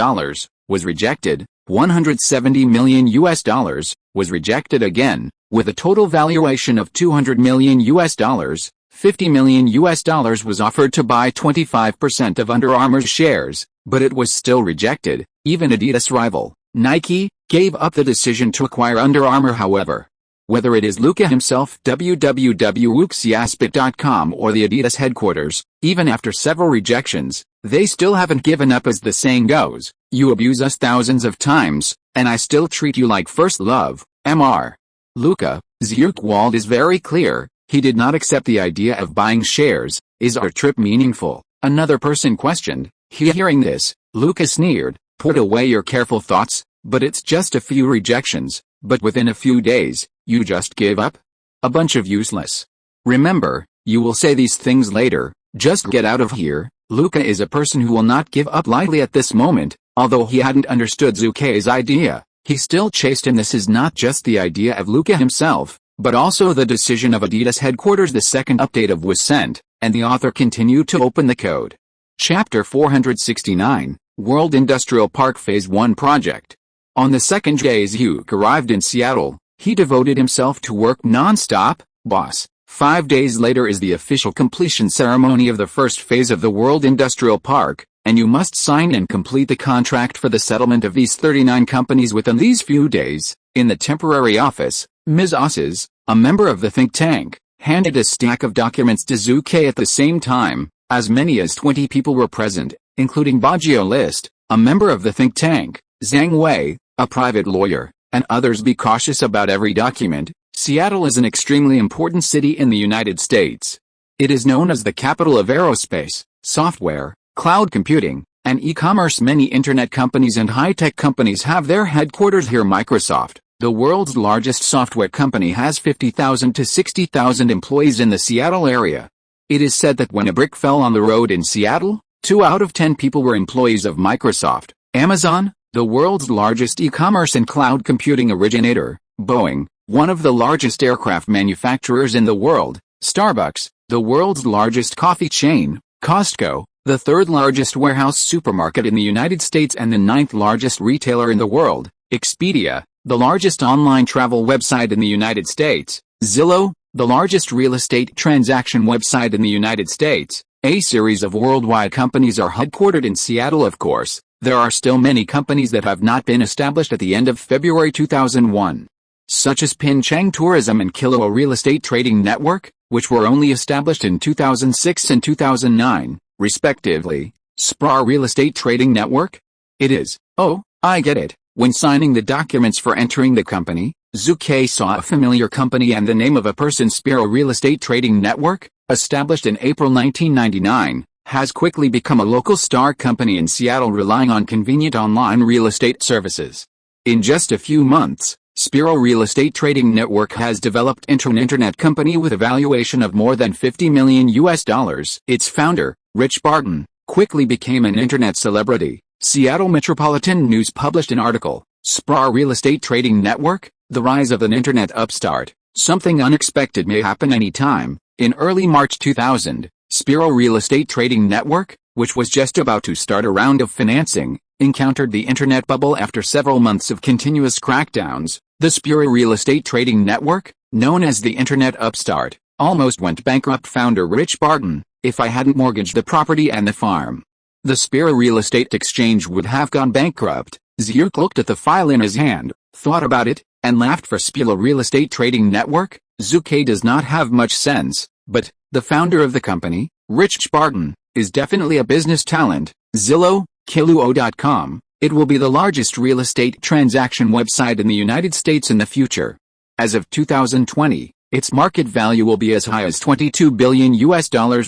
was rejected. $170 million was rejected again, with a total valuation of $200 million. $50 million was offered to buy 25% of Under Armour's shares, but it was still rejected. Even Adidas rival, Nike, gave up the decision to acquire Under Armour. However, whether it is Luca himself, www.uxiaspit.com, or the Adidas headquarters, even after several rejections, they still haven't given up. As the saying goes, you abuse us thousands of times, and I still treat you like first love. Mr. Luca, Zhu Ke Wald is very clear. He did not accept the idea of buying shares. Is our trip meaningful? Another person questioned. Hearing this, Luca sneered. Put away your careful thoughts, but it's just a few rejections, but within a few days, you just give up? A bunch of useless. Remember, you will say these things later. Just get out of here. Luca is a person who will not give up lightly at this moment. Although he hadn't understood Zhu Ke's idea, he still chased him. This is not just the idea of Luca himself, but also the decision of Adidas headquarters. The second update of was sent, and the author continued to open the code. Chapter 469, World Industrial Park Phase 1 Project. On the second day Zhu arrived in Seattle, He devoted himself to work non-stop, boss. 5 days later is the official completion ceremony of the first phase of the World Industrial Park, and you must sign and complete the contract for the settlement of these 39 companies within these few days. In the temporary office, Ms. Osses, a member of the think tank, handed a stack of documents to Zhu Ke at the same time. As many as 20 people were present, including Baggio List, a member of the think tank, Zhang Wei, a private lawyer, and others. Be cautious about every document. Seattle is an extremely important city in the United States. It is known as the capital of aerospace, software, cloud computing, and e-commerce. Many internet companies and high-tech companies have their headquarters here. Microsoft, the world's largest software company, has 50,000 to 60,000 employees in the Seattle area. It is said that when a brick fell on the road in Seattle, 2 out of 10 people were employees of Microsoft. Amazon, the world's largest e-commerce and cloud computing originator. Boeing, one of the largest aircraft manufacturers in the world. Starbucks, the world's largest coffee chain. Costco, the 3rd largest warehouse supermarket in the United States and the 9th largest retailer in the world. Expedia, the largest online travel website in the United States. Zillow, the largest real estate transaction website in the United States. A series of worldwide companies are headquartered in Seattle. Of course, there are still many companies that have not been established at the end of February 2001. Such as Pin Chang Tourism and Kilo Real Estate Trading Network, which were only established in 2006 and 2009, respectively. SPRA Real Estate Trading Network? It is. Oh, I get it. When signing the documents for entering the company, Zhu Ke saw a familiar company and the name of a person. SPRA Real Estate Trading Network, established in April 1999, has quickly become a local star company in Seattle, relying on convenient online real estate services. In just a few months, SPRA Real Estate Trading Network has developed into an internet company with a valuation of more than $50 million. Its founder, Rich Barton, quickly became an internet celebrity. Seattle Metropolitan News published an article, SPRA Real Estate Trading Network, The Rise of an Internet Upstart. Something unexpected may happen anytime. In early March 2000, SPRA Real Estate Trading Network, which was just about to start a round of financing, encountered the internet bubble after several months of continuous crackdowns. The SPRA Real Estate Trading Network, known as the Internet Upstart, almost went bankrupt. Founder Rich Barton, if I hadn't mortgaged the property and the farm, the SPRA Real Estate Exchange would have gone bankrupt. Zhu Ke looked at the file in his hand, thought about it, and laughed. For SPRA Real Estate Trading Network, Zhu Ke does not have much sense, but the founder of the company, Rich Barton, is definitely a business talent. Zillow, Kiluo.com, it will be the largest real estate transaction website in the United States in the future. As of 2020, its market value will be as high as $22 billion.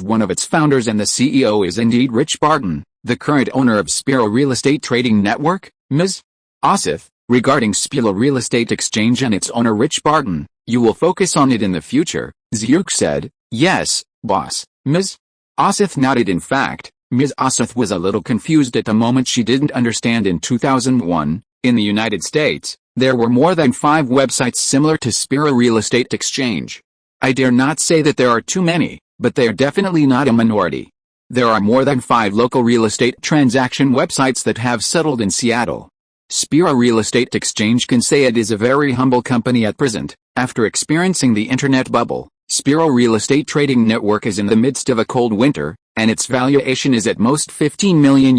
One of its founders and the CEO is indeed Rich Barton, the current owner of SPRA Real Estate Trading Network, Ms. Osses. Regarding SPRA Real Estate Exchange and its owner Rich Barton, you will focus on it in the future, Zhu Ke said. Yes, boss. Ms. Osses nodded. In fact, Ms. Osses was a little confused at the moment. She didn't understand. In 2001, in the United States, there were more than 5 websites similar to SPRA Real Estate Exchange. I dare not say that there are too many, but they are definitely not a minority. There are more than 5 local real estate transaction websites that have settled in Seattle. SPRA Real Estate Exchange can say it is a very humble company at present. After experiencing the internet bubble, SPRA Real Estate Trading Network is in the midst of a cold winter, and its valuation is at most $15 million,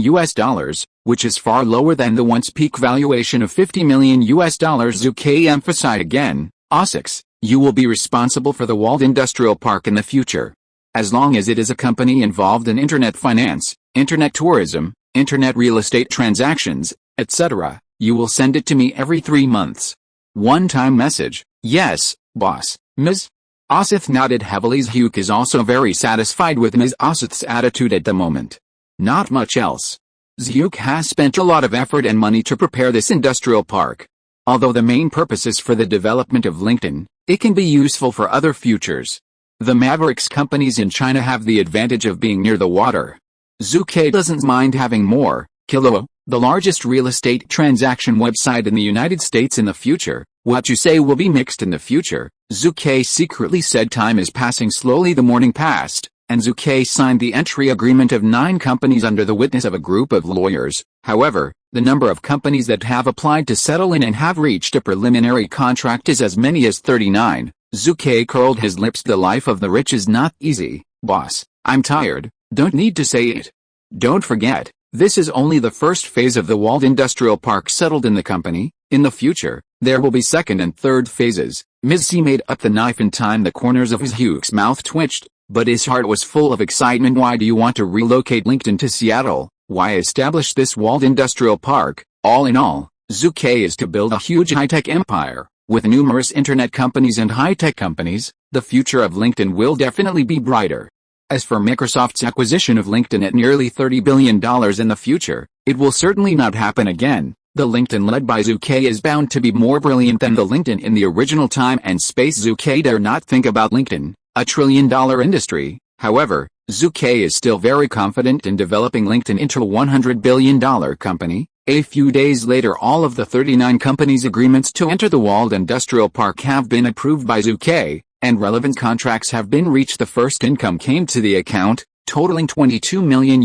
which is far lower than the once peak valuation of $50 million. Zhu Ke emphasized again, Osses, you will be responsible for the Wald Industrial Park in the future. As long as it is a company involved in internet finance, internet tourism, internet real estate transactions, etc., you will send it to me every 3 months. One-time message. Yes, boss. Ms. Osses nodded heavily. Zhu Ke is also very satisfied with Ms. Osses' attitude at the moment. Not much else. Zhu Ke has spent a lot of effort and money to prepare this industrial park. Although the main purpose is for the development of LinkedIn, it can be useful for other futures. The Mavericks companies in China have the advantage of being near the water. Zhu Ke doesn't mind having more. Kilo, the largest real estate transaction website in the United States in the future. What you say will be mixed in the future, Zhu Ke secretly said. Time is passing slowly. The morning passed, and Zhu Ke signed the entry agreement of 9 companies under the witness of a group of lawyers. However, the number of companies that have applied to settle in and have reached a preliminary contract is as many as 39. Zhu Ke curled his lips. The life of the rich is not easy, boss. I'm tired. Don't need to say it. Don't forget, this is only the first phase of the Wald Industrial Park settled in the company. In the future, there will be second and third phases. Ms. C made up the knife in time. The corners of his huge mouth twitched, but his heart was full of excitement. Why do you want to relocate LinkedIn to Seattle? Why establish this Wald Industrial Park? All in all, Zhu Ke is to build a huge high-tech empire. With numerous internet companies and high-tech companies, the future of LinkedIn will definitely be brighter. As for Microsoft's acquisition of LinkedIn at nearly $30 billion in the future, it will certainly not happen again. The LinkedIn led by Zhu Ke is bound to be more brilliant than the LinkedIn in the original time and space. Zhu Ke dare not think about LinkedIn, a trillion-dollar industry. However, Zhu Ke is still very confident in developing LinkedIn into a $100 billion company. A few days later, all of the 39 companies' agreements to enter the Wald Industrial Park have been approved by Zhu Ke, and relevant contracts have been reached. The first income came to the account, totaling $22 million,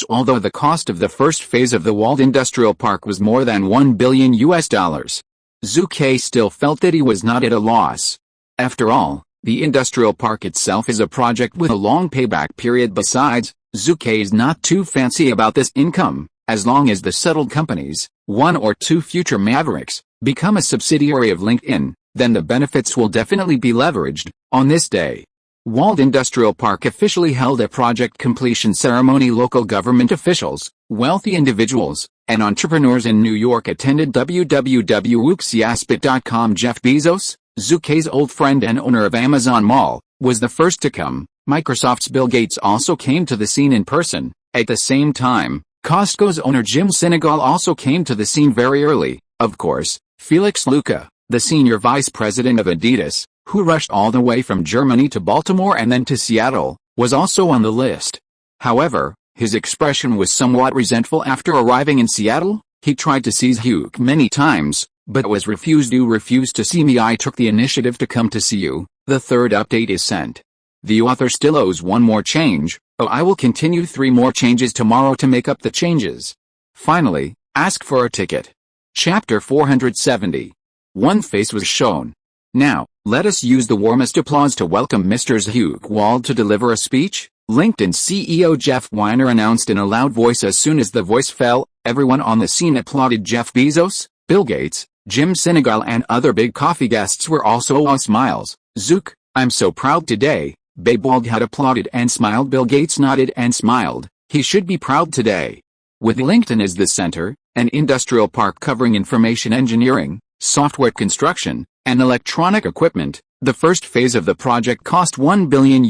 although the cost of the first phase of the Wald Industrial Park was more than $1 billion. Zhu Ke still felt that he was not at a loss. After all, the industrial park itself is a project with a long payback period. Besides, Zhu Ke is not too fancy about this income. As long as the settled companies, 1 or 2 future mavericks, become a subsidiary of LinkedIn, then the benefits will definitely be leveraged. On this day, Wald Industrial Park officially held a project completion ceremony. Local government officials, wealthy individuals, and entrepreneurs in New York attended. www.wuxiaspit.com. Jeff Bezos, Zhu Ke's old friend and owner of Amazon Mall, was the first to come. Microsoft's Bill Gates also came to the scene in person. At the same time, Costco's owner Jim Sinegal also came to the scene very early. Of course, Felix Luca, the senior vice president of Adidas, who rushed all the way from Germany to Baltimore and then to Seattle, was also on the list. However, his expression was somewhat resentful after arriving in Seattle. He tried to seize Hugh many times, but was refused. You refused to see me. I took the initiative to come to see you. The third update is sent. The author still owes 1 more change. Oh, I will continue 3 more changes tomorrow to make up the changes. Finally, ask for a ticket. Chapter 470. One face was shown. Now, let us use the warmest applause to welcome Mr. Zhu Ke Wald to deliver a speech. LinkedIn CEO Jeff Weiner announced in a loud voice. As soon as the voice fell, everyone on the scene applauded. Jeff Bezos, Bill Gates, Jim Sinegal and other big coffee guests were also all smiles. Zhu Ke, I'm so proud today. Babe Wald had applauded and smiled. Bill Gates nodded and smiled. He should be proud today. With LinkedIn as the center, an industrial park covering information engineering, software construction, and electronic equipment, the first phase of the project cost $1 billion.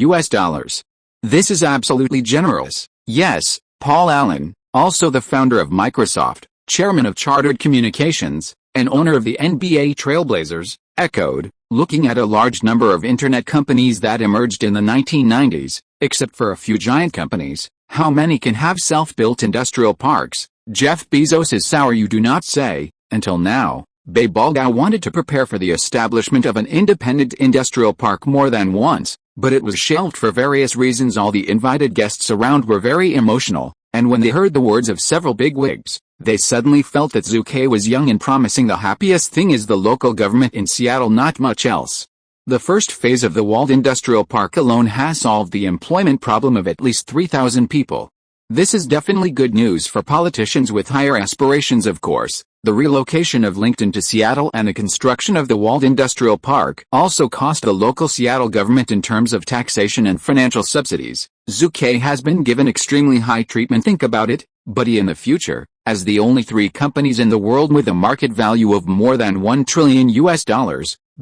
This is absolutely generous. Yes, Paul Allen, also the founder of Microsoft, chairman of Chartered Communications, and owner of the NBA Trailblazers, echoed, looking at a large number of internet companies that emerged in the 1990s, except for a few giant companies. How many can have self-built industrial parks? Jeff Bezos is sour, you do not say. Until now, Babe Wald wanted to prepare for the establishment of an independent industrial park more than once, but it was shelved for various reasons. All the invited guests around were very emotional, and when they heard the words of several bigwigs, they suddenly felt that Zhu Ke was young and promising. The happiest thing is the local government in Seattle, not much else. The first phase of the Wald Industrial Park alone has solved the employment problem of at least 3,000 people. This is definitely good news for politicians with higher aspirations. Of course, the relocation of LinkedIn to Seattle and the construction of the Wald Industrial Park also cost the local Seattle government in terms of taxation and financial subsidies. Zhu Ke has been given extremely high treatment. Think about it, buddy. In the future, as the only 3 companies in the world with a market value of more than $1 trillion,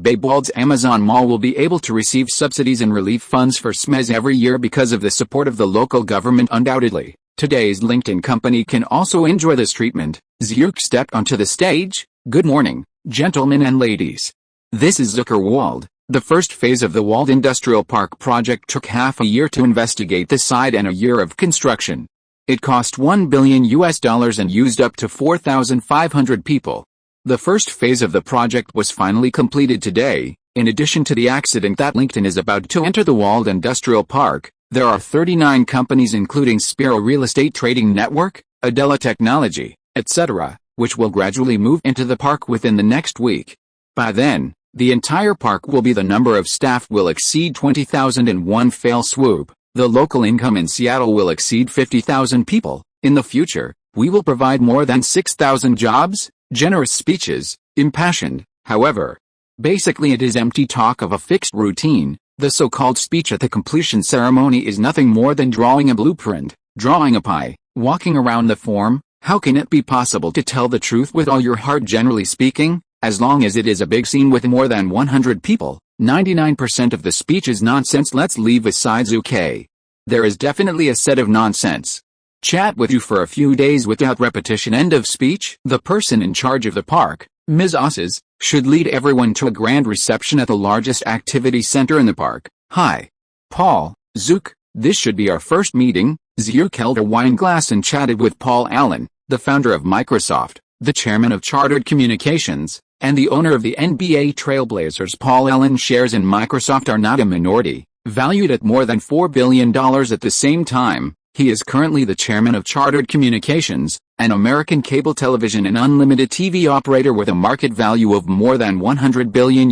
Babe Wald's Amazon Mall will be able to receive subsidies and relief funds for SMEs every year because of the support of the local government. Undoubtedly, today's LinkedIn company can also enjoy this treatment. Zhu Ke stepped onto the stage. Good morning, gentlemen and ladies. This is Zhu Ke Wald. The first phase of the Wald Industrial Park project took half a year to investigate the site and a year of construction. It cost $1 billion and used up to 4,500 people. The first phase of the project was finally completed today. In addition to the accident that LinkedIn is about to enter the Wald Industrial Park, There are 39 companies including Spiro Real Estate Trading Network, Adela Technology, etc., which will gradually move into the park within the next week. By then, the entire park will be the number of staff will exceed 20,000 in one fell swoop. The local income in Seattle will exceed 50,000 people. In the future, we will provide more than 6,000 jobs. Generous speeches, impassioned, however. Basically it is empty talk of a fixed routine. The so-called speech at the completion ceremony is nothing more than drawing a blueprint, drawing a pie, walking around the form. How can it be possible to tell the truth with all your heart? Generally speaking, as long as it is a big scene with more than 100 people, 99% of the speech is nonsense. Let's leave aside Zhu Ke. There is definitely a set of nonsense. Chat with you for a few days without repetition. End of speech. The person in charge of the park, Ms. Osses, should lead everyone to a grand reception at the largest activity center in the park. Hi. Paul, Zook, this should be our first meeting. Zhu held a wine glass and chatted with Paul Allen, the founder of Microsoft, the chairman of Chartered Communications, and the owner of the NBA Trailblazers. Paul Allen's shares in Microsoft are not a minority, valued at more than $4 billion at the same time. He is currently the chairman of Chartered Communications, an American cable television and unlimited TV operator with a market value of more than $100 billion,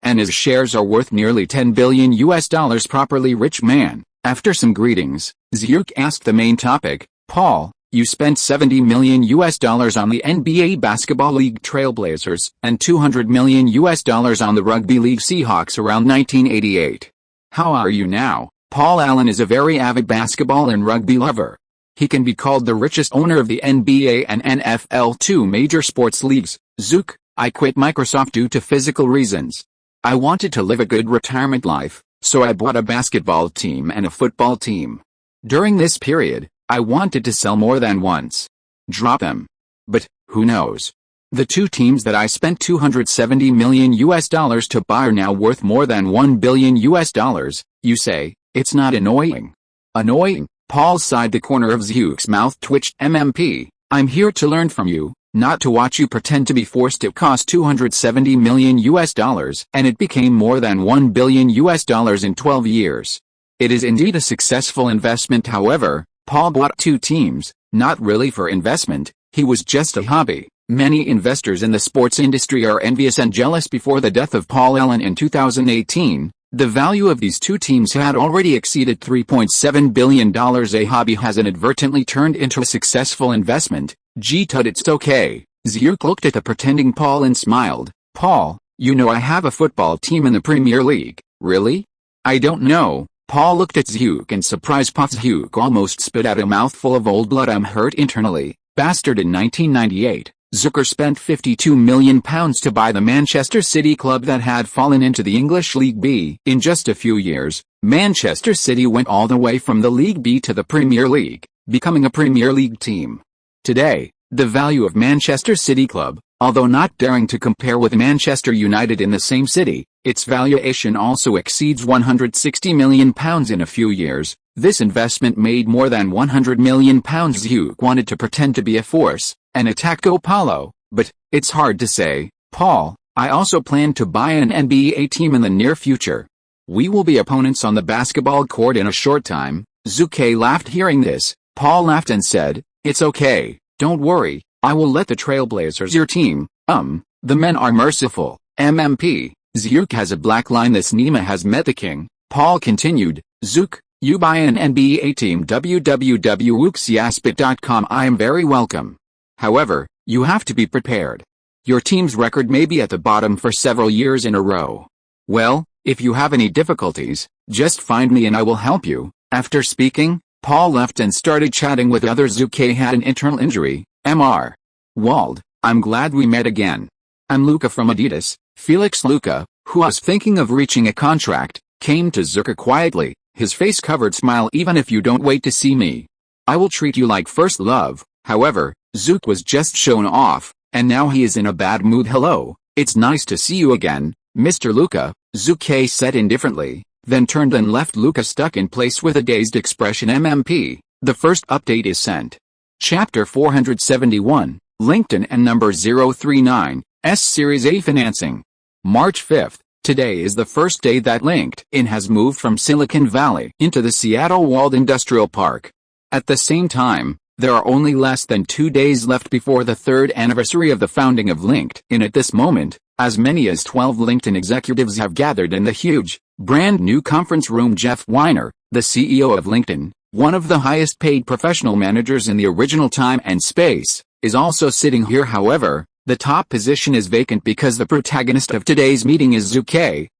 and his shares are worth nearly $10 billion. Properly rich man. After some greetings, Zhu asked the main topic. Paul, you spent $70 million on the NBA Basketball League Trailblazers and $200 million on the Rugby League Seahawks around 1988. How are you now? Paul Allen is a very avid basketball and rugby lover. He can be called the richest owner of the NBA and NFL, two major sports leagues. Zook, I quit Microsoft due to physical reasons. I wanted to live a good retirement life, so I bought a basketball team and a football team. During this period, I wanted to sell more than once. Drop them. But, who knows? The two teams that I spent $270 million to buy are now worth more than $1 billion. You say, it's not annoying. Annoying? Paul sighed. The corner of Zhu's mouth twitched. MMP, I'm here to learn from you, not to watch you pretend to be forced. It cost $270 million and it became more than $1 billion in 12 years. It is indeed a successful investment. However, Paul bought two teams, not really for investment, he was just a hobby. Many investors in the sports industry are envious and jealous. Before the death of Paul Allen in 2018, the value of these two teams had already exceeded $3.7 billion. A hobby has inadvertently turned into a successful investment. Gee tut, it's okay. Zhu looked at the pretending Paul and smiled. Paul, you know I have a football team in the Premier League. Really? I don't know. Paul looked at Zhu in surprise. Zhu almost spit out a mouthful of old blood. I'm hurt internally. Bastard. In 1998, Zucker spent £52 million to buy the Manchester City club that had fallen into the English League B. In just a few years, Manchester City went all the way from the League B to the Premier League, becoming a Premier League team. Today, the value of Manchester City club, although not daring to compare with Manchester United in the same city, its valuation also exceeds £160 million in a few years. This investment made more than £100 million. Zhu wanted to pretend to be a force, an attack go Paulo, but it's hard to say. Paul, I also plan to buy an NBA team in the near future. We will be opponents on the basketball court in a short time. Zhu Ke laughed. Hearing this, Paul laughed and said, it's okay, don't worry, I will let the Trailblazers your team. The men are merciful. MMP, Zhu has a black line. This Nima has met the king. Paul continued, Zook, you buy an NBA team. www.wooksiaspit.com. I am very welcome. However, you have to be prepared. Your team's record may be at the bottom for several years in a row. Well, if you have any difficulties, just find me and I will help you. After speaking, Paul left and started chatting with others. Zhu Ke had an internal injury. Mr. Wald, I'm glad we met again. I'm Luca from Adidas. Felix Luca, who was thinking of reaching a contract, came to Zucker quietly, his face covered smile. Even if you don't wait to see me, I will treat you like first love. However, Zook was just shown off, and now he is in a bad mood. Hello, it's nice to see you again, Mr. Luca, Zhu Ke said indifferently, then turned and left Luca stuck in place with a dazed expression. MMP, the first update is sent. Chapter 471, LinkedIn and number 039, S Series A Financing. March 5, Today is the first day that LinkedIn has moved from Silicon Valley into the Seattle Walled Industrial Park. At the same time, there are only less than 2 days left before the third anniversary of the founding of LinkedIn. At this moment, as many as 12 LinkedIn executives have gathered in the huge, brand new conference room. Jeff Weiner, the CEO of LinkedIn, one of the highest paid professional managers in the original time and space, is also sitting here. However, the top position is vacant because the protagonist of today's meeting is Zhu Ke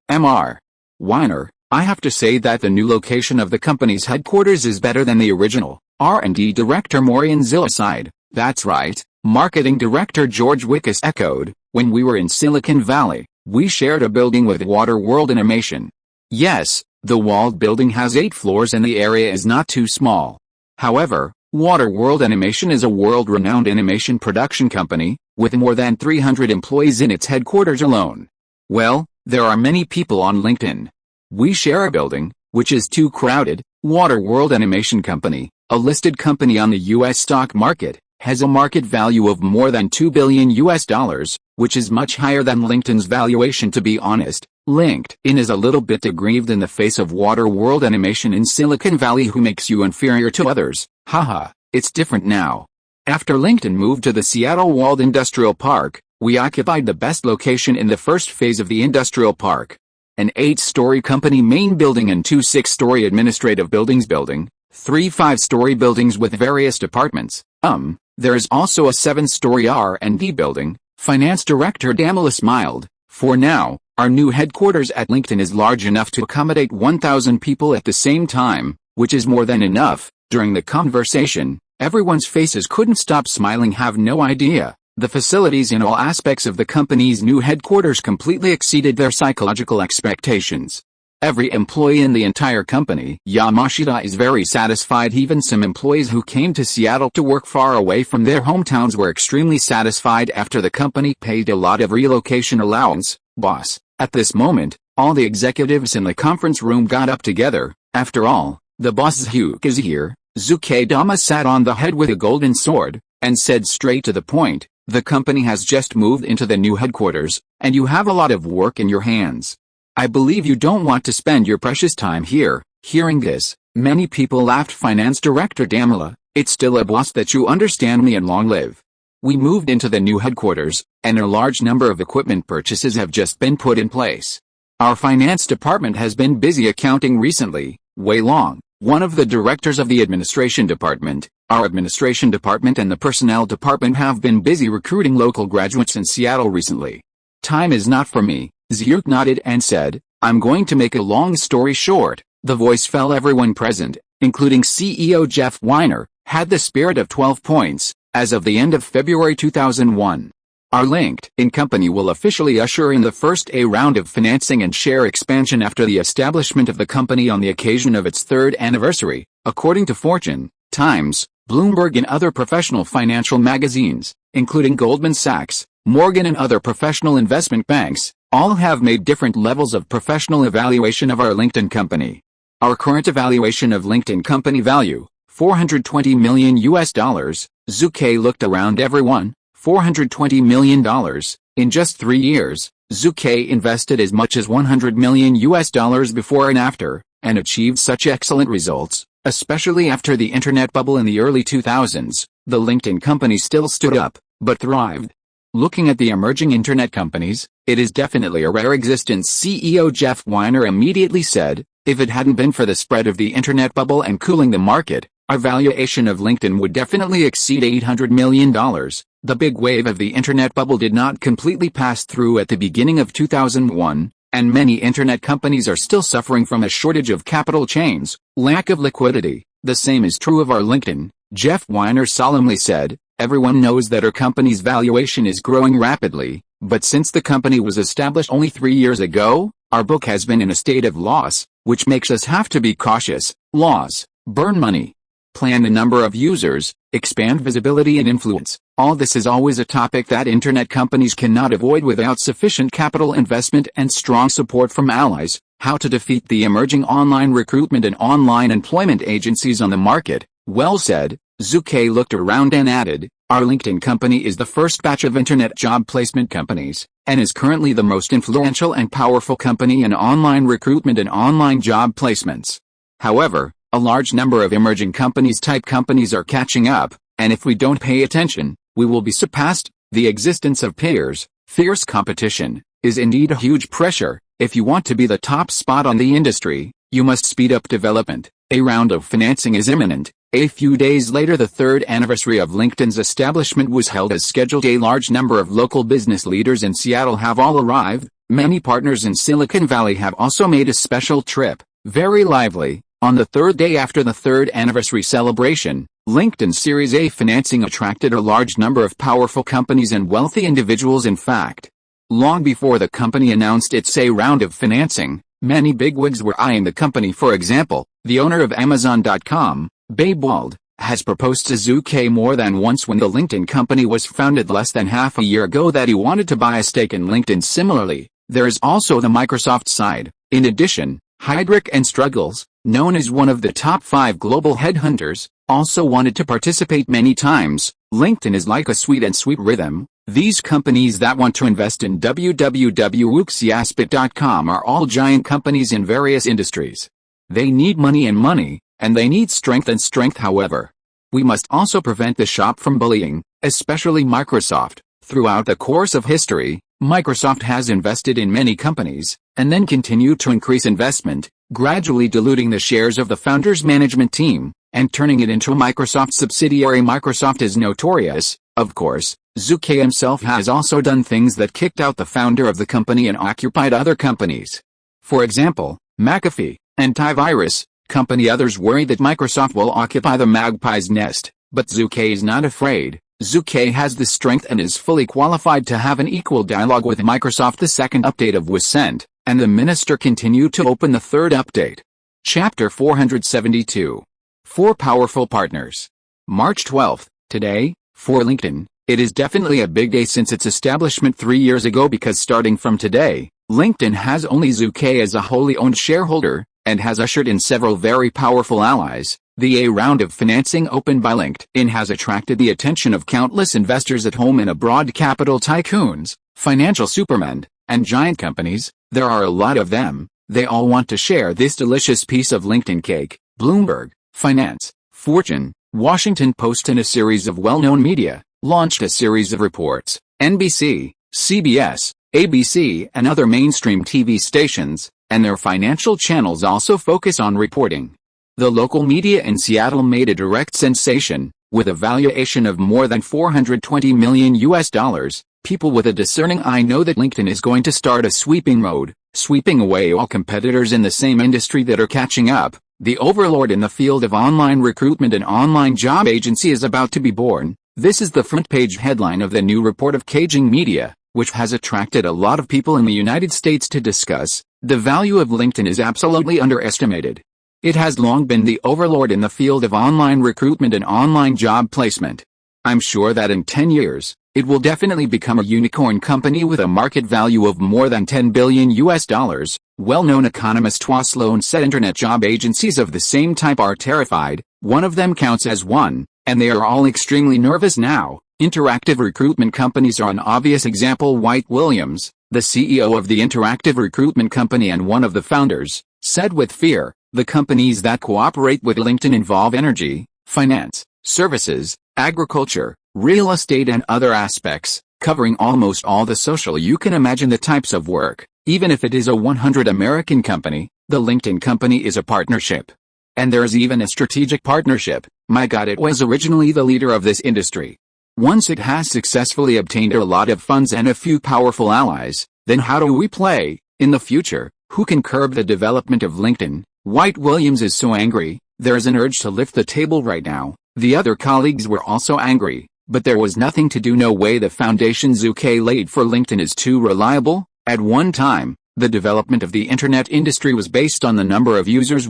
Weiner. I have to say that the new location of the company's headquarters is better than the original. R&D Director Maureen Zilla sighed. That's right, Marketing Director George Wickus echoed. When we were in Silicon Valley, we shared a building with Water World Animation. Yes, the walled building has 8 floors and the area is not too small. However, Water World Animation is a world-renowned animation production company, with more than 300 employees in its headquarters alone. Well, there are many people on LinkedIn. We share a building, which is too crowded. Water World Animation Company, a listed company on the U.S. stock market, has a market value of more than $2 billion, which is much higher than LinkedIn's valuation. To be honest, LinkedIn is a little bit aggrieved in the face of Water World Animation in Silicon Valley. Who makes you inferior to others? Haha, it's different now. After LinkedIn moved to the Seattle Walled Industrial Park, we occupied the best location in the first phase of the industrial park. An 8-story company main building and 2 6-story administrative buildings, 3 5-story buildings with various departments. There is also a 7-story R&D building. Finance Director Damila smiled. For now, our new headquarters at LinkedIn is large enough to accommodate 1,000 people at the same time, which is more than enough. During the conversation, everyone's faces couldn't stop smiling. Have no idea. The facilities in all aspects of the company's new headquarters completely exceeded their psychological expectations. Every employee in the entire company, Yamashita, is very satisfied. Even some employees who came to Seattle to work far away from their hometowns were extremely satisfied after the company paid a lot of relocation allowance. Boss. At this moment, all the executives in the conference room got up together. After all, the boss Zhu is here. Zhu Ke sat on the head with a golden sword, and said straight to the point, the company has just moved into the new headquarters, and you have a lot of work in your hands. I believe you don't want to spend your precious time here. Hearing this, many people laughed. Finance Director Damila, it's still a boss that you understand me, and long live. We moved into the new headquarters, and a large number of equipment purchases have just been put in place. Our finance department has been busy accounting recently. Wei Long, one of the directors of the administration department, our administration department and the personnel department have been busy recruiting local graduates in Seattle recently. Time is not for me. Zhu nodded and said, I'm going to make a long story short. The voice fell. Everyone present, including CEO Jeff Weiner, had the spirit of 12 points. As of the end of February 2001, our LinkedIn company will officially usher in the first A round of financing and share expansion after the establishment of the company on the occasion of its 3rd anniversary, according to Fortune, Times, Bloomberg and other professional financial magazines, including Goldman Sachs, Morgan and other professional investment banks. All have made different levels of professional evaluation of our LinkedIn company. Our current evaluation of LinkedIn company value, $420 million. Zhu Ke looked around everyone. $420 million. In just 3 years, Zhu Ke invested as much as $100 million before and after, and achieved such excellent results, especially after the internet bubble in the early 2000s. The LinkedIn company still stood up, but thrived. Looking at the emerging internet companies, it is definitely a rare existence. CEO Jeff Weiner immediately said, if it hadn't been for the spread of the internet bubble and cooling the market, our valuation of LinkedIn would definitely exceed $800 million. The big wave of the internet bubble did not completely pass through at the beginning of 2001, and many internet companies are still suffering from a shortage of capital chains, lack of liquidity. The same is true of our LinkedIn. Jeff Weiner solemnly said, everyone knows that our company's valuation is growing rapidly, but since the company was established only 3 years ago, our book has been in a state of loss, which makes us have to be cautious. Loss, burn money, plan the number of users, expand visibility and influence. All this is always a topic that internet companies cannot avoid without sufficient capital investment and strong support from allies. How to defeat the emerging online recruitment and online employment agencies on the market. Well said. Zhu Ke looked around and added, Our LinkedIn company is the first batch of internet job placement companies, and is currently the most influential and powerful company in online recruitment and online job placements. However, a large number of emerging type companies are catching up, and if we don't pay attention, we will be surpassed. The existence of peers, fierce competition, is indeed a huge pressure. If you want to be the top spot on the industry, you must speed up development. A round of financing is imminent. A few days later, the third anniversary of LinkedIn's establishment was held as scheduled. A large number of local business leaders in Seattle have all arrived. Many partners in Silicon Valley have also made a special trip. Very lively. On the third day after the third anniversary celebration, LinkedIn's Series A financing attracted a large number of powerful companies and wealthy individuals. In fact, long before the company announced its A round of financing, many bigwigs were eyeing the company. For example, the owner of Amazon.com, Zhu Ke Wald, has proposed to Zhu Ke more than once when the LinkedIn company was founded less than half a year ago that he wanted to buy a stake in LinkedIn. Similarly, there is also the Microsoft side. In addition, Heidrick & Struggles, known as one of the top 5 global headhunters, also wanted to participate many times. LinkedIn is like a sweet rhythm. These companies that want to invest in www.uxiaspit.com are all giant companies in various industries. They need money, and they need strength. However, we must also prevent the shop from bullying, especially Microsoft. Throughout the course of history, Microsoft has invested in many companies, and then continued to increase investment, gradually diluting the shares of the founder's management team, and turning it into a Microsoft subsidiary. Microsoft is notorious. Of course, Zhu Ke himself has also done things that kicked out the founder of the company and occupied other companies. For example, McAfee, antivirus company. Others worry that Microsoft will occupy the magpie's nest, but Zhu Ke is not afraid. Zhu Ke has the strength and is fully qualified to have an equal dialogue with Microsoft. The second update was sent, and the minister continued to open the third update. Chapter 472. 4 Powerful Partners. March 12th, today, for LinkedIn, it is definitely a big day since its establishment 3 years ago, because starting from today, LinkedIn has only Zhu Ke as a wholly owned shareholder, and has ushered in several very powerful allies. The A round of financing opened by LinkedIn has attracted the attention of countless investors at home and abroad. Capital tycoons, financial supermen, and giant companies. There are a lot of them. They all want to share this delicious piece of LinkedIn cake. Bloomberg, Finance, Fortune, Washington Post, and a series of well-known media launched a series of reports. NBC, CBS, ABC, and other mainstream TV stations, and their financial channels also focus on reporting. The local media in Seattle made a direct sensation, with a valuation of more than $420 million. People with a discerning eye know that LinkedIn is going to start a sweeping road, sweeping away all competitors in the same industry that are catching up. The overlord in the field of online recruitment and online job agency is about to be born. This is the front page headline of the new report of Caging Media, which has attracted a lot of people in the United States to discuss. The value of LinkedIn is absolutely underestimated. It has long been the overlord in the field of online recruitment and online job placement. I'm sure that in 10 years, it will definitely become a unicorn company with a market value of more than $10 billion. Well-known economist Thomas Sloan said internet job agencies of the same type are terrified. One of them counts as one, and they are all extremely nervous now. Interactive recruitment companies are an obvious example. White Williams, the CEO of the interactive recruitment company and one of the founders, said with fear, "The companies that cooperate with LinkedIn involve energy, finance, services, agriculture, real estate, and other aspects, covering almost all the social you can imagine the types of work. Even if it is a 100 American company, the LinkedIn company is a partnership. And there's even a strategic partnership. My God, it was originally the leader of this industry. Once it has successfully obtained a lot of funds and a few powerful allies, then how do we play? In the future, who can curb the development of LinkedIn?" White Williams is so angry, there's an urge to lift the table right now. The other colleagues were also angry, but there was nothing to do. No way. The foundation Zhu Ke laid for LinkedIn is too reliable. At one time, the development of the internet industry was based on the number of users.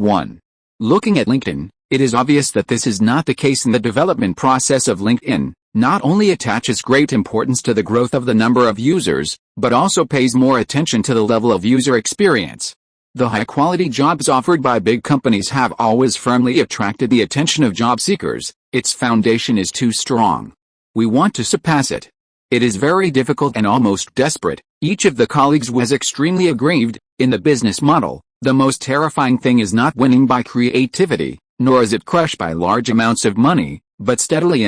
Looking at LinkedIn, it is obvious that this is not the case. In the development process of LinkedIn, not only attaches great importance to the growth of the number of users, but also pays more attention to the level of user experience. The high-quality jobs offered by big companies have always firmly attracted the attention of job seekers. Its foundation is too strong. We want to surpass it. It is very difficult and almost desperate. Each of the colleagues was extremely aggrieved. In the business model, the most terrifying thing is not winning by creativity, nor is it crushed by large amounts of money, but steadily,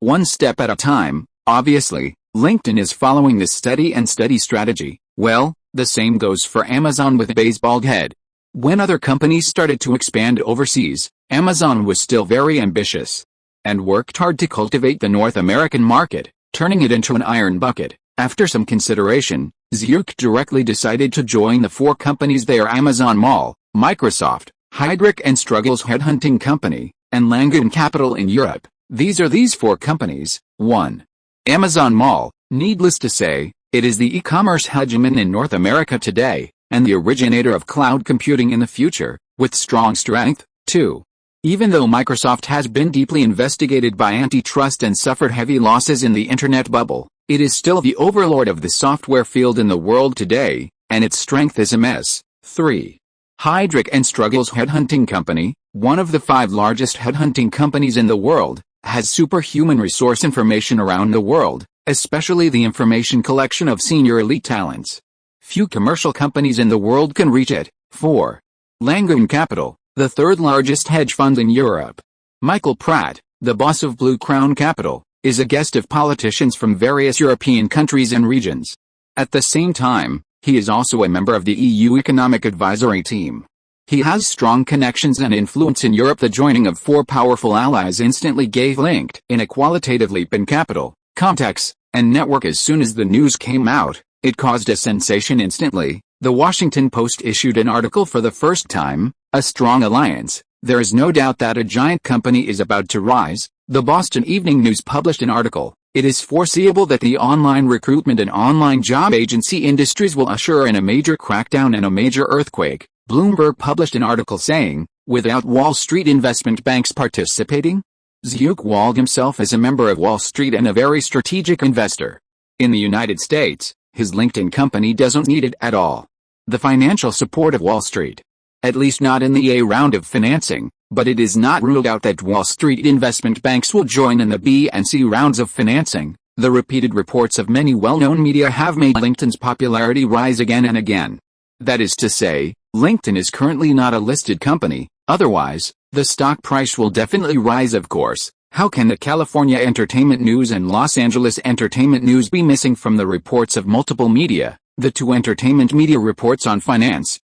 one step at a time. Obviously, LinkedIn is following this steady and steady strategy. Well, the same goes for Amazon with Bezos' bald head. When other companies started to expand overseas, Amazon was still very ambitious and worked hard to cultivate the North American market, turning it into an iron bucket. After some consideration, Zhu Ke directly decided to join the four companies they are: Amazon Mall, Microsoft, Heidrick & Struggles Headhunting Company, and Langen Capital in Europe. These four companies. 1. Amazon Mall. Needless to say, it is the e-commerce hegemon in North America today, and the originator of cloud computing in the future, with strong strength. 2. Even though Microsoft has been deeply investigated by antitrust and suffered heavy losses in the internet bubble, it is still the overlord of the software field in the world today, and its strength is immense. 3. Heidrick & Struggles Headhunting Company, one of the 5 largest headhunting companies in the world, has superhuman resource information around the world, especially the information collection of senior elite talents. Few commercial companies in the world can reach it. 4. Langen Capital, the 3rd largest hedge fund in Europe. Michael Pratt, the boss of Blue Crown Capital, is a guest of politicians from various European countries and regions. At the same time, he is also a member of the EU Economic Advisory Team. He has strong connections and influence in Europe. The joining of 4 powerful allies instantly gave LinkedIn a qualitative leap in capital, contacts, and network. As soon as the news came out, it caused a sensation instantly. The Washington Post issued an article for the first time: "A strong alliance. There is no doubt that a giant company is about to rise." The Boston Evening News published an article: "It is foreseeable that the online recruitment and online job agency industries will usher in a major crackdown and a major earthquake." Bloomberg published an article saying, "Without Wall Street investment banks participating?" Zhu Ke Wald himself is a member of Wall Street and a very strategic investor. In the United States, his LinkedIn company doesn't need it at all. The financial support of Wall Street. At least not in the A round of financing, but it is not ruled out that Wall Street investment banks will join in the B and C rounds of financing. The repeated reports of many well-known media have made LinkedIn's popularity rise again and again. That is to say, LinkedIn is currently not a listed company, otherwise, the stock price will definitely rise. Of course, how can the California Entertainment News and Los Angeles Entertainment News be missing from the reports of multiple media? The 2 entertainment media reports on finance,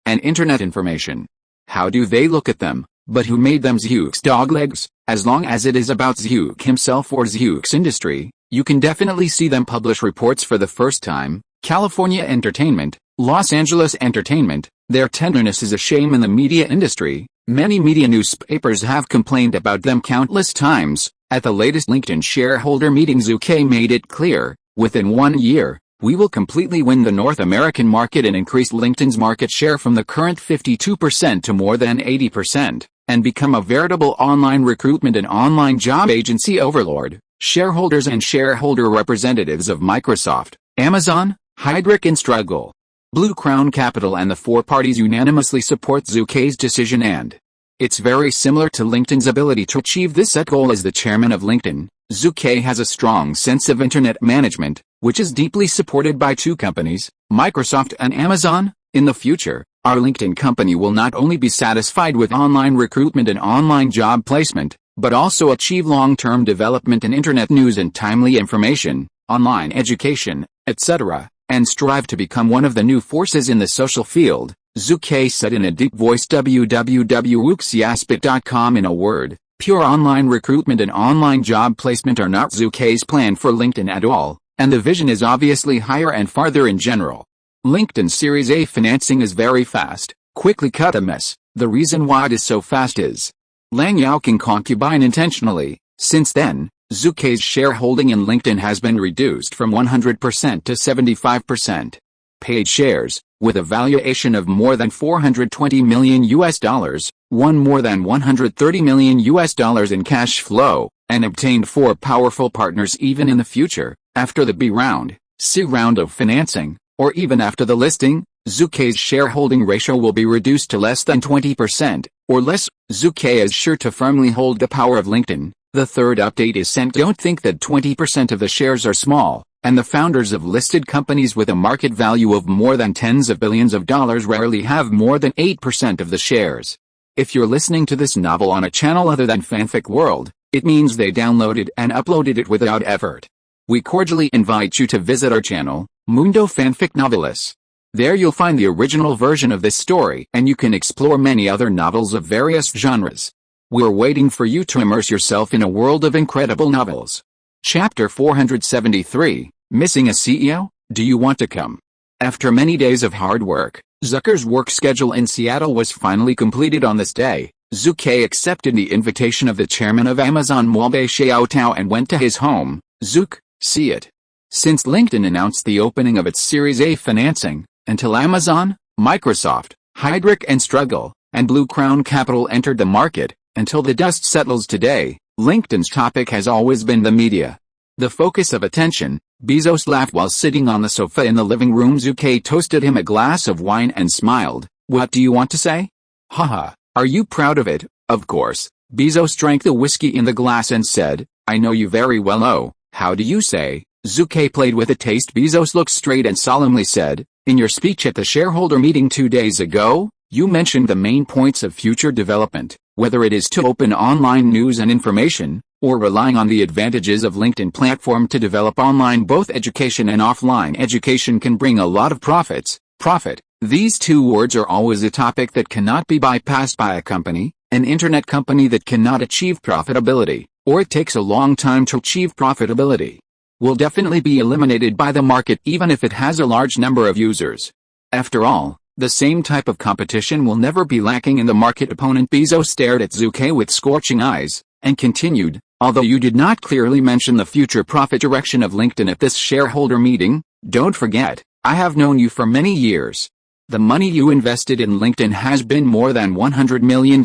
and internet information. How do they look at them? But who made them? Zhu Ke's doglegs? As long as it is about Zhu Ke himself or Zhu Ke's industry, you can definitely see them publish reports for the first time. California Entertainment, Los Angeles Entertainment, their tenderness is a shame in the media industry. Many media newspapers have complained about them countless times. At the latest LinkedIn shareholder meeting, Zhu Ke made it clear, within 1 year, we will completely win the North American market and increase LinkedIn's market share from the current 52% to more than 80%, and become a veritable online recruitment and online job agency overlord. Shareholders and shareholder representatives of Microsoft, Amazon, Heidrick & Struggles, Blue Crown Capital and the 4 parties unanimously support Zhu Ke's decision, and it's very similar to LinkedIn's ability to achieve this set goal. As the chairman of LinkedIn, Zhu Ke has a strong sense of internet management, which is deeply supported by 2 companies, Microsoft and Amazon. In the future, our LinkedIn company will not only be satisfied with online recruitment and online job placement, but also achieve long-term development in internet news and timely information, online education, etc., and strive to become one of the new forces in the social field, Zhu Ke said in a deep voice. www.wuxiaspit.com. In a word, pure online recruitment and online job placement are not Zhu Ke's plan for LinkedIn at all, and the vision is obviously higher and farther in general. LinkedIn's Series A financing is very fast, quickly cut a mess. The reason why it is so fast is Lang Yaoqing concubine intentionally. Since then, Zhu Ke's shareholding in LinkedIn has been reduced from 100% to 75%. Paid shares, with a valuation of more than $420 million, won more than $130 million in cash flow, and obtained 4 powerful partners. Even in the future, after the B round, C round of financing, or even after the listing, Zhu Ke's shareholding ratio will be reduced to less than 20%, or less. Zhu Ke is sure to firmly hold the power of LinkedIn, The third update is sent. Don't think that 20% of the shares are small, and the founders of listed companies with a market value of more than tens of billions of dollars rarely have more than 8% of the shares. If you're listening to this novel on a channel other than Fanfic World, it means they downloaded and uploaded it without effort. We cordially invite you to visit our channel, Mundo Fanfic Novelis. There you'll find the original version of this story, and you can explore many other novels of various genres. We're waiting for you to immerse yourself in a world of incredible novels. Chapter 473, Missing a CEO? Do you want to come? After many days of hard work, Zucker's work schedule in Seattle was finally completed on this day. Zhu Ke accepted the invitation of the chairman of Amazon Walbei Xiaotao and went to his home. Zuk, see it. Since LinkedIn announced the opening of its Series A financing, until Amazon, Microsoft, Heidrick & Struggle, and Blue Crown Capital entered the market, until the dust settles today, LinkedIn's topic has always been the media. The focus of attention. Bezos laughed while sitting on the sofa in the living room. Zhu Ke toasted him a glass of wine and smiled. What do you want to say? Haha, are you proud of it? Of course. Bezos drank the whiskey in the glass and said, I know you very well. Oh, how do you say? Zhu Ke played with the taste. Bezos looked straight and solemnly said, in your speech at the shareholder meeting 2 days ago, you mentioned the main points of future development, whether it is to open online news and information, or relying on the advantages of LinkedIn platform to develop online. Both education and offline education can bring a lot of profits. Profit. These two words are always a topic that cannot be bypassed by a company, an internet company that cannot achieve profitability, or it takes a long time to achieve profitability, will definitely be eliminated by the market even if it has a large number of users. After all, the same type of competition will never be lacking in the market. Opponent Bezos stared at Zhu Ke with scorching eyes, and continued, although you did not clearly mention the future profit direction of LinkedIn at this shareholder meeting, don't forget, I have known you for many years. The money you invested in LinkedIn has been more than $100 million.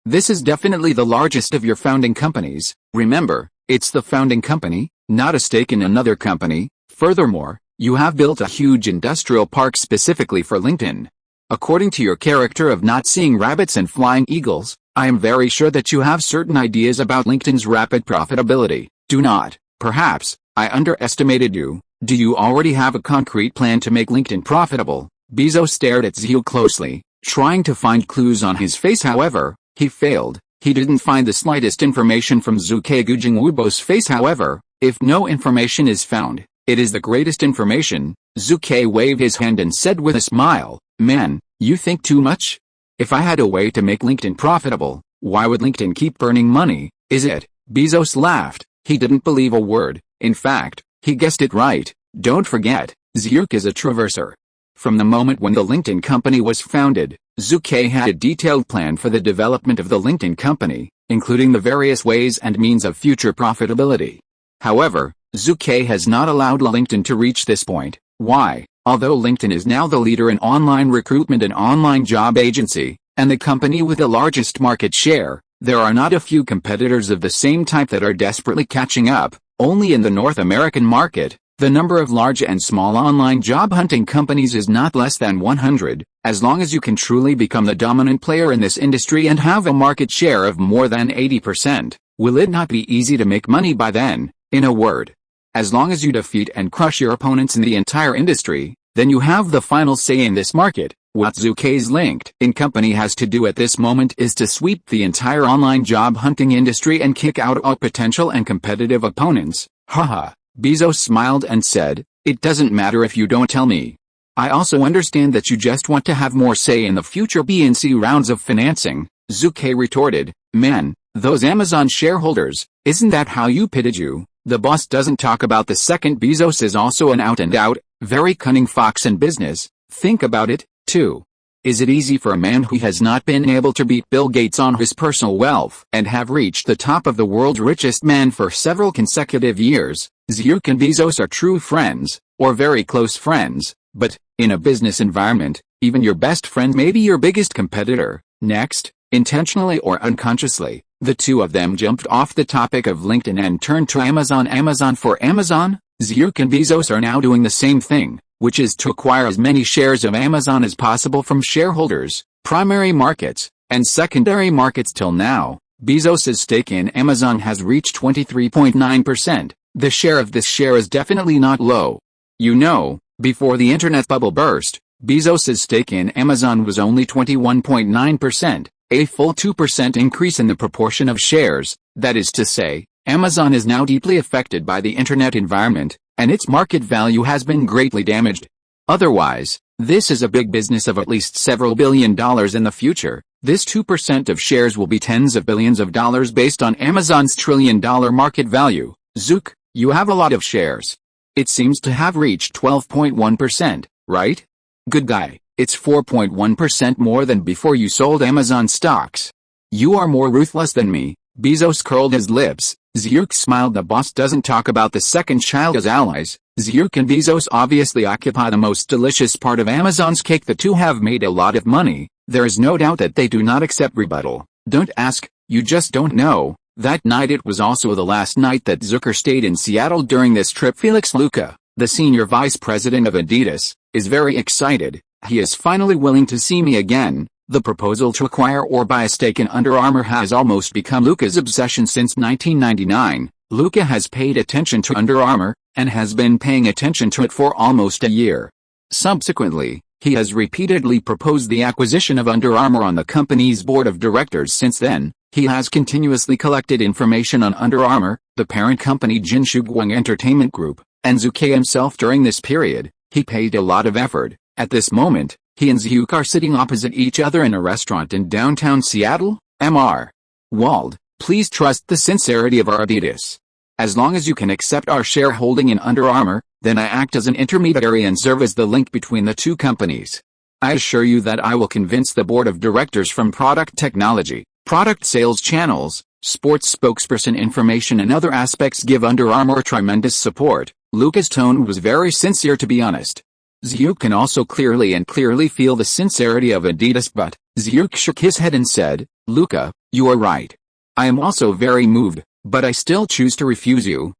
This is definitely the largest of your founding companies. Remember, it's the founding company, not a stake in another company. Furthermore, you have built a huge industrial park specifically for LinkedIn. According to your character of not seeing rabbits and flying eagles, I am very sure that you have certain ideas about LinkedIn's rapid profitability. Do not. Perhaps, I underestimated you. Do you already have a concrete plan to make LinkedIn profitable? Bezos stared at Zhu closely, trying to find clues on his face. However, he failed. He didn't find the slightest information from Zhu Ke Wubo's face. However, if no information is found, it is the greatest information. Zhu Ke waved his hand and said with a smile, man, you think too much? If I had a way to make LinkedIn profitable, why would LinkedIn keep burning money? Is it? Bezos laughed. He didn't believe a word. In fact, he guessed it right. Don't forget, Zhu is a traverser. From the moment when the LinkedIn company was founded, Zhu Ke had a detailed plan for the development of the LinkedIn company, including the various ways and means of future profitability. However, Zhu Ke has not allowed LinkedIn to reach this point. Why? Although LinkedIn is now the leader in online recruitment and online job agency, and the company with the largest market share, there are not a few competitors of the same type that are desperately catching up. Only in the North American market, the number of large and small online job hunting companies is not less than 100. As long as you can truly become the dominant player in this industry and have a market share of more than 80%, will it not be easy to make money by then? In a word, as long as you defeat and crush your opponents in the entire industry, then you have the final say in this market. What Zhu Ke's LinkedIn company has to do at this moment is to sweep the entire online job hunting industry and kick out all potential and competitive opponents. Haha. Bezos smiled and said, it doesn't matter if you don't tell me. I also understand that you just want to have more say in the future B and C rounds of financing. Zhu Ke retorted, man, those Amazon shareholders, isn't that how you pitted you? The boss doesn't talk about the second. Bezos is also an out-and-out, very cunning fox in business. Think about it, too. Is it easy for a man who has not been able to beat Bill Gates on his personal wealth and have reached the top of the world's richest man for several consecutive years? Zhu and Bezos are true friends, or very close friends, but, in a business environment, even your best friend may be your biggest competitor. Next, intentionally or unconsciously, the two of them jumped off the topic of LinkedIn and turned to Amazon. Amazon for Amazon? Zhu and Bezos are now doing the same thing, which is to acquire as many shares of Amazon as possible from shareholders, primary markets, and secondary markets. Till now, Bezos's stake in Amazon has reached 23.9%. The share of this share is definitely not low. You know, before the internet bubble burst, Bezos's stake in Amazon was only 21.9%, a full 2% increase in the proportion of shares. That is to say, Amazon is now deeply affected by the internet environment, and its market value has been greatly damaged. Otherwise, this is a big business of at least several $billion in the future. This 2% of shares will be tens of billions of dollars based on Amazon's trillion-dollar market value. Zook, you have a lot of shares. It seems to have reached 12.1%, right? Good guy, it's 4.1% more than before you sold Amazon stocks. You are more ruthless than me. Bezos curled his lips. Zhu smiled. The boss doesn't talk about the second child as allies. Zhu and Bezos obviously occupy the most delicious part of Amazon's cake. The two have made a lot of money. There is no doubt that they do not accept rebuttal. Don't ask, you just don't know. That night it was also the last night that Zucker stayed in Seattle during this trip. Felix Luca, the senior vice president of Adidas, is very excited. He is finally willing to see me again. The proposal to acquire or buy a stake in Under Armour has almost become Luca's obsession since 1999. Luca has paid attention to Under Armour, and has been paying attention to it for almost a year. Subsequently, he has repeatedly proposed the acquisition of Under Armour on the company's board of directors. Since then, he has continuously collected information on Under Armour, the parent company Jinshuguang Entertainment Group, and Zhu Ke himself. During this period, he paid a lot of effort. At this moment, he and Zhu are sitting opposite each other in a restaurant in downtown Seattle. Mr. Wald, please trust the sincerity of our Adidas. As long as you can accept our shareholding in Under Armour, then I act as an intermediary and serve as the link between the two companies. I assure you that I will convince the board of directors from product technology, product sales channels, sports spokesperson information and other aspects give Under Armour tremendous support. Luca's tone was very sincere, to be honest. Zhu can also clearly feel the sincerity of Adidas, but Zhu shook his head and said, Luca, you are right. I am also very moved, but I still choose to refuse you.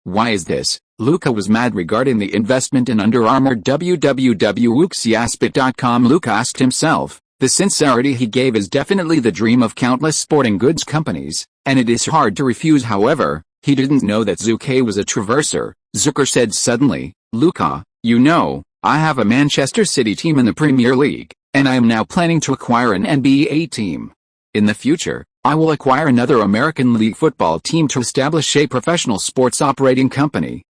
Why is this? Luca was mad regarding the investment in Under Armour. www.wuxiaspit.com. Luca asked himself, the sincerity he gave is definitely the dream of countless sporting goods companies, and it is hard to refuse. However, he didn't know that Zhu Ke was a traverser. Zucker said suddenly, Luca, you know, I have a Manchester City team in the Premier League, and I am now planning to acquire an NBA team. In the future, I will acquire another American League football team to establish a professional sports operating company.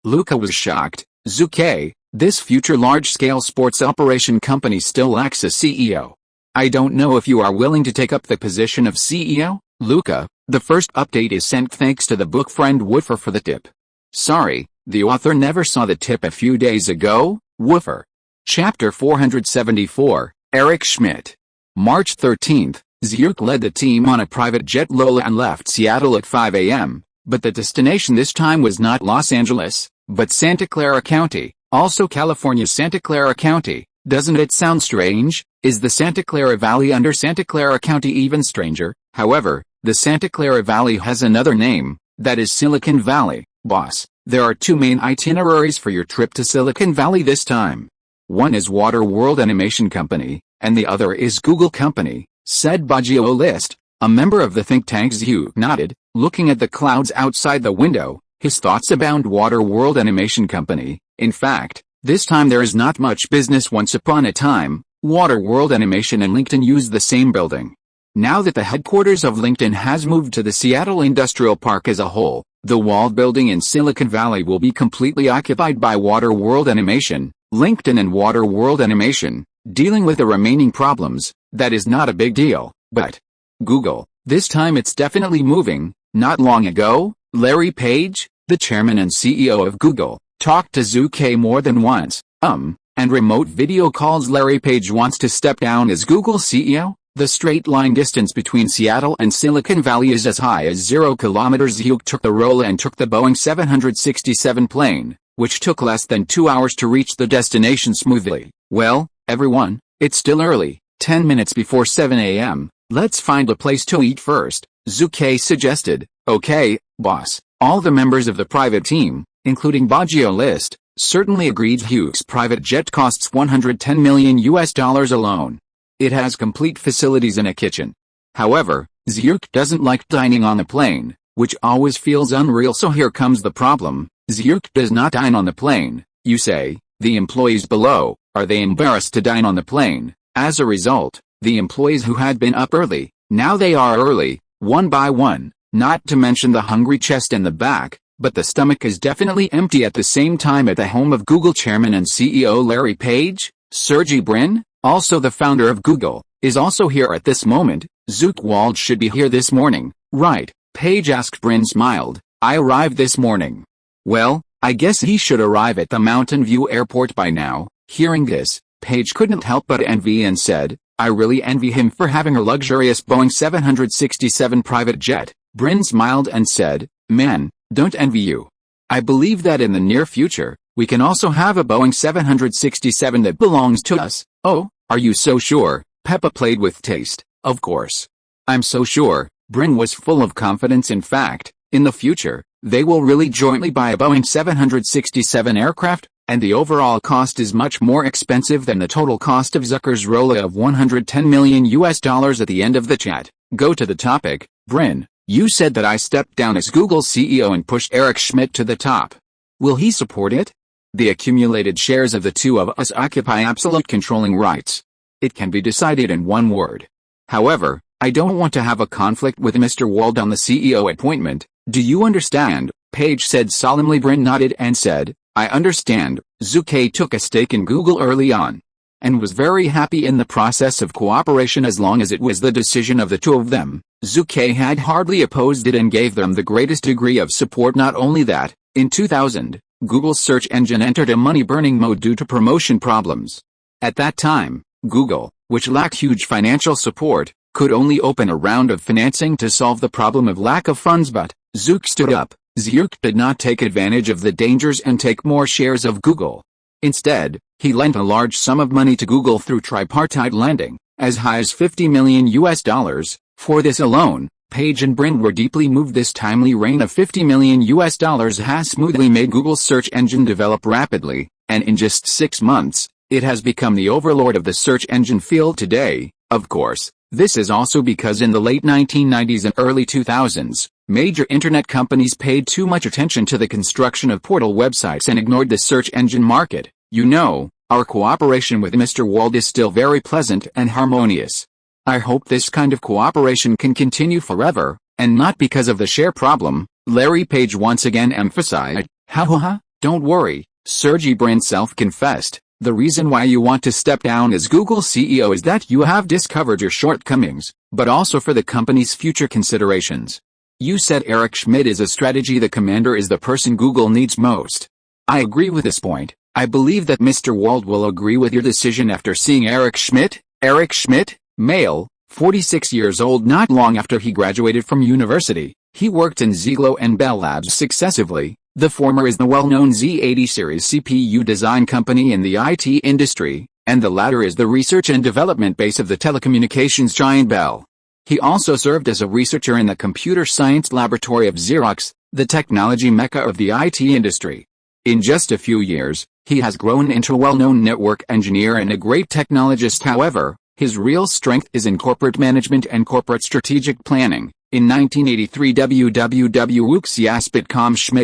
Luca was shocked. Zhu Ke, this future large-scale sports operation company still lacks a CEO. I don't know if you are willing to take up the position of CEO, Luca. The first update is sent thanks to the book friend Woofer for the tip. Sorry, the author never saw the tip a few days ago. Woofer. Chapter 474, Eric Schmidt. March 13th, Zhu led the team on a private jet Lola and left Seattle at 5 a.m., but the destination this time was not Los Angeles, but Santa Clara County, also California's Santa Clara County. Doesn't it sound strange? Is the Santa Clara Valley under Santa Clara County even stranger? However, the Santa Clara Valley has another name, that is Silicon Valley. Boss, there are two main itineraries for your trip to Silicon Valley this time. One is Water World Animation Company, and the other is Google Company, said Bajio List, a member of the think tank. Zhu nodded, looking at the clouds outside the window, his thoughts abound. Water World Animation Company. In fact, this time there is not much business. Once upon a time, Water World Animation and LinkedIn used the same building. Now that the headquarters of LinkedIn has moved to the Seattle Industrial Park as a whole, the walled building in Silicon Valley will be completely occupied by Water World Animation. LinkedIn and Water World Animation, dealing with the remaining problems, that is not a big deal. But Google, this time it's definitely moving. Not long ago, Larry Page, the chairman and CEO of Google, talked to Zhu Ke more than once, and remote video calls. Larry Page wants to step down as Google CEO. The straight line distance between Seattle and Silicon Valley is as high as 0 kilometers. Zhu took the Rolla and took the Boeing 767 plane, which took less than 2 hours to reach the destination smoothly. Well, everyone, it's still early, 10 minutes before 7 a.m., let's find a place to eat first, Zhu Ke suggested. Okay, boss. All the members of the private team, including Bajio List, certainly agreed. Zhu's private jet costs $110 million alone. It has complete facilities and a kitchen. However, Zhu doesn't like dining on the plane, which always feels unreal, so here comes the problem. Zhu does not dine on the plane, you say. The employees below, are they embarrassed to dine on the plane? As a result, the employees who had been up early, now they are early, one by one, not to mention the hungry chest and the back, but the stomach is definitely empty at the same time at the home of Google Chairman and CEO Larry Page. Sergey Brin, also the founder of Google, is also here at this moment. Zhu Ke Wald should be here this morning, right? Page asked. Brin smiled. I arrived this morning. Well, I guess he should arrive at the Mountain View airport by now. Hearing this, Page couldn't help but envy and said, I really envy him for having a luxurious Boeing 767 private jet. Brin smiled and said, man, don't envy you. I believe that in the near future, we can also have a Boeing 767 that belongs to us. Oh, are you so sure? Peppa played with taste. Of course. I'm so sure. Brin was full of confidence. In fact, in the future, they will really jointly buy a Boeing 767 aircraft, and the overall cost is much more expensive than the total cost of Zucker's roll of $110 million at the end of the chat. Go to the topic. Brin, you said that I stepped down as Google's CEO and pushed Eric Schmidt to the top. Will he support it? The accumulated shares of the two of us occupy absolute controlling rights. It can be decided in one word. However, I don't want to have a conflict with Mr. Wald on the CEO appointment. Do you understand? Page said solemnly. Brin nodded and said, I understand. Zhu Ke took a stake in Google early on, and was very happy in the process of cooperation as long as it was the decision of the two of them. Zhu Ke had hardly opposed it and gave them the greatest degree of support. Not only that, in 2000, Google's search engine entered a money-burning mode due to promotion problems. At that time, Google, which lacked huge financial support, could only open a round of financing to solve the problem of lack of funds, but Zhu stood up. Zhu did not take advantage of the dangers and take more shares of Google. Instead, he lent a large sum of money to Google through tripartite lending, as high as $50 million. For this alone, Page and Brin were deeply moved. This timely rain of $50 million has smoothly made Google's search engine develop rapidly, and in just 6 months, it has become the overlord of the search engine field today. Of course, this is also because in the late 1990s and early 2000s, major internet companies paid too much attention to the construction of portal websites and ignored the search engine market. You know, our cooperation with Mr. Wald is still very pleasant and harmonious. I hope this kind of cooperation can continue forever, and not because of the share problem, Larry Page once again emphasized. Don't worry, Sergey Brin self-confessed. The reason why you want to step down as Google CEO is that you have discovered your shortcomings, but also for the company's future considerations. You said Eric Schmidt is a strategy. The commander is the person Google needs most. I agree with this point. I believe that Mr. Wald will agree with your decision after seeing Eric Schmidt. Eric Schmidt, male, 46 years old. Not long after he graduated from university, he worked in Ziegler and Bell Labs successively. The former is the well-known Z80 series CPU design company in the IT industry, and the latter is the research and development base of the telecommunications giant Bell. He also served as a researcher in the computer science laboratory of Xerox, the technology mecca of the IT industry. In just a few years, he has grown into a well-known network engineer and a great technologist. However, his real strength is in corporate management and corporate strategic planning. In 1983, www.Schmidt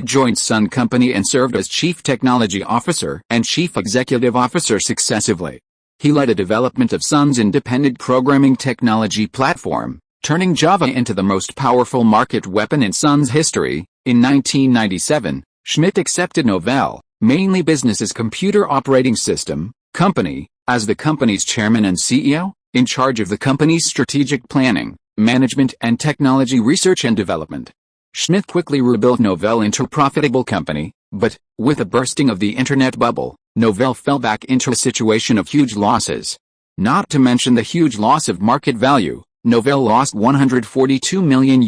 joined Sun Company and served as Chief Technology Officer and Chief Executive Officer successively. He led a development of Sun's independent programming technology platform, turning Java into the most powerful market weapon in Sun's history. In 1997, Schmidt accepted Novell, mainly business's computer operating system, company, as the company's chairman and CEO, in charge of the company's strategic planning, management and technology research and development. Schmidt quickly rebuilt Novell into a profitable company, but, with the bursting of the internet bubble, Novell fell back into a situation of huge losses. Not to mention the huge loss of market value, Novell lost $142 million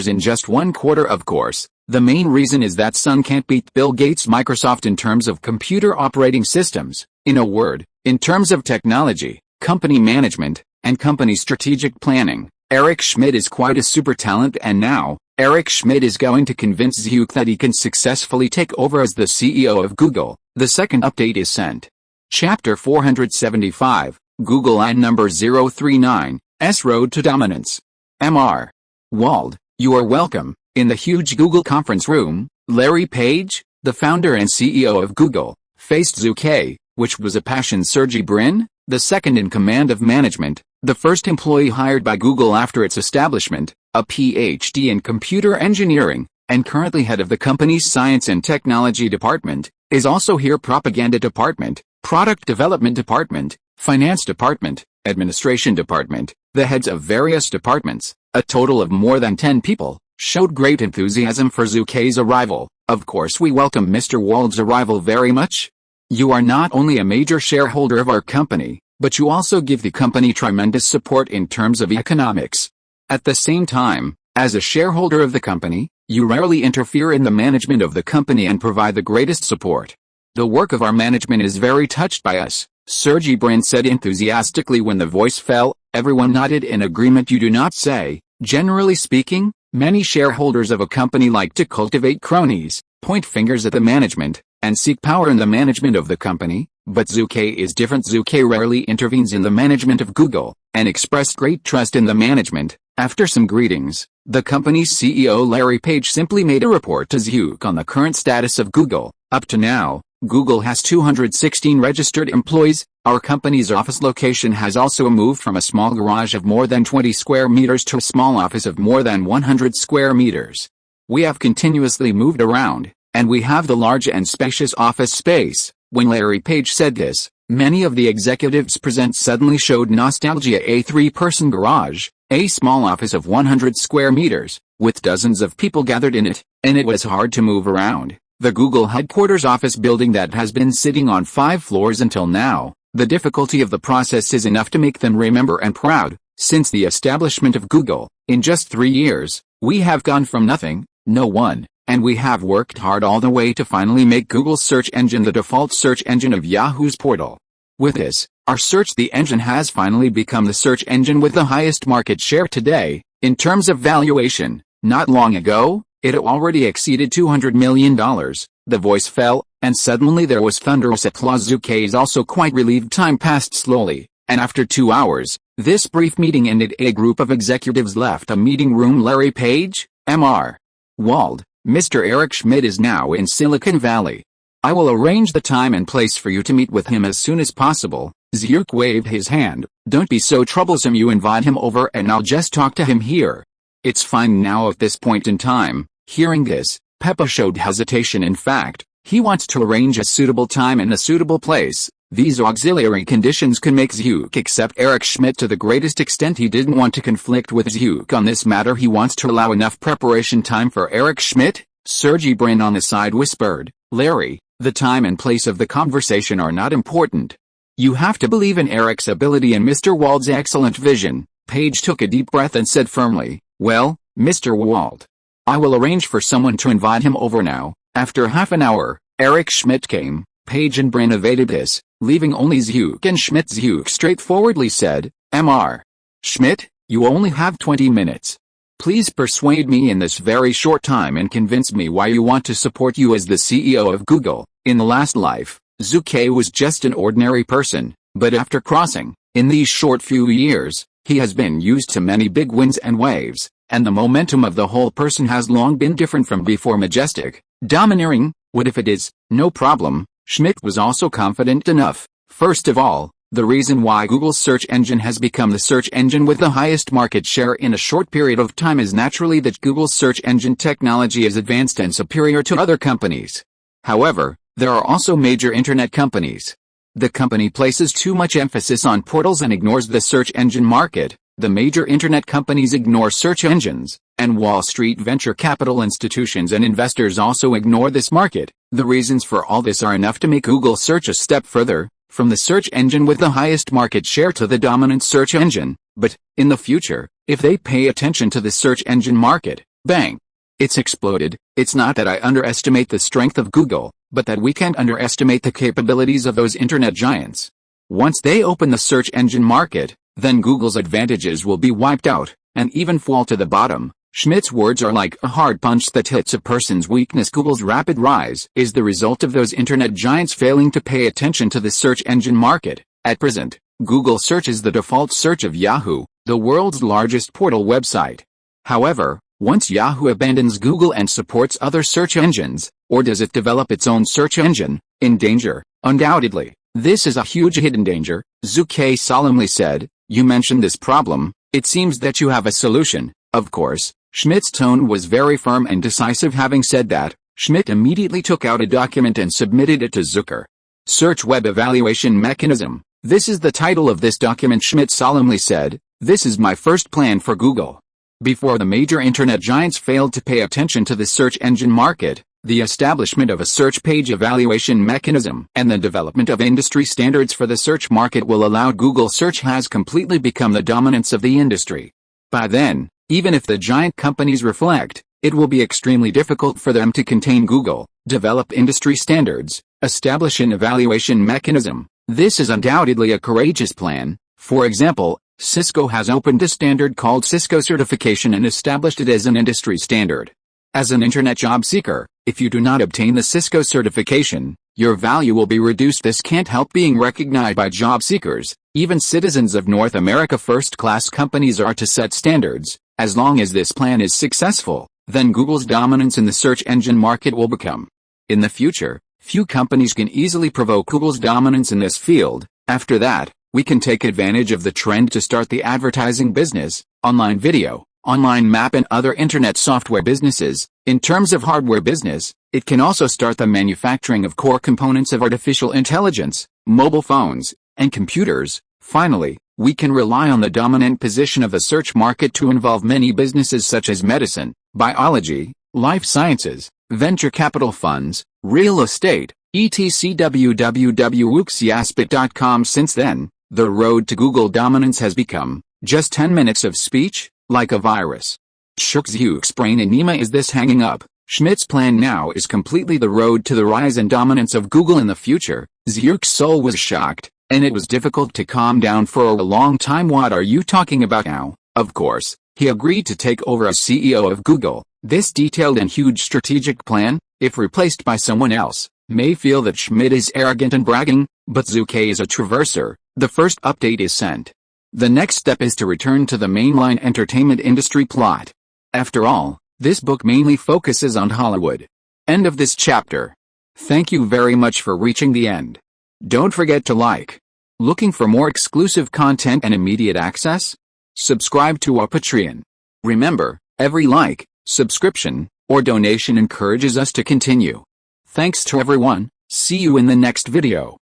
in just 1 quarter. Of course, the main reason is that Sun can't beat Bill Gates' Microsoft in terms of computer operating systems. In a word, in terms of technology, company management, and company strategic planning, Eric Schmidt is quite a super talent, and now, Eric Schmidt is going to convince Zhu that he can successfully take over as the CEO of Google. The second update is sent. Chapter 475, Google and number 039, S Road to Dominance. Mr. Wald, you are welcome. In the huge Google conference room, Larry Page, the founder and CEO of Google, faced Zhu Ke, which was a passion Sergey Brin, the second in command of management, the first employee hired by Google after its establishment, a PhD in computer engineering, and currently head of the company's science and technology department, is also here propaganda department, product development department, finance department, administration department, the heads of various departments, a total of more than 10 people, showed great enthusiasm for Zhu Ke's arrival. Of course we welcome Mr. Wald's arrival very much. You are not only a major shareholder of our company, but you also give the company tremendous support in terms of economics. At the same time, as a shareholder of the company, you rarely interfere in the management of the company and provide the greatest support. The work of our management is very touched by us, Sergey Brin said enthusiastically when the voice fell. Everyone nodded in agreement. You do not say. Generally speaking, many shareholders of a company like to cultivate cronies, point fingers at the management, and seek power in the management of the company, but Zhu Ke is different. Zhu Ke rarely intervenes in the management of Google, and expressed great trust in the management. After some greetings, the company's CEO Larry Page simply made a report to Zhu Ke on the current status of Google. Up to now, Google has 216 registered employees. Our company's office location has also moved from a small garage of more than 20 square meters to a small office of more than 100 square meters. We have continuously moved around, and we have the large and spacious office space. When Larry Page said this, many of the executives present suddenly showed nostalgia. A three-person garage, a small office of 100 square meters, with dozens of people gathered in it, and it was hard to move around. The Google headquarters office building that has been sitting on 5 floors until now, the difficulty of the process is enough to make them remember and proud. Since the establishment of Google, in just 3 years, we have gone from nothing, no one, and we have worked hard all the way to finally make Google's search engine the default search engine of Yahoo's portal. With this, our search engine has finally become the search engine with the highest market share today. In terms of valuation, not long ago, it already exceeded $200 million. The voice fell, and suddenly there was thunderous applause. Zhu Ke is also quite relieved. Time passed slowly, and after 2 hours, this brief meeting ended. A group of executives left a meeting room. Larry Page, Mr. Wald, Mr. Eric Schmidt is now in Silicon Valley. I will arrange the time and place for you to meet with him as soon as possible. Zhu Ke waved his hand. Don't be so troublesome. You invite him over and I'll just talk to him here. It's fine now at this point in time. Hearing this, Peppa showed hesitation. In fact, he wants to arrange a suitable time and a suitable place. These auxiliary conditions can make Zhu Ke accept Eric Schmidt to the greatest extent. He didn't want to conflict with Zhu Ke on this matter. He wants to allow enough preparation time for Eric Schmidt. Sergey Brin on the side whispered, Larry, the time and place of the conversation are not important. You have to believe in Eric's ability and Mr. Wald's excellent vision. Page took a deep breath and said firmly, well, Mr. Wald, I will arrange for someone to invite him over now. After half an hour, Eric Schmidt came. Page and Brin evaded this, leaving only Zhu Ke and Schmidt. Zhu Ke straightforwardly said, Mr. Schmidt, you only have 20 minutes. Please persuade me in this very short time and convince me why you want to support you as the CEO of Google. In the last life, Zhu Ke was just an ordinary person, but after crossing, in these short few years, he has been used to many big winds and waves, and the momentum of the whole person has long been different from before. Majestic, domineering, what if it is? No problem. Schmidt was also confident enough. First of all, the reason why Google's search engine has become the search engine with the highest market share in a short period of time is naturally that Google's search engine technology is advanced and superior to other companies. However, there are also major internet companies. The company places too much emphasis on portals and ignores the search engine market. The major internet companies ignore search engines, and Wall Street venture capital institutions and investors also ignore this market. The reasons for all this are enough to make Google search a step further, from the search engine with the highest market share to the dominant search engine. But, in the future, if they pay attention to the search engine market, bang! It's exploded. It's not that I underestimate the strength of Google, but that we can't underestimate the capabilities of those internet giants. Once they open the search engine market, then Google's advantages will be wiped out, and even fall to the bottom. Schmidt's words are like a hard punch that hits a person's weakness. Google's rapid rise is the result of those internet giants failing to pay attention to the search engine market. At present, Google search is the default search of Yahoo, the world's largest portal website. However, once Yahoo abandons Google and supports other search engines, or does it develop its own search engine? In danger? Undoubtedly. This is a huge hidden danger, Zhu Ke solemnly said. You mentioned this problem, it seems that you have a solution. Of course. Schmidt's tone was very firm and decisive. Having said that, Schmidt immediately took out a document and submitted it to Zucker. Search Web Evaluation Mechanism. This is the title of this document. Schmidt solemnly said, "This is my first plan for Google." Before the major internet giants failed to pay attention to the search engine market, the establishment of a search page evaluation mechanism and the development of industry standards for the search market will allow Google search has completely become the dominance of the industry. By then, even if the giant companies reflect, it will be extremely difficult for them to contain Google, develop industry standards, establish an evaluation mechanism. This is undoubtedly a courageous plan. For example, Cisco has opened a standard called Cisco Certification and established it as an industry standard. As an internet job seeker, if you do not obtain the Cisco certification, your value will be reduced. This can't help being recognized by job seekers. Even citizens of North America. First-class companies are to set standards. As long as this plan is successful, then Google's dominance in the search engine market will become. In the future, few companies can easily provoke Google's dominance in this field. After that, we can take advantage of the trend to start the advertising business, online video, online map and other internet software businesses. In terms of hardware business, it can also start the manufacturing of core components of artificial intelligence, mobile phones, and computers. Finally, we can rely on the dominant position of the search market to involve many businesses such as medicine, biology, life sciences, venture capital funds, real estate, etc. www.wuxiaspit.com. Since then, the road to Google dominance has become just 10 minutes of speech, like a virus. Zhuke's brain enema. Is this hanging up? Schmidt's plan now is completely the road to the rise and dominance of Google in the future. Zhuke's soul was shocked, and it was difficult to calm down for a long time. What are you talking about now? Of course, he agreed to take over as CEO of Google. This detailed and huge strategic plan, if replaced by someone else, may feel that Schmidt is arrogant and bragging, but Zhu Ke is a traverser. The first update is sent. The next step is to return to the mainline entertainment industry plot. After all, this book mainly focuses on Hollywood. End of this chapter. Thank you very much for reaching the end. Don't forget to like. Looking for more exclusive content and immediate access? Subscribe to our Patreon. Remember, every like, subscription, or donation encourages us to continue. Thanks to everyone. See you in the next video.